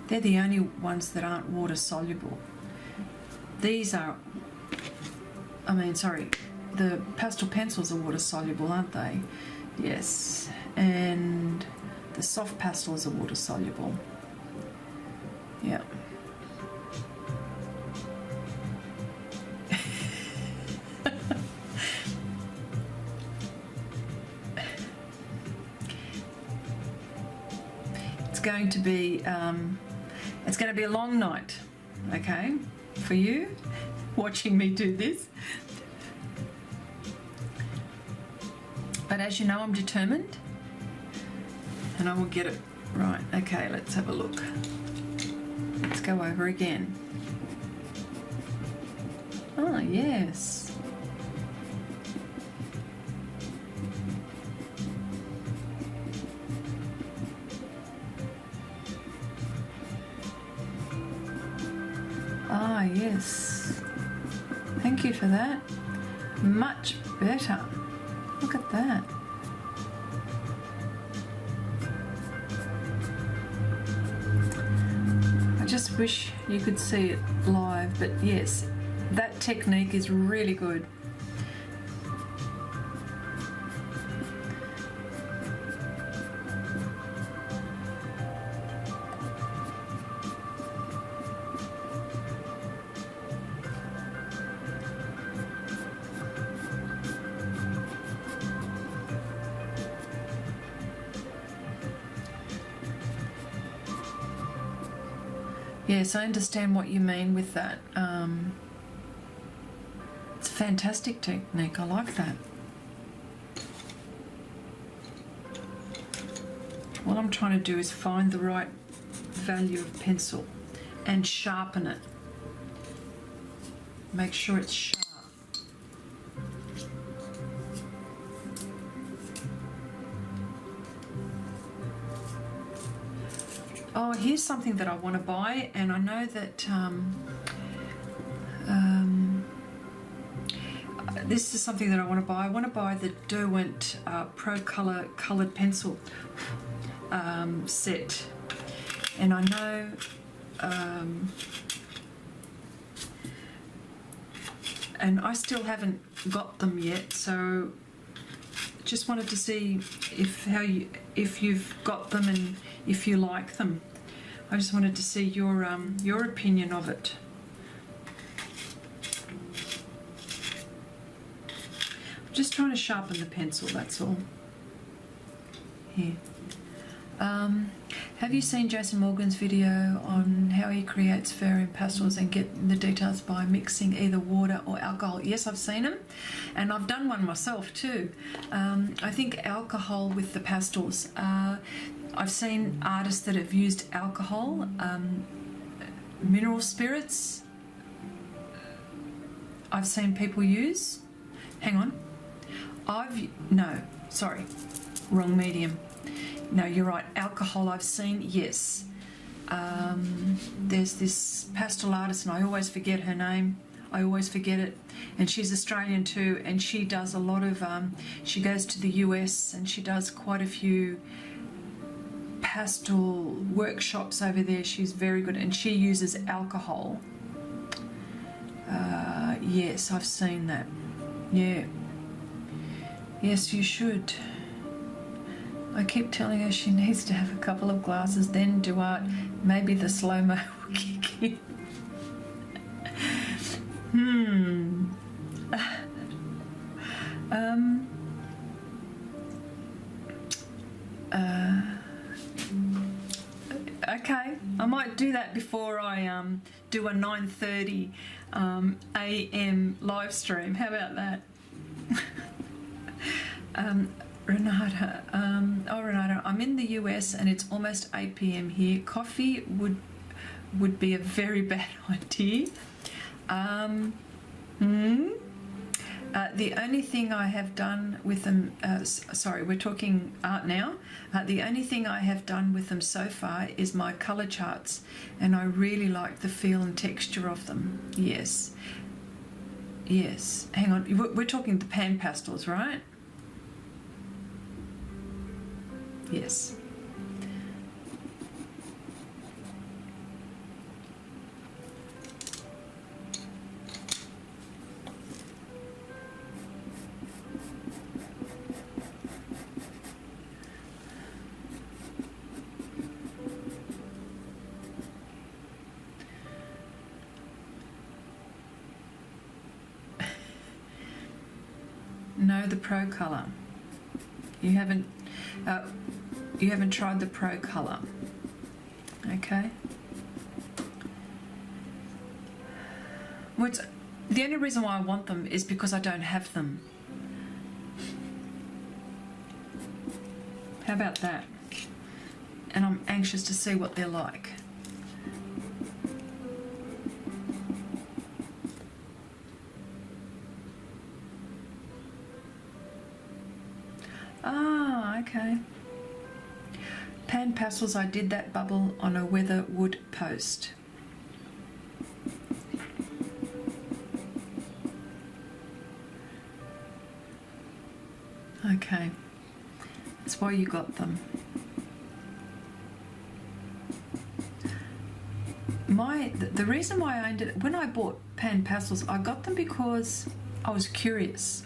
They're the only ones that aren't water soluble. These are, I mean, sorry, the pastel pencils are water soluble, aren't they? Yes, and the soft pastels are water soluble. Yeah. It's going to be a long night, okay, for you watching me do this. But as you know, I'm determined and I will get it right. Okay, let's have a look. Let's go over again. Oh, yes. Ah, yes. Thank you for that. Much better. Look at that. I just wish you could see it live, but yes, that technique is really good. Yes, I understand what you mean with that. It's a fantastic technique. I like that. What I'm trying to do is find the right value of pencil and sharpen it. Make sure it's sharp. Oh, here's something that I want to buy, and I know that this is something that I want to buy. I want to buy the Derwent Pro Color coloured pencil set, and I know and I still haven't got them yet, so just wanted to see if you've got them and if you like them. I just wanted to see your opinion of it. I'm just trying to sharpen the pencil, that's all. Here. Have you seen Jason Morgan's video on how he creates fur in pastels and get the details by mixing either water or alcohol? Yes, I've seen them, and I've done one myself too. I think alcohol with the pastels. I've seen artists that have used alcohol, mineral spirits. I've seen people use. Hang on. No, sorry, wrong medium. No, you're right. Alcohol I've seen, yes. There's this pastel artist, and I always forget her name. I always forget it. And she's Australian too, and she does a lot of, she goes to the US and she does quite a few pastel workshops over there. She's very good, and she uses alcohol. Yes, I've seen that. Yeah. Yes, you should. I keep telling her she needs to have a couple of glasses, then do art. Maybe the slow-mo will kick in. Okay, I might do that before I do a 9:30 a.m. live stream. How about that? Renata, Renata, I'm in the US and it's almost 8 p.m. here. Coffee would be a very bad idea. The only thing I have done with them, sorry, we're talking art now. The only thing I have done with them so far is my colour charts, and I really like the feel and texture of them. Yes. Yes. Hang on, we're talking the pan pastels, right? Yes. No, the Pro Color. You haven't tried the Pro Color. Okay. The only reason why I want them is because I don't have them. How about that? And I'm anxious to see what they're like. Ah, okay. Pan pastels, I did that bubble on a weather wood post. Okay, that's why you got them. The reason why I ended, when I bought pan pastels, I got them because I was curious.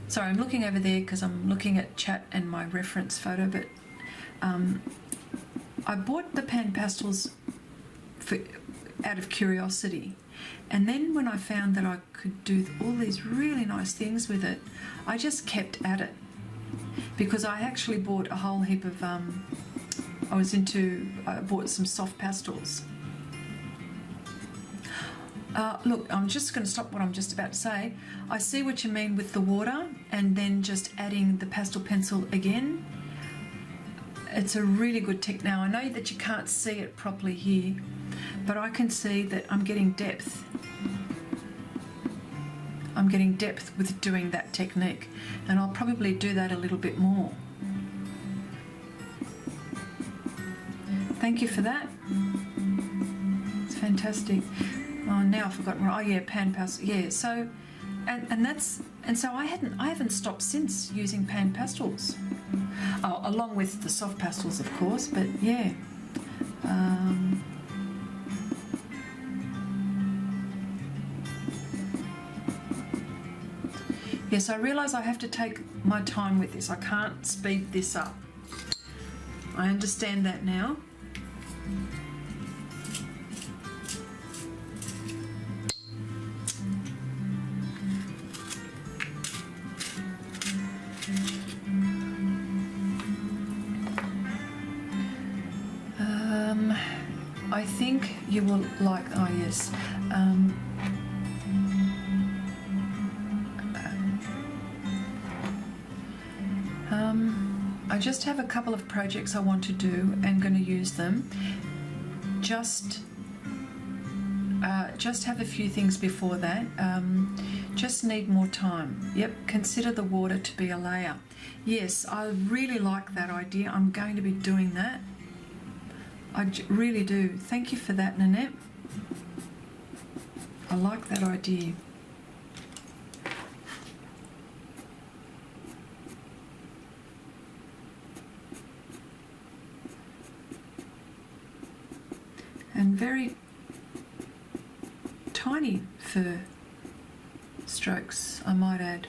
Sorry, I'm looking over there because I'm looking at chat and my reference photo, but I bought the pan pastels out of curiosity. And then when I found that I could do all these really nice things with it, I just kept at it. Because I actually bought a whole heap of, I bought some soft pastels. Look, I'm just going to stop what I'm just about to say. I see what you mean with the water and then just adding the pastel pencil again. It's a really good technique. Now, I know that you can't see it properly here, but I can see that I'm getting depth. I'm getting depth with doing that technique, and I'll probably do that a little bit more. thank you for that. It's fantastic. Oh, now I've forgotten. Oh yeah, pan pastels. Yeah. So, and so I haven't stopped since using pan pastels. Oh, along with the soft pastels, of course. But yeah. Yes, I realise I have to take my time with this. I can't speed this up. I understand that now. I think you will like, oh yes, I just have a couple of projects I want to do and going to use them. Just have a few things before that. Just need more time. Yep, consider the water to be a layer. Yes, I really like that idea. I'm going to be doing that. I really do. Thank you for that, Nanette. I like that idea. And very tiny fur strokes, I might add.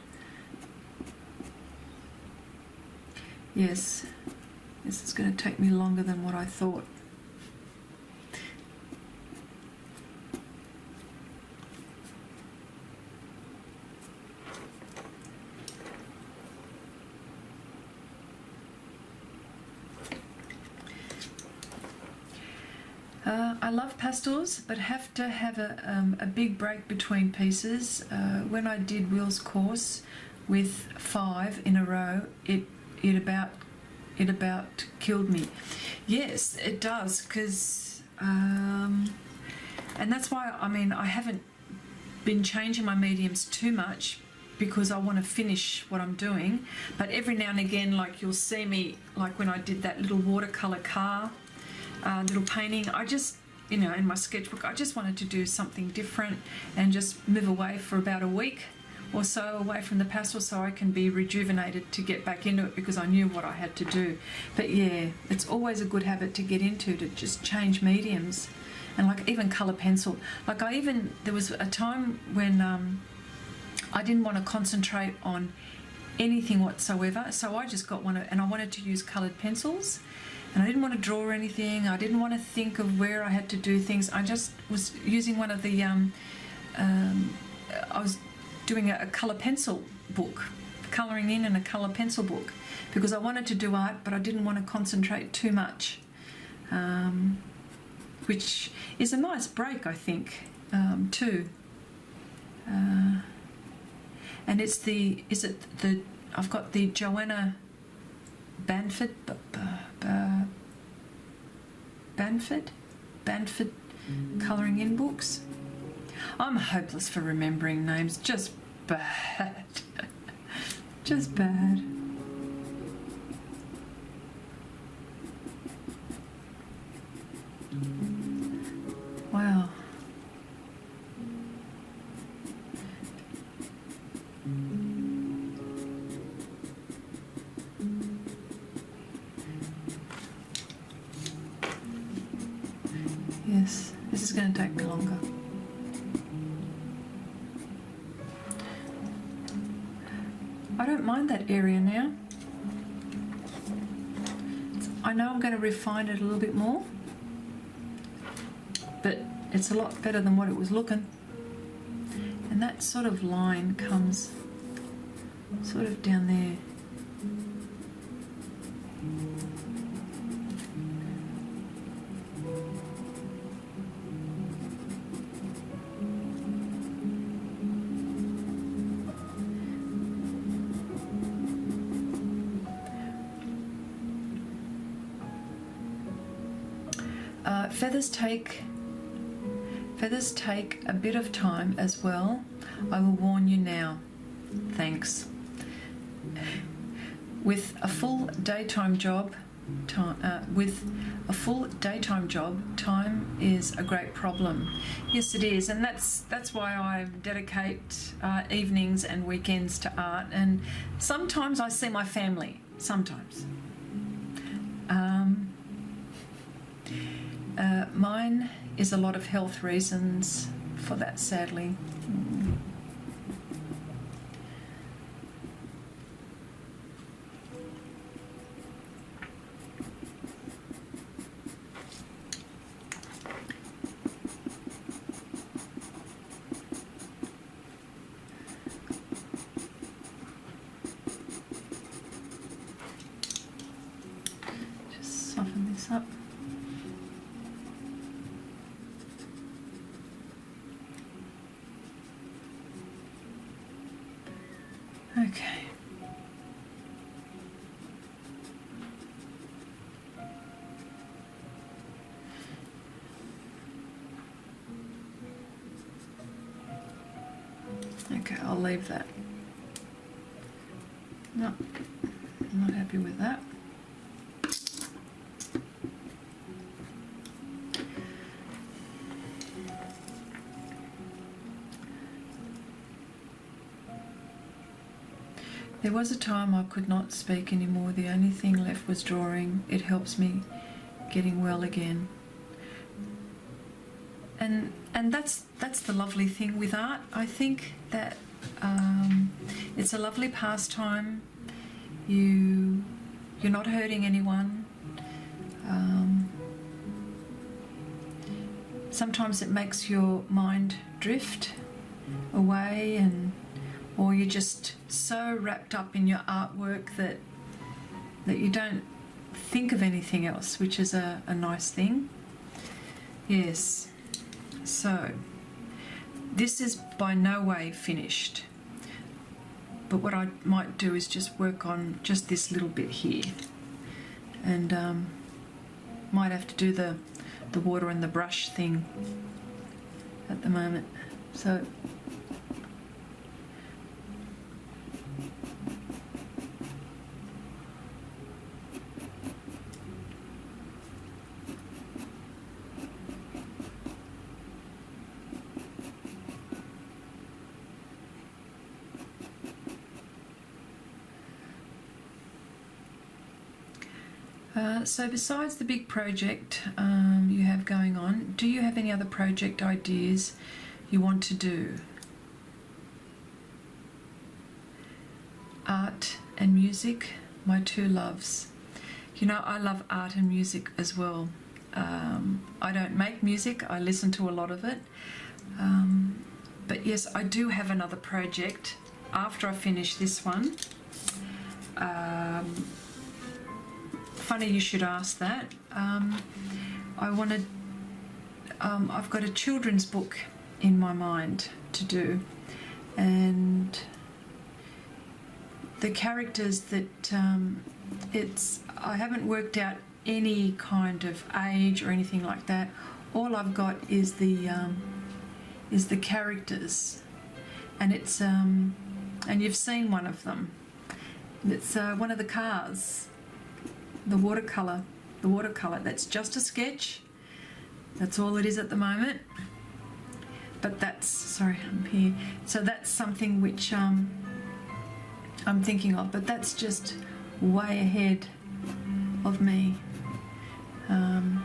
Yes, this is going to take me longer than what I thought. I love pastels, but have to have a big break between pieces. When I did Will's course with 5 in a row, it about killed me. Yes, it does, because and that's why I haven't been changing my mediums too much, because I want to finish what I'm doing. But every now and again, like you'll see me, like when I did that little watercolor car little painting, I just, in my sketchbook, I just wanted to do something different and just move away for about a week or so away from the pastel, so I can be rejuvenated to get back into it, because I knew what I had to do. But yeah, it's always a good habit to get into, to just change mediums. And like even colour pencil, like there was a time when I didn't want to concentrate on anything whatsoever, so I just got one, and I wanted to use coloured pencils. And I didn't want to draw anything. I didn't want to think of where I had to do things. I just was using one of the, I was doing a colour pencil book, colouring in a colour pencil book, because I wanted to do art, but I didn't want to concentrate too much, which is a nice break, I think, too. And it's I've got the Joanna Banford colouring in books. I'm hopeless for remembering names, just bad. Just bad. Wow. Yes, this is going to take me longer. I don't mind that area now. I know I'm going to refine it a little bit more, but it's a lot better than what it was looking. And that sort of line comes sort of down there. Feathers take a bit of time as well. I will warn you now. Thanks. With a full daytime job, with a full daytime job, time is a great problem. Yes, it is, and that's why I dedicate evenings and weekends to art. And sometimes I see my family. Sometimes. Mine is a lot of health reasons for that, sadly. Just soften this up. Okay. Okay, I'll leave that. No, I'm not happy with that. There was a time I could not speak anymore. The only thing left was drawing. It helps me getting well again. And that's the lovely thing with art. I think that it's a lovely pastime. You're not hurting anyone. Sometimes it makes your mind drift away, or you're just so wrapped up in your artwork that you don't think of anything else, which is a nice thing. Yes, so this is by no way finished, but what I might do is just work on just this little bit here, and might have to do the water and the brush thing at the moment. So so besides the big project you have going on, do you have any other project ideas you want to do? Art and music, my two loves. You know, I love art and music as well. I don't make music, I listen to a lot of it. But yes, I do have another project after I finish this one. Funny you should ask that. I've got a children's book in my mind to do, and the characters that I haven't worked out any kind of age or anything like that. All I've got is the characters, and it's and you've seen one of them. It's one of the cars. The watercolour. That's just a sketch. That's all it is at the moment. But that's, sorry, I'm here. So that's something which I'm thinking of, but that's just way ahead of me. Wine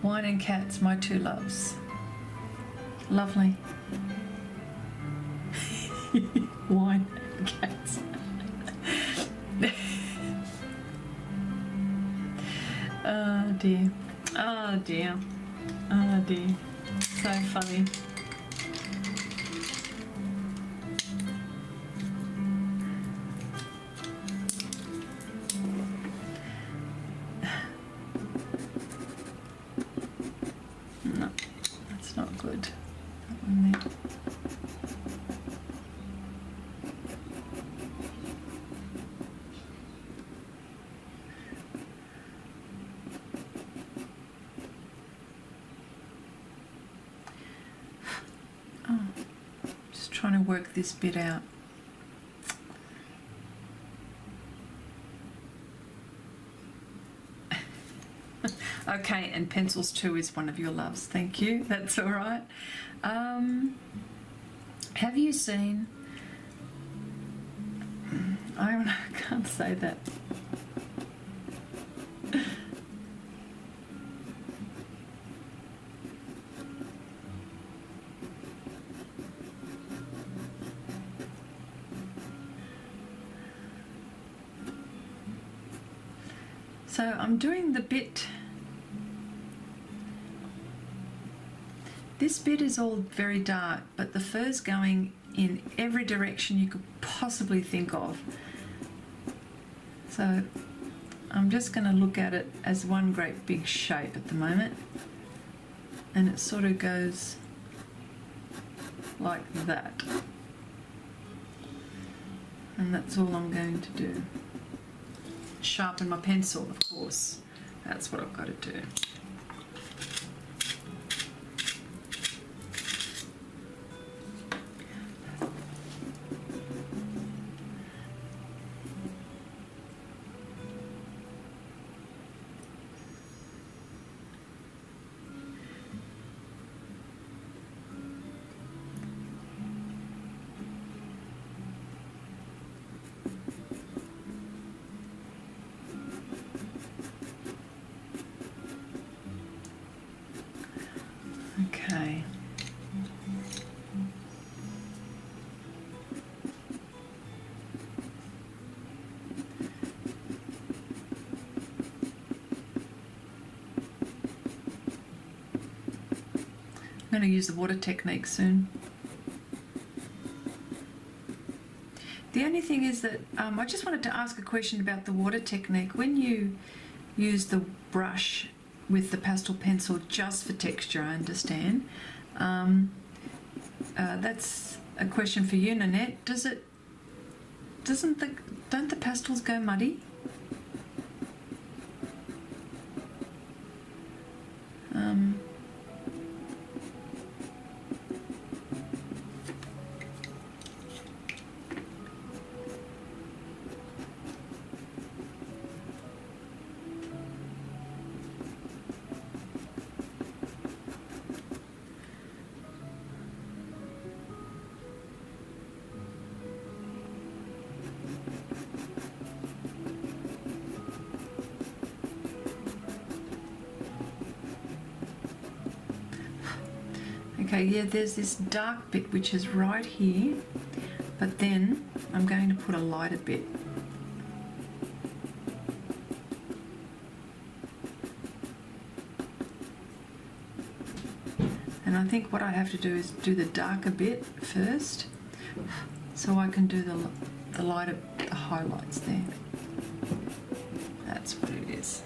and cats, my two loves. Lovely. Wine and cats. Oh dear, oh dear, oh dear, so funny. No, that's not good. That one there. Trying to work this bit out. Okay, and pencils too is one of your loves. Thank you. That's all right. Have you seen... I can't say that. So I'm doing the bit, this bit is all very dark, but the fur's going in every direction you could possibly think of. So I'm just going to look at it as one great big shape at the moment, and it sort of goes like that, and that's all I'm going to do. Sharpen my pencil, of course. That's what I've got to do. Okay. I'm going to use the water technique soon. The only thing is that I just wanted to ask a question about the water technique. When you use the brush with the pastel pencil just for texture, I understand. That's a question for you, Nanette. Don't the pastels go muddy? Okay, yeah, there's this dark bit which is right here, but then I'm going to put a lighter bit. And I think what I have to do is do the darker bit first, so I can do the lighter, the highlights there. That's what it is.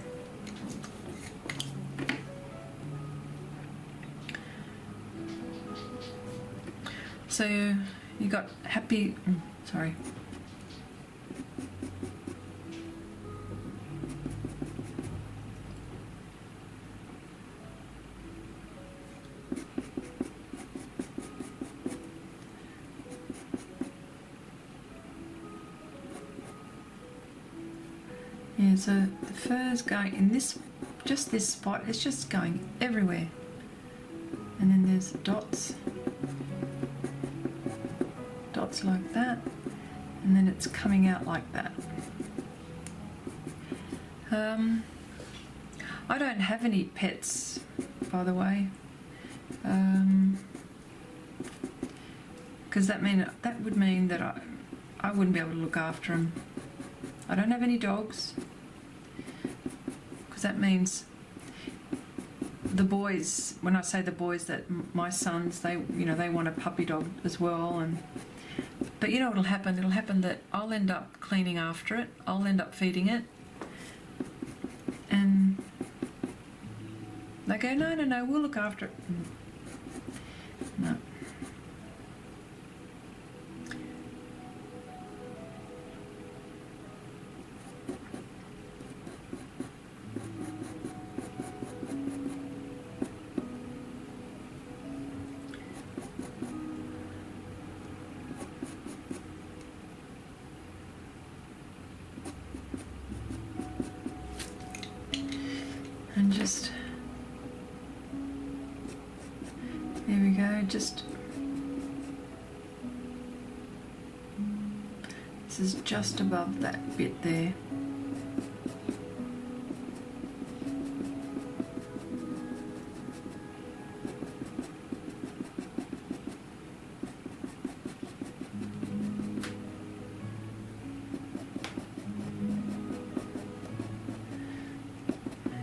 So you got happy, sorry. Yeah, so the fur's going in this, just this spot, it's just going everywhere. And then there's dots. Dots like that, and then it's coming out like that. I don't have any pets, by the way, because that would mean that I wouldn't be able to look after them. I don't have any dogs, because that means the boys, when I say the boys, that my sons, they want a puppy dog as well. And but you know what'll happen? It'll happen that I'll end up cleaning after it, I'll end up feeding it, and they go, no, we'll look after it. No. And just This is just above that bit there.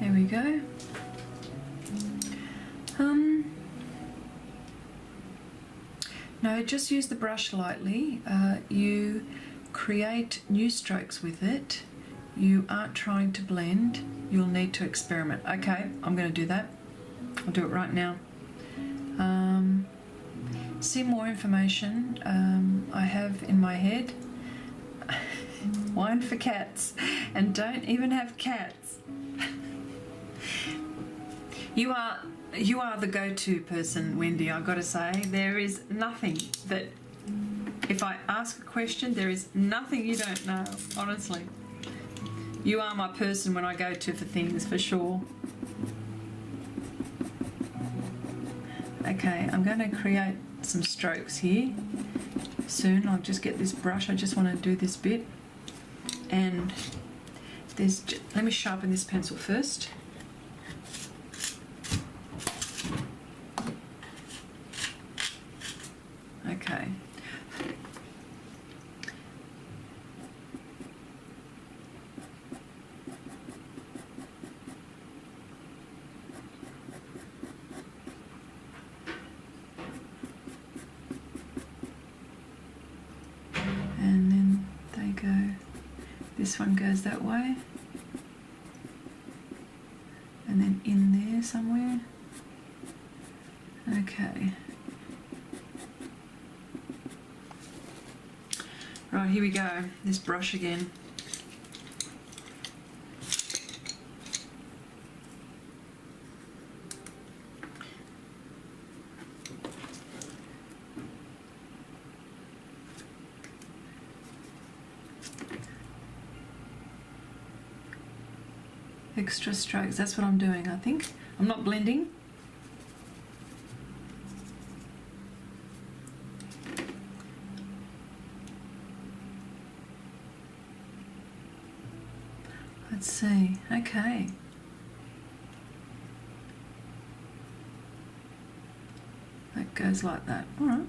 There we go. No, just use the brush lightly. You create new strokes with it. You aren't trying to blend. You'll need to experiment. Okay, I'm going to do that. I'll do it right now. See more information I have in my head. Wine for cats, and don't even have cats. You are the go-to person, Wendy, I've got to say. There is nothing that, if I ask a question, there is nothing you don't know, honestly. You are my person when I go to for things, for sure. Okay, I'm going to create some strokes here soon. I'll just get this brush. I just want to do this bit. And let me sharpen this pencil first. Okay. And then they go, this one goes that way, and then in there somewhere. Okay. Right, here we go, this brush again. Extra strokes, that's what I'm doing, I think. I'm not blending. Let's see, okay. That goes like that, all right.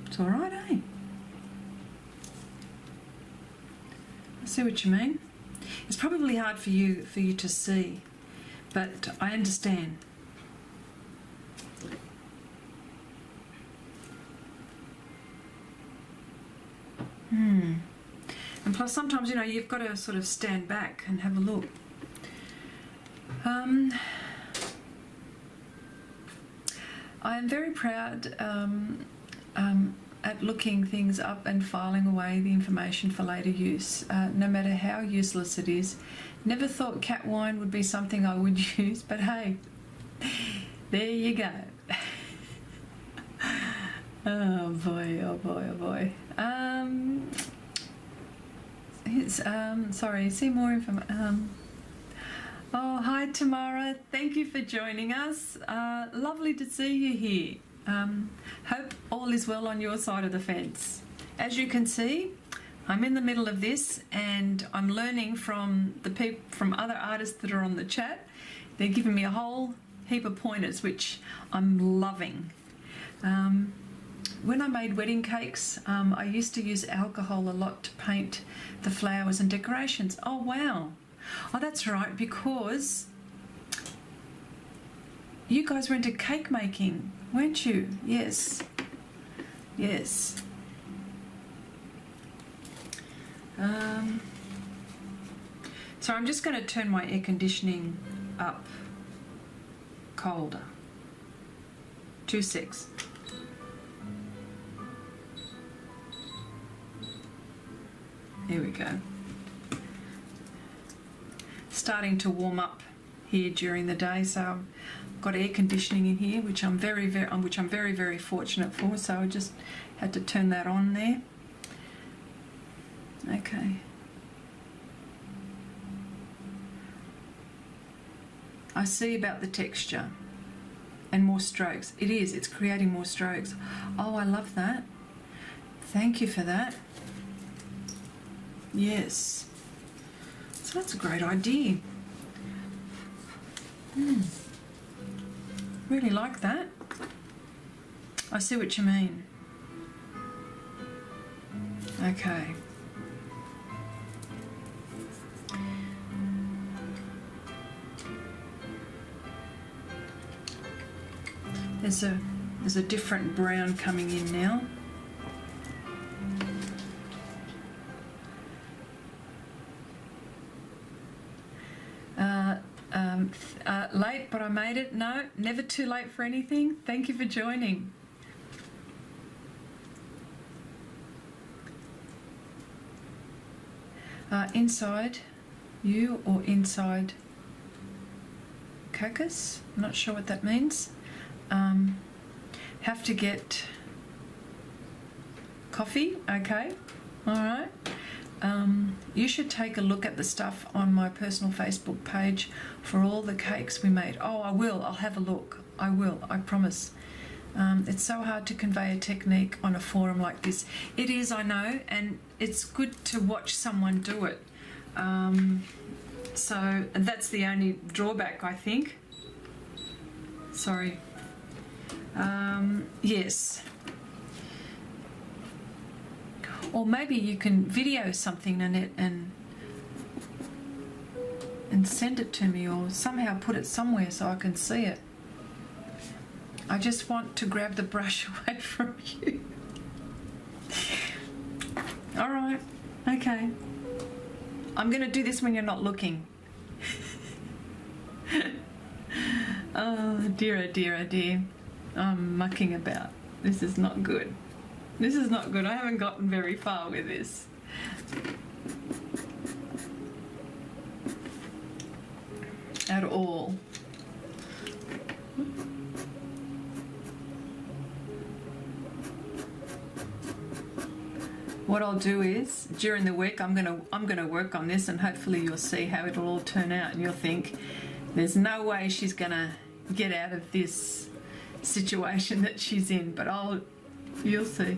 It's all right, eh? I see what you mean. It's probably hard for you to see, but I understand. And plus sometimes, you know, you've got to sort of stand back and have a look. I am very proud at looking things up and filing away the information for later use, no matter how useless it is. Never thought cat wine would be something I would use, but hey, there you go. Oh boy, oh boy, oh boy. Sorry, see more information. Oh, hi Tamara, thank you for joining us. Lovely to see you here. Hope all is well on your side of the fence. As you can see, I'm in the middle of this and I'm learning from from other artists that are on the chat. They're giving me a whole heap of pointers, which I'm loving. When I made wedding cakes, I used to use alcohol a lot to paint the flowers and decorations. Oh wow. Oh, that's right, because you guys were into cake making, weren't you? Yes. Yes. So I'm just going to turn my air conditioning up colder. 2.6. Here we go. Starting to warm up here during the day, so I've got air conditioning in here, which I'm very fortunate for. So I just had to turn that on there. Okay. I see about the texture. and more strokes. It is, it's creating more strokes. Oh, I love that. Thank you for that. Yes. So that's a great idea. Really like that. I see what you mean. Okay. There's a different brown coming in now. Late, but I made it. No, never too late for anything. Thank you for joining. Inside you or inside caucus? I'm not sure what that means. Have to get coffee. Okay, all right. You should take a look at the stuff on my personal Facebook page for all the cakes we made. Oh, I will. I'll have a look. I will. I promise. It's so hard to convey a technique on a forum like this. It is, I know, and it's good to watch someone do it. So that's the only drawback, I think. Sorry. Yes. Or maybe you can video something, Nanette, and send it to me, or somehow put it somewhere so I can see it. I just want to grab the brush away from you. All right, okay. I'm going to do this when you're not looking. Oh dear, oh dear, oh dear. I'm mucking about. This is not good. This is not good. I haven't gotten very far with this. At all. What I'll do is during the week I'm gonna work on this, and hopefully you'll see how it'll all turn out, and you'll think there's no way she's gonna get out of this situation that she's in, but you'll see.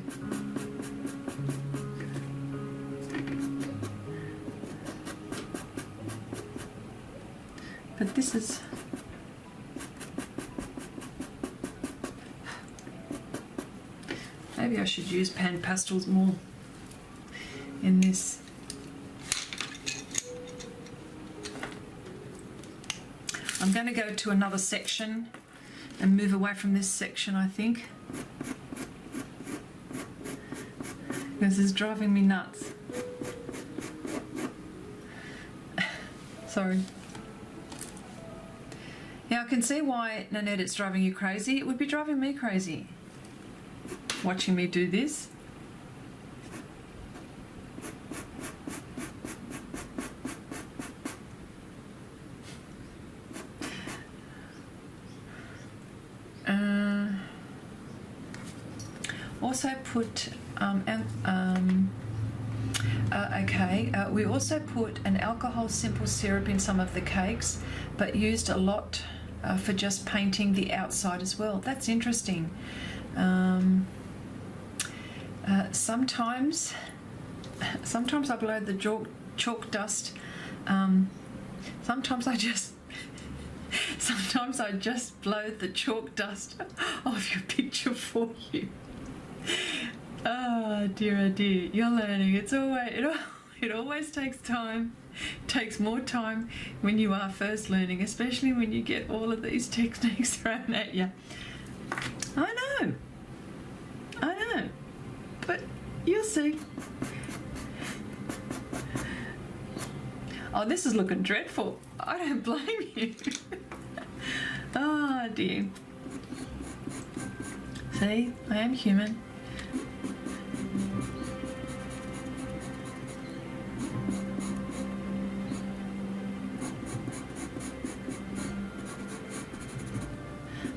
But this is maybe I should use pan pastels more in this. I'm going to go to another section and move away from this section, I think. This is driving me nuts. Sorry. Yeah, I can see why, Nanette, it's driving you crazy. It would be driving me crazy watching me do this. Also put we also put an alcohol simple syrup in some of the cakes, but used a lot for just painting the outside as well. That's interesting. Sometimes I blow the chalk dust. Sometimes I just blow the chalk dust off your picture for you. Oh dear, you're learning. It always takes time. It takes more time when you are first learning, especially when you get all of these techniques thrown at you. I know, but you'll see. Oh, this is looking dreadful. I don't blame you. Oh dear. See, I am human.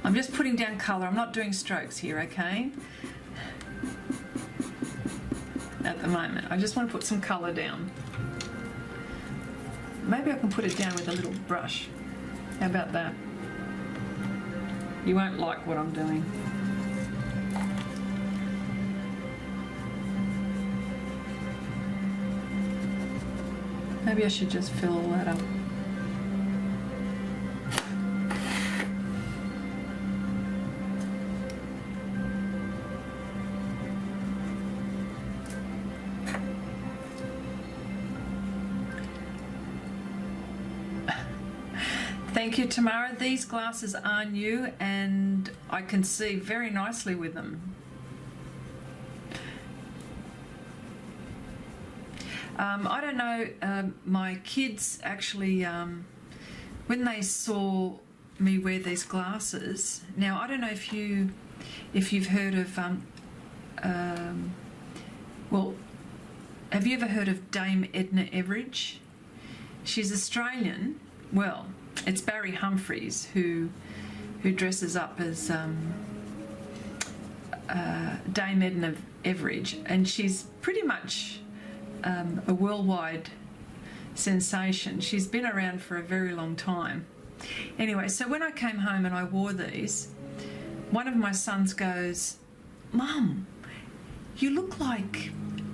I'm just putting down colour. I'm not doing strokes here, okay? At the moment. I just want to put some colour down. Maybe I can put it down with a little brush. How about that? You won't like what I'm doing. Maybe I should just fill all that up. Thank you, Tamara. These glasses are new and I can see very nicely with them. I don't know, my kids actually, when they saw me wear these glasses, now I don't know if you've heard of, well, have you ever heard of Dame Edna Everage? She's Australian. Well, it's Barry Humphries who dresses up as Dame Edna Everage, and she's pretty much a worldwide sensation. She's been around for a very long time. Anyway, so when I came home and I wore these, one of my sons goes, "Mum, you look like,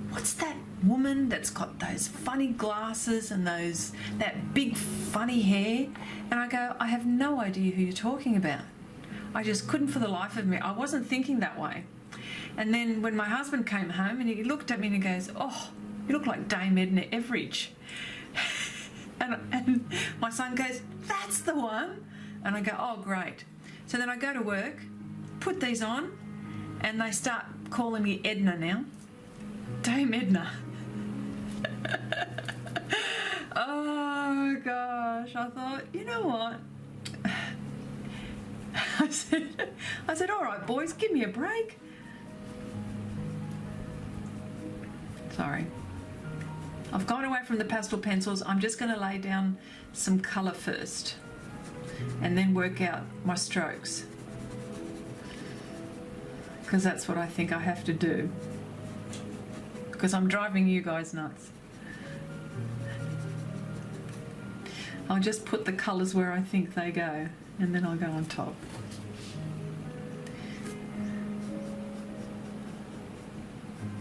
what's that woman that's got those funny glasses and that big funny hair?" And I go, "I have no idea who you're talking about." I just couldn't for the life of me. I wasn't thinking that way. And then when my husband came home and he looked at me and he goes, "Oh, you look like Dame Edna Everage." and my son goes, "That's the one." And I go, "Oh, great." So then I go to work, put these on, and they start calling me Edna now. Dame Edna. Oh gosh, I thought, you know what? I said, "All right, boys, give me a break." Sorry. I've gone away from the pastel pencils. I'm just going to lay down some colour first and then work out my strokes, because that's what I think I have to do, because I'm driving you guys nuts. I'll just put the colours where I think they go, and then I'll go on top.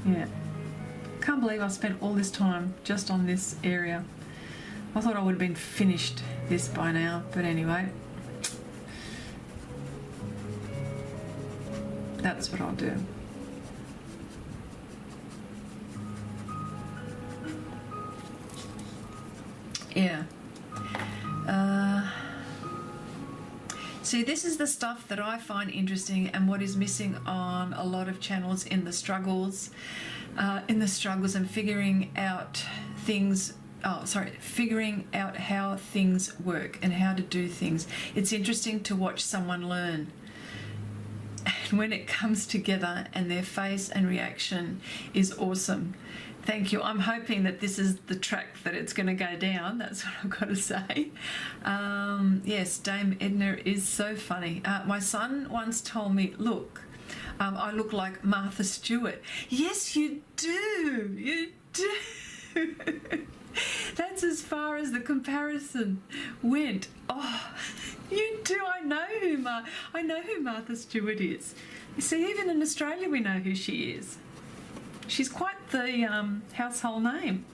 Yeah. Can't believe I spent all this time just on this area. I thought I would have been finished this by now, but anyway. That's what I'll do. Yeah. See, this is the stuff that I find interesting and what is missing on a lot of channels in the struggles. And figuring out things, figuring out how things work and how to do things. It's interesting to watch someone learn. And when it comes together and their face and reaction is awesome. Thank you. I'm hoping that this is the track that it's going to go down. That's what I've got to say. Yes, Dame Edna is so funny. My son once told me, "Look, I look like Martha Stewart." Yes, you do. You do. That's as far as the comparison went. Oh, you do. I know who Martha Stewart is. You see, even in Australia, we know who she is. She's quite the household name.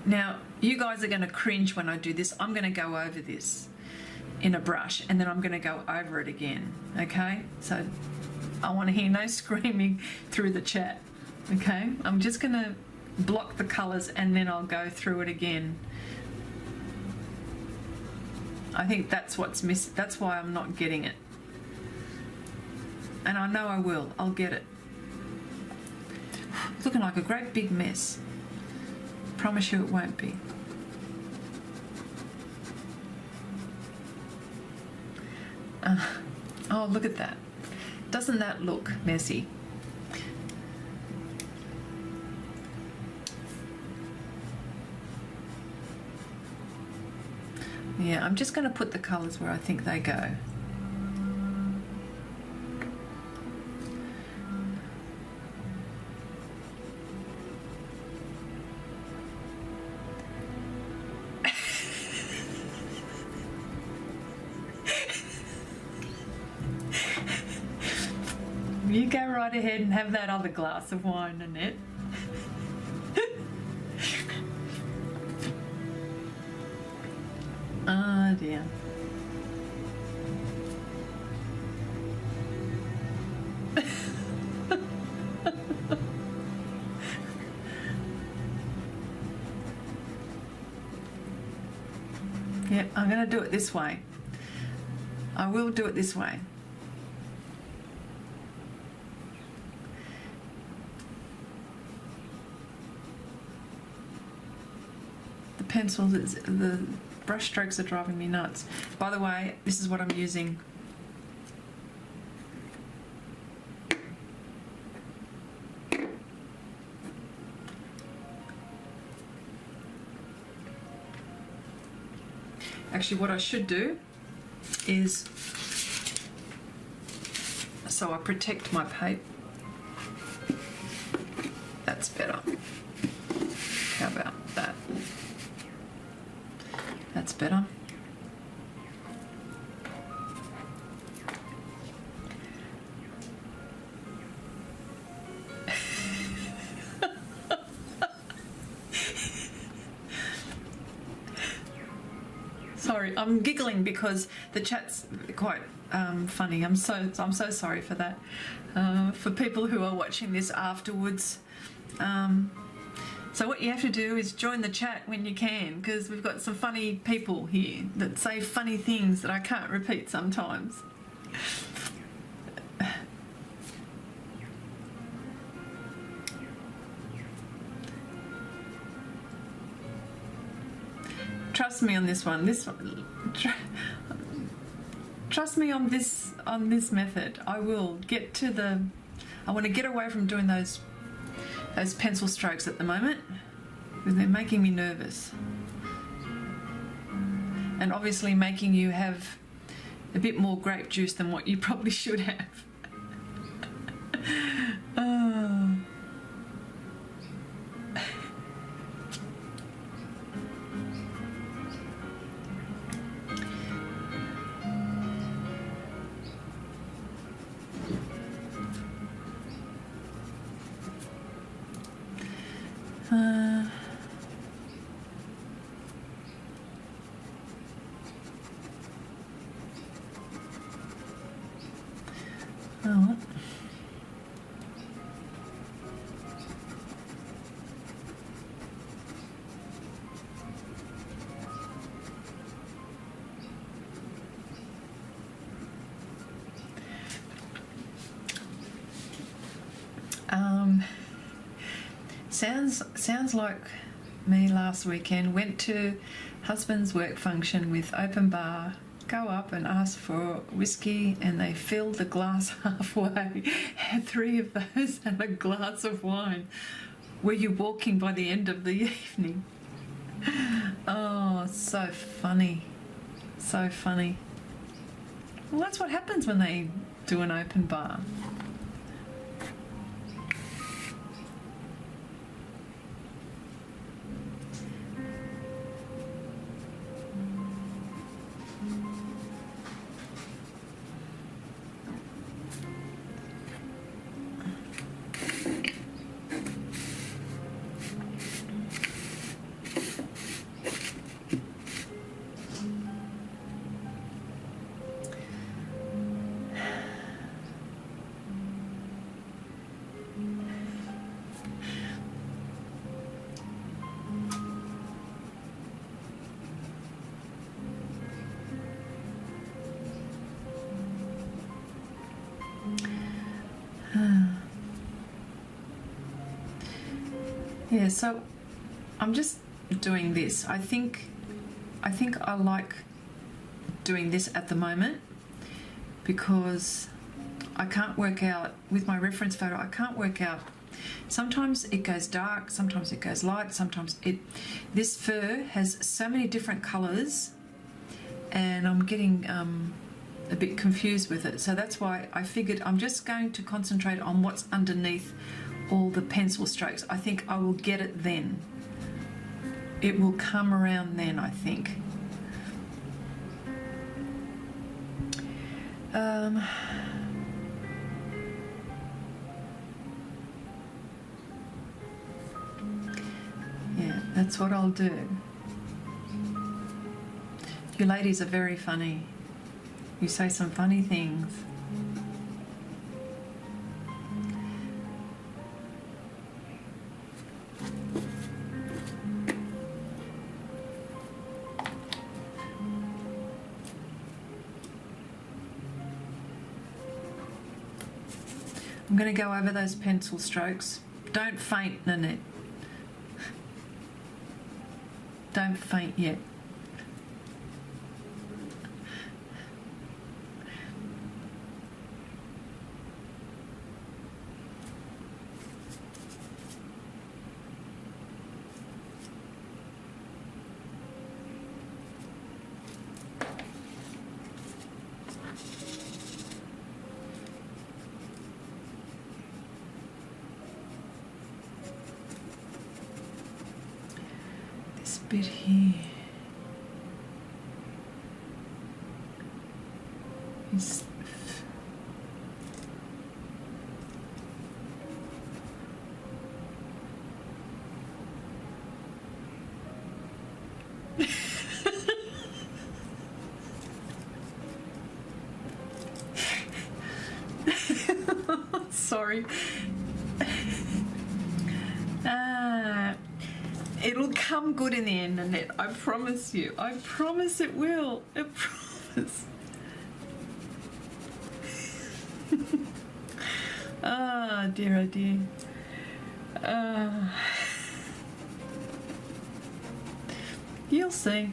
Now, you guys are going to cringe when I do this. I'm going to go over this in a brush and then I'm going to go over it again, okay? So I want to hear no screaming through the chat, okay? I'm just going to block the colours and then I'll go through it again. I think that's what's missing. That's why I'm not getting it. And I know I will. I'll get it. It's looking like a great big mess. Promise you it won't be. Oh, look at that. Doesn't that look messy? Yeah, I'm just going to put the colours where I think they go. You go right ahead and have that other glass of wine, Annette. Oh dear. Yeah, I'm going to do it this way. I will do it this way. The pencils, the brush strokes are driving me nuts. By the way, this is what I'm using. Actually, what I should do is, so I protect my paper. That's better. How about that? That's better. Sorry, I'm giggling because the chat's quite funny. I'm so sorry for that. For people who are watching this afterwards. So what you have to do is join the chat when you can, because we've got some funny people here that say funny things that I can't repeat sometimes. Trust me on this one. Trust me on this method. I will get to the. I want to get away from doing those pencil strokes at the moment, because they're making me nervous, and obviously making you have a bit more grape juice than what you probably should have. Oh. Oh. Sounds like me last weekend. Went to husband's work function with open bar. Go up and ask for whiskey, and they filled the glass halfway. Had 3 of those and a glass of wine. Were you walking by the end of the evening? Oh, so funny. So funny. Well, that's what happens when they do an open bar. Yeah, so I'm just doing this. I think I like doing this at the moment, because I can't work out with my reference photo. I can't work out. Sometimes it goes dark, sometimes it goes light, sometimes it. This fur has so many different colours, and I'm getting a bit confused with it. So that's why I figured I'm just going to concentrate on what's underneath all the pencil strokes. I think I will get it then. It will come around then, I think. That's what I'll do. You ladies are very funny. You say some funny things. I'm going to go over those pencil strokes. Don't faint, Nanette. Don't faint yet. Bit here is sorry. It'll come good in the end, Annette. I promise you. I promise it will. I promise. Ah, dear, oh dear. You'll see.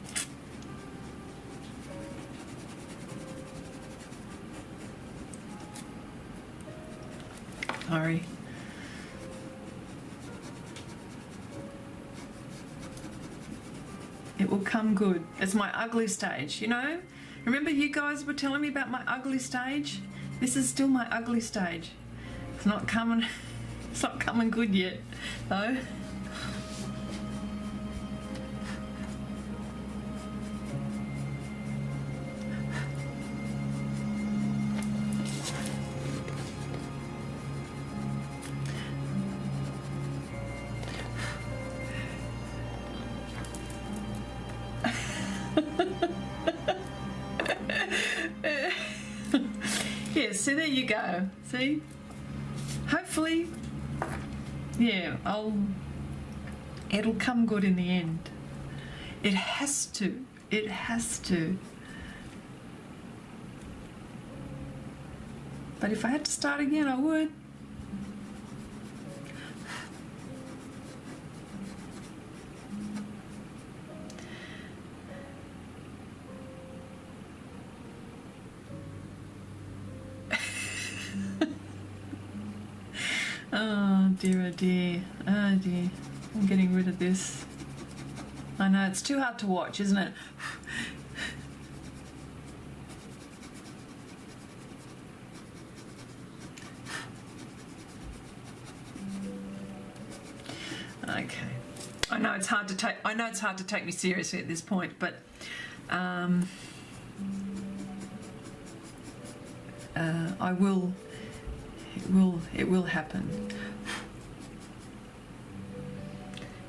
Sorry. It will come good. It's my ugly stage, you know? Remember you guys were telling me about my ugly stage? This is still my ugly stage. It's not coming good yet, though. Yeah, so there you go. See? Hopefully, yeah, it'll come good in the end. It has to. It has to. But if I had to start again, I would. Oh dear, oh dear, oh dear. I'm getting rid of this. I know, it's too hard to watch, isn't it? Okay. I know it's hard to take me seriously at this point, but I will. It will happen.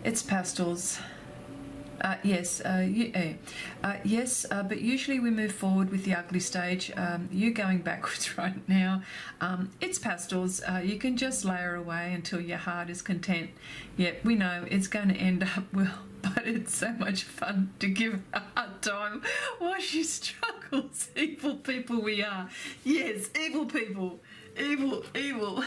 It's Pastels. Yes, yes, but usually we move forward with the ugly stage. You're going backwards right now. It's Pastels. You can just layer away until your heart is content. Yep, we know it's going to end up well, but it's so much fun to give her a hard time while she struggles. Evil people we are. Yes, evil people. Evil, evil.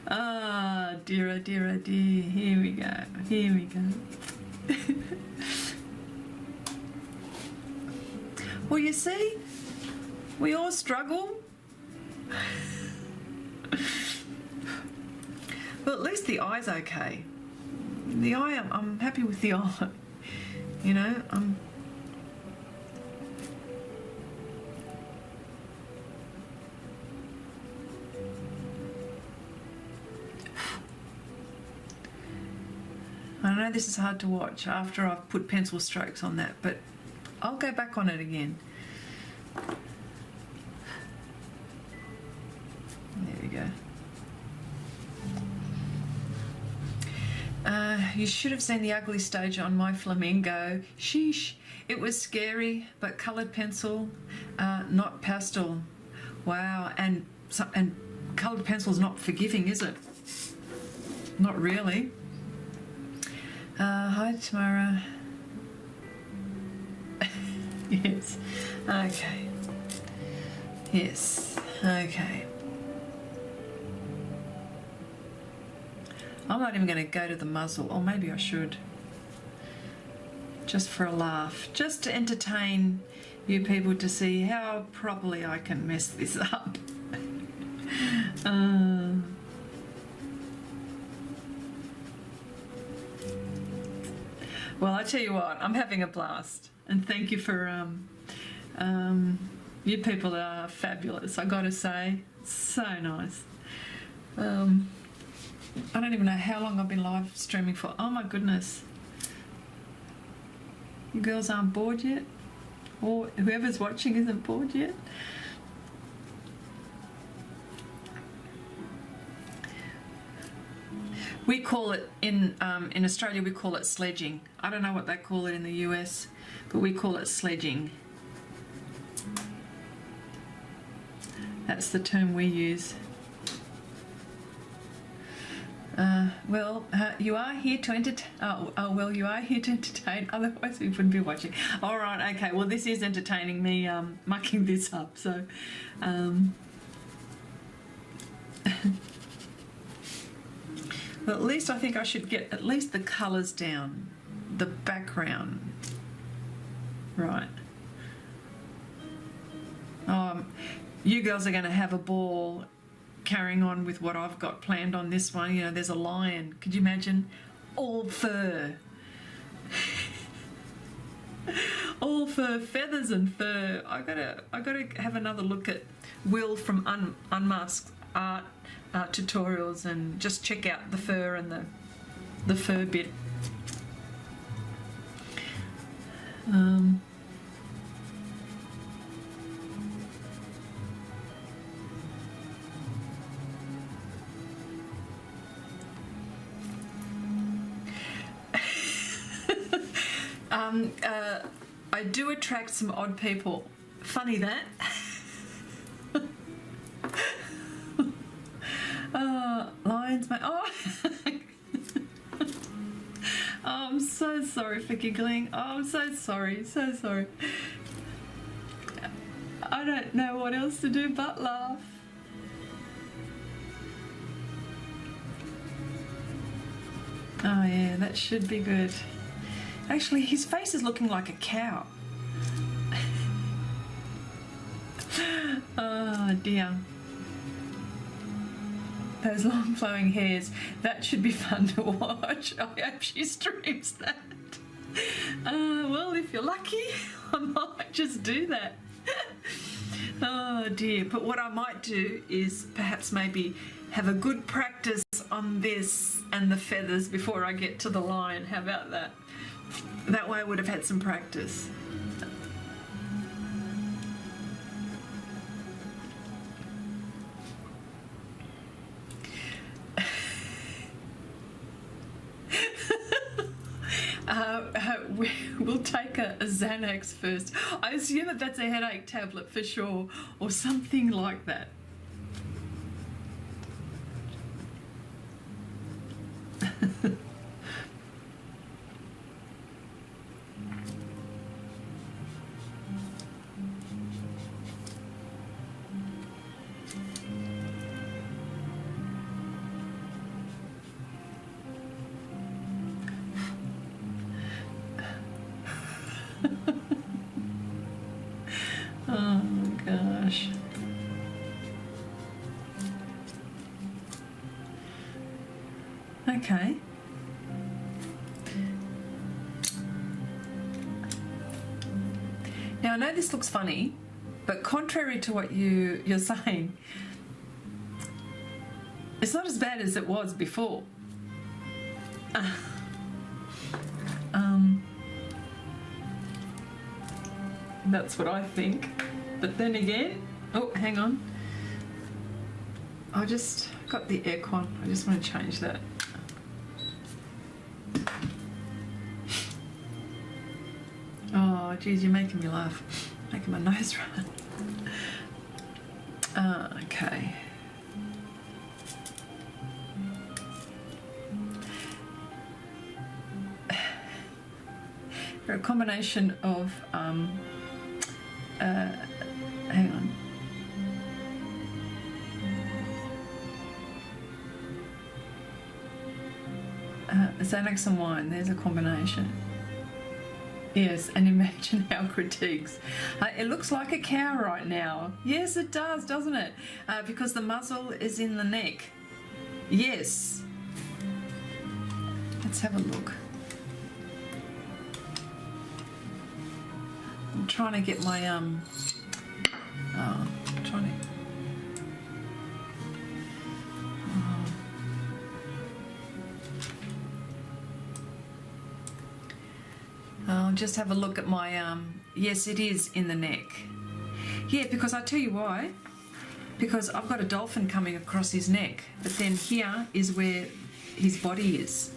Ah, dear, oh dear, oh dear. Here we go. Here we go. Well, you see, we all struggle. Well, at least the eye's okay. The eye, I'm happy with the eye. You know, I know this is hard to watch after I've put pencil strokes on that, but I'll go back on it again. There we go. You should have seen the ugly stage on my flamingo. Sheesh. It was scary, but coloured pencil, not pastel. Wow, and coloured pencil's not forgiving, is it? Not really. Hi, Tamara. Yes. Okay. Yes. Okay. I'm not even going to go to the muzzle, or maybe I should. Just for a laugh. Just to entertain you people to see how properly I can mess this up. Well, I tell you what, I'm having a blast. And thank you for... you people are fabulous, I gotta say. So nice. I don't even know how long I've been live streaming for. Oh my goodness. You girls aren't bored yet? Or whoever's watching isn't bored yet? We call it, in Australia, we call it sledging. I don't know what they call it in the US, but we call it sledging. That's the term we use. Well, you are here to entertain. Well, you are here to entertain. Otherwise, we wouldn't be watching. All right, okay. Well, this is entertaining me mucking this up. So, well, at least I think I should get at least the colours down, the background. Right. You girls are going to have a ball carrying on with what I've got planned on this one. You know, there's a lion. Could you imagine? All fur. All fur, feathers and fur. I gotta have another look at Will from Unmasked Art tutorials and just check out the fur and the fur bit. I do attract some odd people. Funny that. Lions, mate. Oh. Oh, I'm so sorry for giggling. Oh, I'm so sorry, so sorry. I don't know what else to do but laugh. Oh yeah, that should be good. Actually, his face is looking like a cow. Oh dear. Those long flowing hairs. That should be fun to watch. I hope she streams that. Well, if you're lucky, I might just do that. Oh dear. But what I might do is perhaps maybe have a good practice on this and the feathers before I get to the lion. How about that? That way I would have had some practice. We'll take a Xanax first. I assume that that's a headache tablet for sure, or something like that. Oh gosh. Okay. Now I know this looks funny, but contrary to what you're saying, it's not as bad as it was before. That's what I think. But then again, oh, hang on. I just got the aircon. I just want to change that. Oh, geez, you're making me laugh. Making my nose run. Okay. They're a combination of, hang on. Xanax and wine, there's a combination. Yes, and imagine our critiques. It looks like a cow right now. Yes, it does, doesn't it? Because the muzzle is in the neck. Yes. Let's have a look. I'm trying to get my I'm trying to. I'll just have a look at my, yes, it is in the neck. Yeah, because I tell you why. Because I've got a dolphin coming across his neck, but then here is where his body is.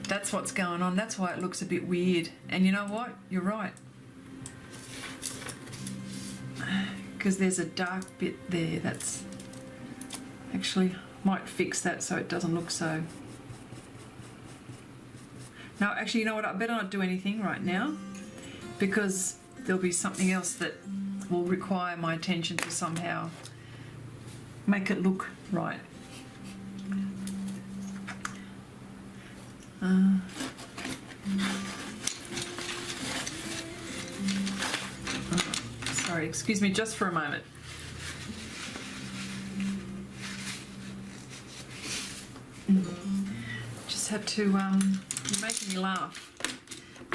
That's what's going on. That's why it looks a bit weird. And you know what? You're right. Because there's a dark bit there that's actually might fix that so it doesn't look so. No, actually, you know what? I better not do anything right now because there'll be something else that will require my attention to somehow make it look right. Sorry, excuse me just for a moment. Just had to, you're making me laugh.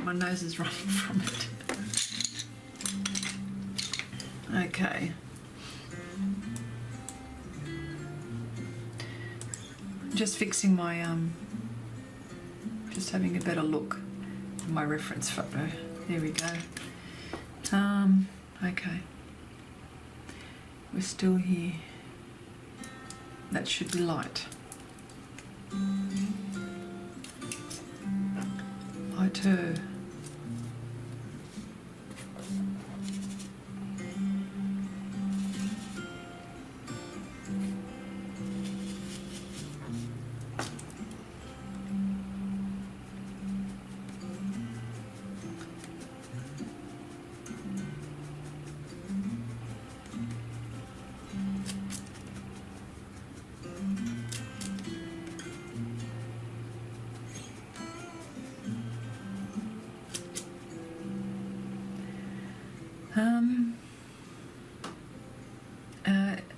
My nose is running from it. Okay. Just fixing my, just having a better look at my reference photo. There we go. Okay. We're still here. That should be light. Lighter.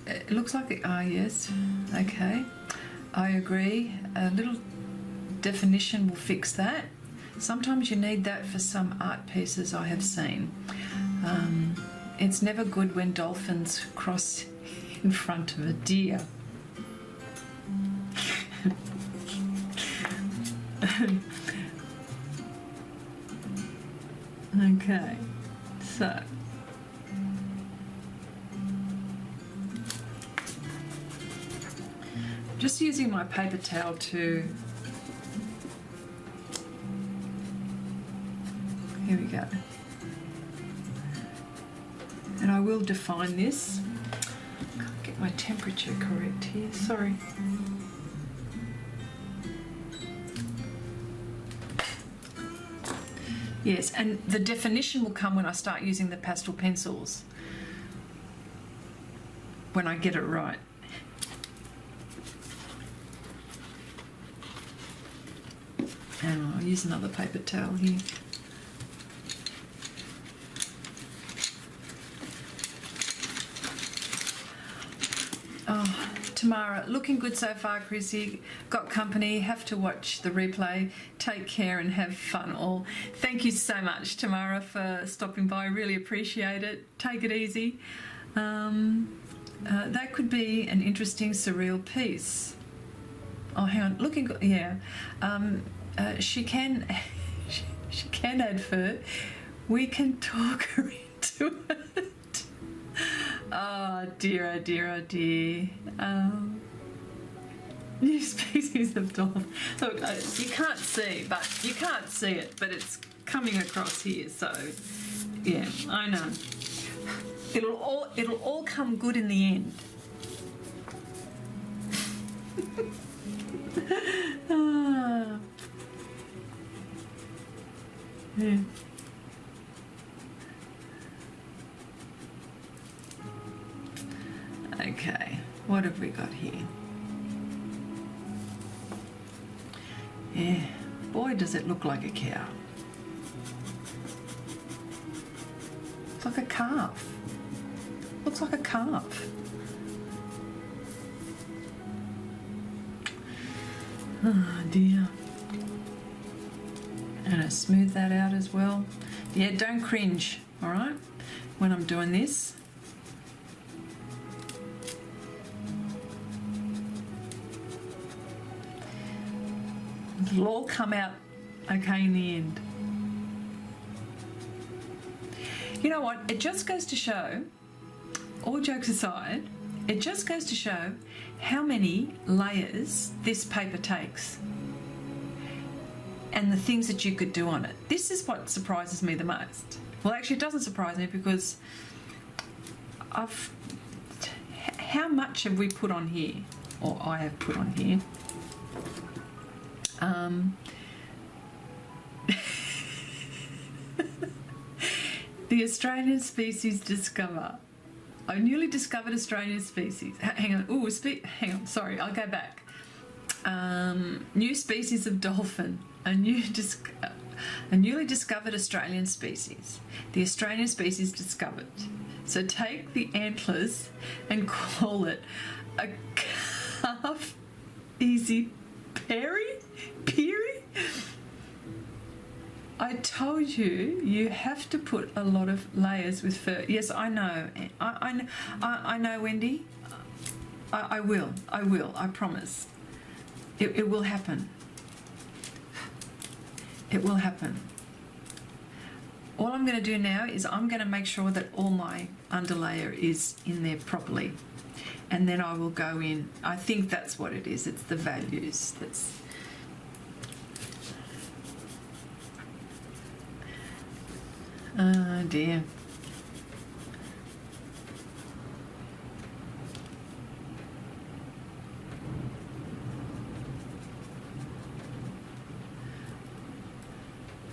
It looks like it, yes, okay, I agree. A little definition will fix that. Sometimes you need that for some art pieces I have seen. It's never good when dolphins cross in front of a deer. Okay, so just using my paper towel to, here we go, and I will define this. Can't get my temperature correct here, sorry. Yes, and the definition will come when I start using the pastel pencils, when I get it right. And I'll use another paper towel here. Oh, Tamara, looking good so far, Chrissy. Got company, have to watch the replay. Take care and have fun all. Thank you so much, Tamara, for stopping by. Really appreciate it. Take it easy. That could be an interesting surreal piece. Oh, hang on. Looking good, yeah. She can add fur. We can talk her into it. Oh dear, oh dear, oh dear. New species of dolphin. Look, you can't see it, but it's coming across here. So yeah, I know. It'll all come good in the end. Yeah. Okay, what have we got here? Yeah, boy does it look like a cow. It's like a calf. Looks like a calf. Oh dear. And I smooth that out as well. Yeah, don't cringe, all right, when I'm doing this. It'll all come out okay in the end. You know what? It just goes to show, all jokes aside, it just goes to show how many layers this paper takes and the things that you could do on it. This is what surprises me the most. Well, actually, it doesn't surprise me because how much have we put on here, or I have put on here? The Australian species discover. A newly discovered Australian species. Hang on. Ooh, hang on. Sorry, I'll go back. New species of dolphin. A newly discovered Australian species. The Australian species discovered. So take the antlers and call it a calf easy peary? I told you, you have to put a lot of layers with fur. Yes, I know. I know, Wendy. I will. I promise. It will happen. It will happen. All I'm going to do now is I'm going to make sure that all my underlayer is in there properly. And then I will go in. I think that's what it is. It's the values. That's... Oh dear.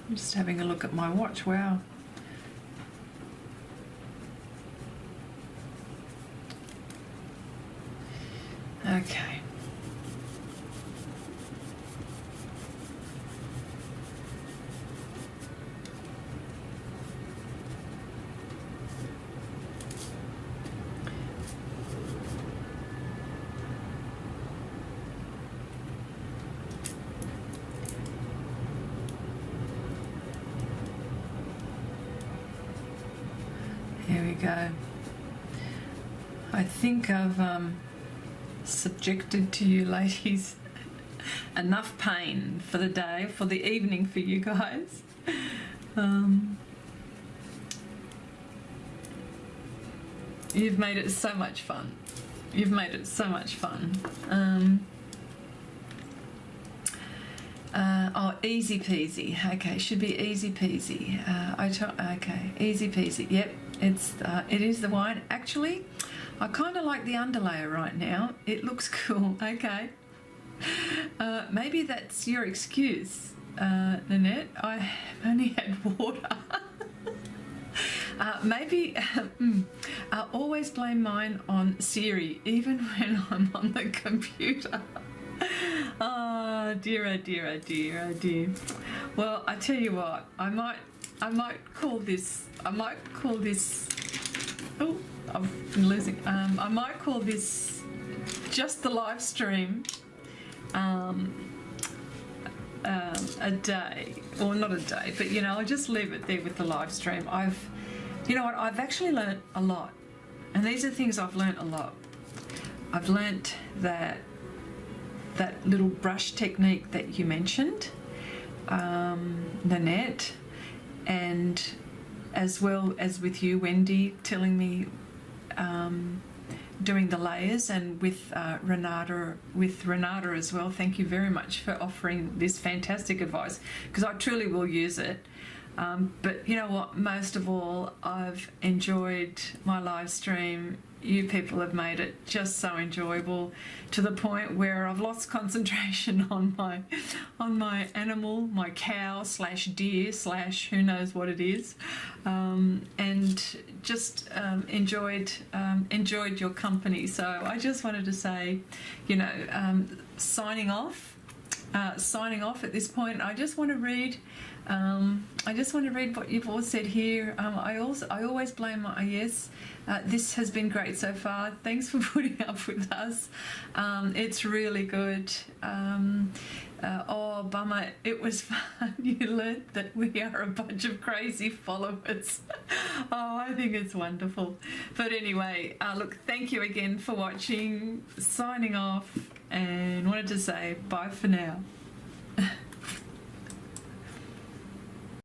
I'm just having a look at my watch. Wow. Okay. Here we go. I think I've subjected to you ladies enough pain for the day, for the evening for you guys. You've made it so much fun. You've made it so much fun. Oh, easy peasy. Okay, should be easy peasy. Okay, easy peasy. Yep, it is the wine. Actually, I kind of like the underlayer right now. It looks cool. Okay. Maybe that's your excuse, Nanette. I only had water. Maybe I always blame mine on Siri, even when I'm on the computer. Oh dear, oh dear, oh dear, oh dear. Well, I tell you what, I might call this. Oh, I've been losing. I might call this just the live stream. A day, or not a day, but you know, I'll just leave it there with the live stream. You know what? I've actually learnt a lot, and these are things I've learnt a lot. I've learnt that little brush technique that you mentioned, Nanette, and as well as with you, Wendy, telling me doing the layers, and with Renata as well. Thank you very much for offering this fantastic advice, because I truly will use it. But you know what? Most of all, I've enjoyed my live stream. You people have made it just so enjoyable, to the point where I've lost concentration on my animal, my cow slash deer slash who knows what it is, and just enjoyed your company. So I just wanted to say, you know, signing off at this point. I just want to read what you've all said here. I always blame my yes. This has been great so far. Thanks for putting up with us. It's really good. Oh, bummer. It was fun. You learned that we are a bunch of crazy followers. Oh, I think it's wonderful. But anyway, look, thank you again for watching. Signing off, and wanted to say bye for now.